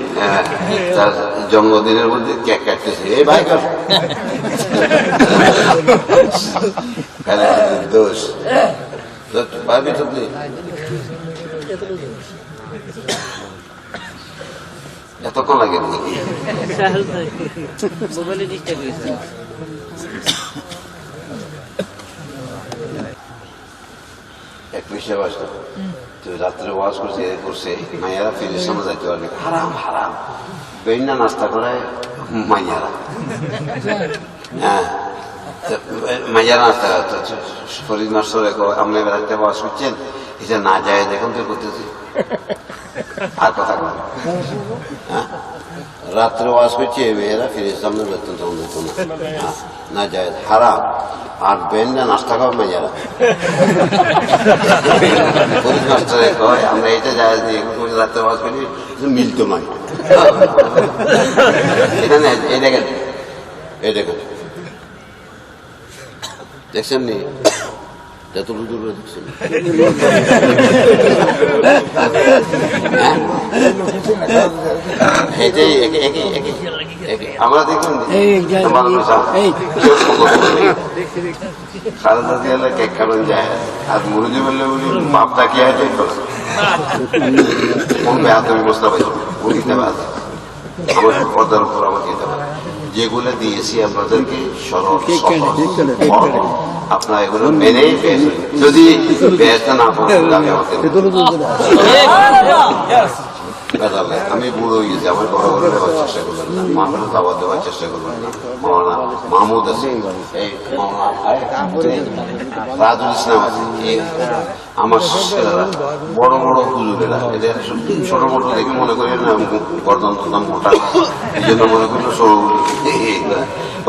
তার জন্মদিনের মধ্যে কেক কাটতেছে, এই ভাই দোষ পারবি তো তুই। এতক্ষণ লাগে এক পয়সা বাসত তুই রাত্রে ওয়াজ করছে মাইয়ারা ফিরে সামনে যাইতে পারবে। হারাম হারাম বেইনা নাস্তা করায় মাইয়ারা, হ্যাঁ মাইয়ারা নাস্তা ফরিদ মাস্টার আপনি রাত্রে ওয়াজ করছেন, এটা না যায় দেখুন তো করতেছি আর কথা বলে। হ্যাঁ, রাত্রে ওয়াজ করছে মেয়েরা ফিরে সামনে বেতন তখন যেত না যায়, হারাম। আর বেইনা নাস্তা খাওয়া মাইয়ারা ফরিদ মাস্টারে কয় আমরা এটা যায় রাত্রে ওয়াজ করি, মিলতো নয়। এখানে এই দেখেন দেখছেন নি যতটুকু দূর দেখছেন, আমরা দেখুন খালেদা জিয়া কেক কারণ যায় আর মুরুজি বললে বলি বাপটা কি আছে কোন বেহাত ব্যবস্থা পাই দিতে পারে আমার পর্দার উপর আমাকে দিতে পারে। যেগুলো দিয়েছি আপনাদেরকে সরল আপনারা এগুলো মেনেই পেয়েছেন। যদি পেয়েছে না আমি বুড়ো হয়ে গেছি, আমার বড় বড় দেওয়ার চেষ্টা করবেন না, মামলা দাওয়া দেওয়ার চেষ্টা করবেন না। মৌলানা মাহমুদ আছে, এই রাজুল ইসলাম আছে, আমার বড় বড় হুজুরেরা এদের ছোট মোটো দেখে মনে করি না গর্দন টর্দন মোটা, এই জন্য মনে করলো সরু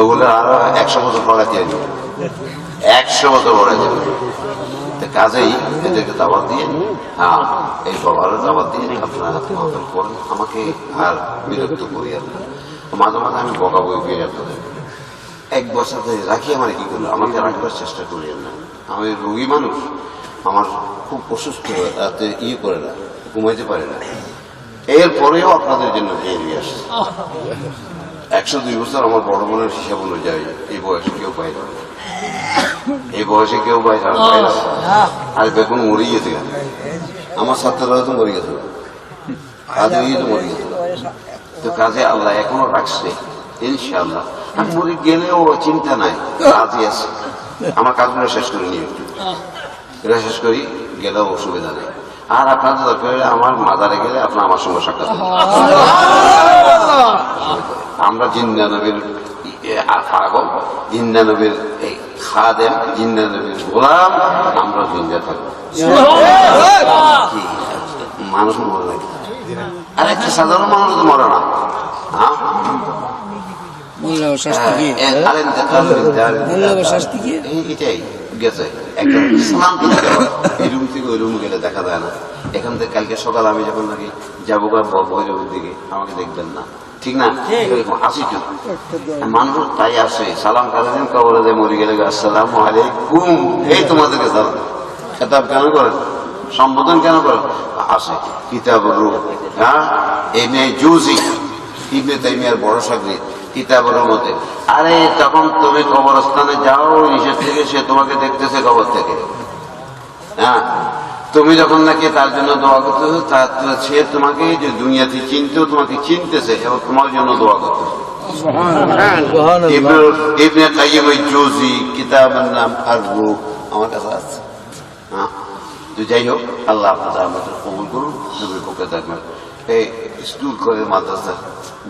ওগুলো আরো 100 বছর পড়া দিয়ে 100 বছর পড়া যাবে। কাজেই এদেরকে দাওয়াত দিয়ে, হ্যাঁ এই বাবারও দাওয়াত দিয়ে আপনারা মাহফিল করেন, আমাকে আর বিরক্ত করিয়া না। মাঝে মাঝে আমি বকা বই পেয়ে আপনাদের 1 বছর রাখি আমার কি করলো, আমাকে রাখবার চেষ্টা করিয়েন না। আমি রোগী মানুষ, আমার খুব অসুস্থ, রাতে করে না, ঘুমাইতে পারে না। এরপরেও আপনাদের জন্য এগিয়ে আসছে। 102 বছর আমার বড় বোনের হিসাব অনুযায়ী এই বয়সে কেউ পাই না, এই বয়সে কেউ পাই না। আর বেগুন মরে গেছে, আমার ছাত্ররা তো মরে গেছিল, আজই তো মরে গেছিল। তো কাজে আল্লাহ এখনো রাখছে, ইনশাআল্লাহ আমি মরে গেলেও চিন্তা নাই, রাজি আছে। আমার কাজগুলো শেষ করে নিয়ে এটা শেষ করি, গেলেও অসুবিধা নেই। আর আপনাদের দরকার হলে আমার মাজারে গেলে আপনার আমার সঙ্গে সাক্ষাৎ আমরা জিন্দা নবীর পাগল, জিন্দা নবীর এই খাদেম, জিন্দা নবীর গোলাম, আমরা জিন্দা থাকবো। মানুষ মরে নাকি? আর একটা সাধারণ মানুষ তো মরে না। এটাই গেছে একটা স্নান এই রুম থেকে ওই রুম গেলে দেখা যায় না। এখান থেকে কালকে সকাল আমি যখন নাকি যাবো ভৈরবের দিকে, আমাকে দেখবেন না, ঠিক না? আসি তো মানুষ তাই আসে, সালাম কালেন কবরে যে মরে গেলে আসসালামু আলাইকুম, এই তোমাদেরকে সালাম খেতাব কেন করেন, সম্বোধন কেন করেন? আসে কিতাবুর রূহ, হ্যাঁ ইবনে জুজি, ইবনে তাইমিয়ার বড় শাগরিদ, কিতাবের মধ্যে। আরে তখন তুমি কবরস্থানে যাও, নিষেধ থেকে সে তোমাকে দেখতেছে কবর থেকে, হ্যাঁ তুমি যখন নাকি তার জন্য দোয়া করতেছো, সে তোমাকে যে দুনিয়াতে চিনতেও তোমাকে চিনতেছে এবং তোমার জন্য দোয়া করতেছে। ইবনে কাইয়িম আল-জাওজি কিতাবের নাম আর-রূহ আমার কাছে আছে। হ্যাঁ, তো যাই হোক, আল্লাহ আপনাদের আমাদের কবুল করুন, নবীর পক্ষে থাকবেন। এই স্কুল করে মাদ্রাসা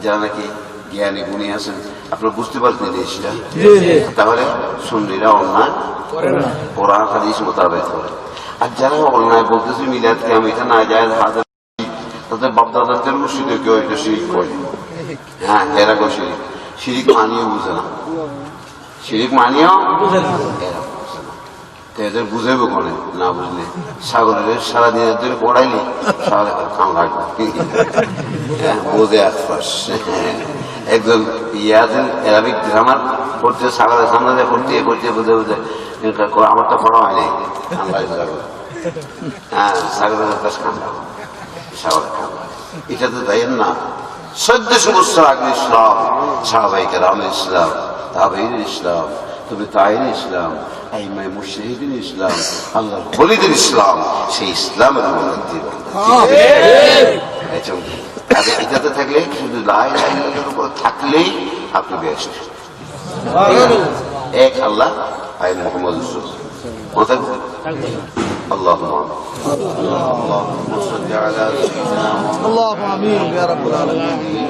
যারা নাকি জ্ঞানী গুণী আছেন, আপনারা বুঝতে পারছেন জিনিসটা, তাহলে সুন্নিরা অন্যায় কোরআন হাদিস মোতাবেক করে। আর যারা অন্যায় বলতেছে মিলাদ কিয়াম এটা না যায়, হাজার তাদের বাপদাদাদের মুর্শিদে কেউ এটা শিরিক করে। হ্যাঁ, এরা কেউ শিরিক মানিয়েও বুঝে না, শিরিক মানিয়েও এরা বুঝে না। তো এদের বুঝেবো কোনে না বুঝলে? সাগরের সারাদিনের ধরে পড়াইনি, সারা কাম লাগবে বোঝে আশপাশ। একজন ইয়াছেন অ্যারাবিক গ্রামার পড়তে, সাগরের সামনে পড়তে পড়তে বুঝে বুঝে আমার তো পড়া হয় নাই, হ্যাঁ সাগরের কাছে কান্দা, সাগরের কান্দা। এটা তো তাই না, 1400 বছর আগে ইসলাম, সাহাবায়ে কেরামের ইসলাম, তাবেঈনের ইসলাম, তবে তাইর ইসলাম, আইমায়ে মুজতাহিদিন ইসলাম, আল্লাহর ওলিদের ইসলাম, সেই ইসলামের মধ্যে এটাতে থাকলে শুধু লা ইলাহা ইল্লাল্লাহর উপর থাকলেই আপনি বেহেশত। এক আল্লাহ, আই মুহাম্মদ রাসূলুল্লাহ। اللهم صل على سيدنا محمد اللهم امين يا رب العالمين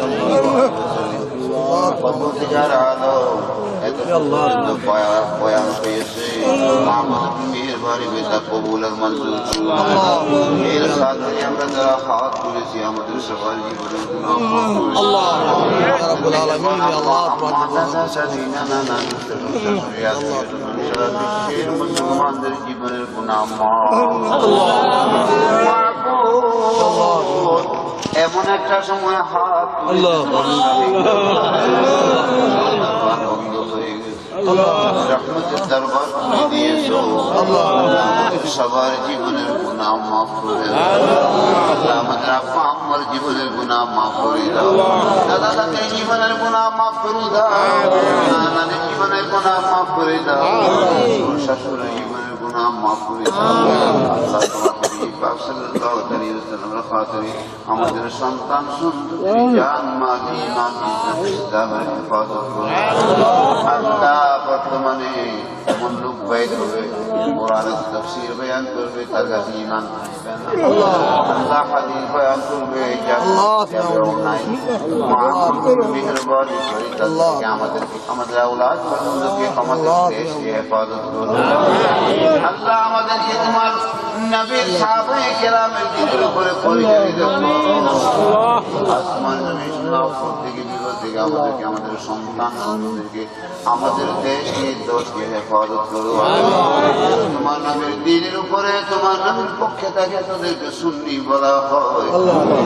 জীবনের গুনাহ এমন একটা সময় হাত রহমতের দরবার খুলে দিয়েছো, সবার জীবনের গুনাহ মাফ করে দাও। আমাদের আব্বা আম্মার জীবনের গুনাহ মাফ করে দাও, দাদা দাদির জীবনের গুনাহ মাফ করে দাও, নানাদের জীবনের গুনাহ মাফ করে দাও, শাশুড়ির জীবনের গুনাহ মাফ করে দাও। আমাদের সন্তান বর্তমানে এমন লোক বাইর হবে, কোরআনের তাফসীর বয়ান করবে, তার কাছে ঈমান থাকবে না। আল্লাহ হাদিস বয়ান করবে, মেহেরবানি করে তাদেরকে আমাদের আওলাদ পর্যন্তকে আমাদের দেশকে হেফাজত করবে। আল্লাহ আমাদেরকে তোমার নবীর সাহাবায়ে কেরামের দিনের উপরে পরিচালিত করো। আসমান জমিন উপর থেকে বিপদ থেকে আমাদেরকে, আমাদের সন্তানদেরকে, আমাদের দেশকে দেশকে হেফাজত করো। তোমার নবীর দিনের উপরে, তোমার নবীর পক্ষে থাকে তাদেরকে সুন্নি বলা হয়,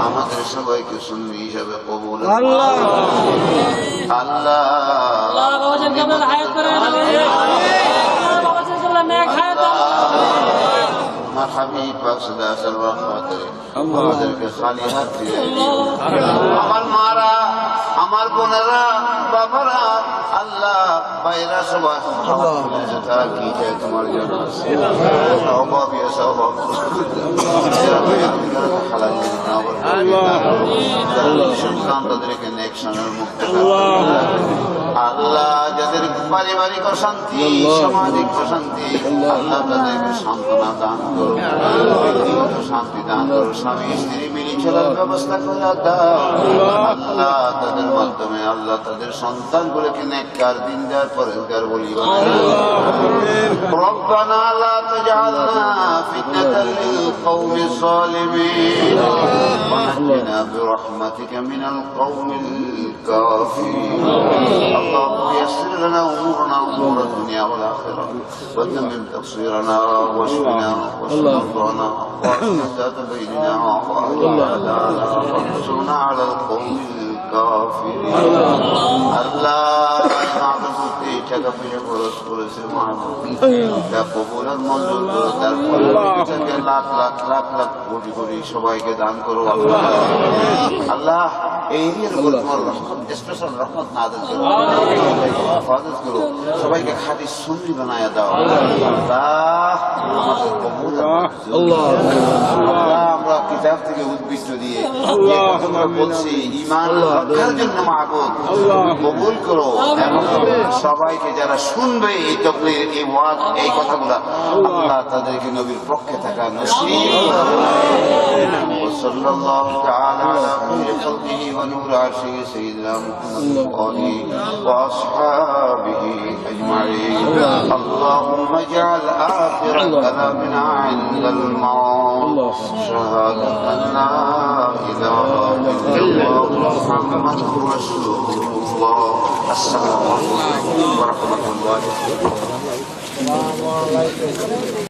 আমাদের সবাইকে সুন্নি হিসাবে কবুল আল্লাহ। আমাদেরকে খালি হাত ফিরে দিও। আমার মারা, আমার বোনেরা, বাবারা, আল্লাহ ভাইরা সবাই তারা কি চায় তোমার জন্য সন্তান তাদেরকে নেকশনের মুক্ত আল্লাহ, যাদের পারিবারিক অশান্তি, সামাজিক অশান্তি, আল্লাহ তাদেরকে সান্ত্বনা দান করো, ব্যক্তিগত শান্তি দান করো, স্বামী স্ত্রী মিলে চলার ব্যবস্থা করে দাও। আল্লাহ তাদের মাধ্যমে আল্লাহ তাদের সন্তানগুলোকে নেককার দিনদার পরেজগার বলি রব্বানা লা তাজআলনা ফিতনাতাল লিল কওমিজ যালিমিন ওয়া নাজ্জিনা বিরহমাতিকা মিনাল কওমিল কাফিরিন। اللهم يسر لنا امورنا امور الدنيا والاخره وتمم تقصيرنا واشفنا واشف مرضانا واصلح ذات بيننا وانصرنا على القوم الكافرين। الله টাকা পয়সা খরচ করেছে কবুলের মঞ্জুর করো, তারপরে লাখ লাখ লাখ লাখ কোটি কোটি সবাইকে দান করো আল্লাহ। এই এরিয়ার উপর তোমার রহমত, স্পেশাল রহমত নাযিল করো, হেফাজত করো, সবাইকে খাঁটি সুন্নি বানায়া দাও। আল্লাহ আমাদের কবুল আল্লাহ, আমরা কিতাব থেকে উদ্বৃত্ত দিয়ে যে কথাগুলো বলছি ঈমান রক্ষার জন্য মাবুদ কবুল করো, এবং সবাইকে যারা শুনবে এই তাকরীর, এই ওয়াজ, এই কথাগুলো আল্লাহ তাদেরকে নবীর পক্ষে থাকা নসিব করো। সাল্লাল্লাহু তাআলা আলা খায়রি খালকিহি ওয়া নূরি আরশিহি সাইয়্যিদিনা মুহাম্মাদিন ওয়া আসহাবিহি আজমাইন। আল্লাহুম্মা ইজআল আখিরা কালামিনা ইনদাল মাউত শাহাদাতান লা ইলাহা ইল্লাল্লাহ মুহাম্মাদুর রাসূলুল্লাহ। আসসালামু আলাইকুম ওয়া রাহমাতুল্লাহি ওয়া বারাকাতুহু।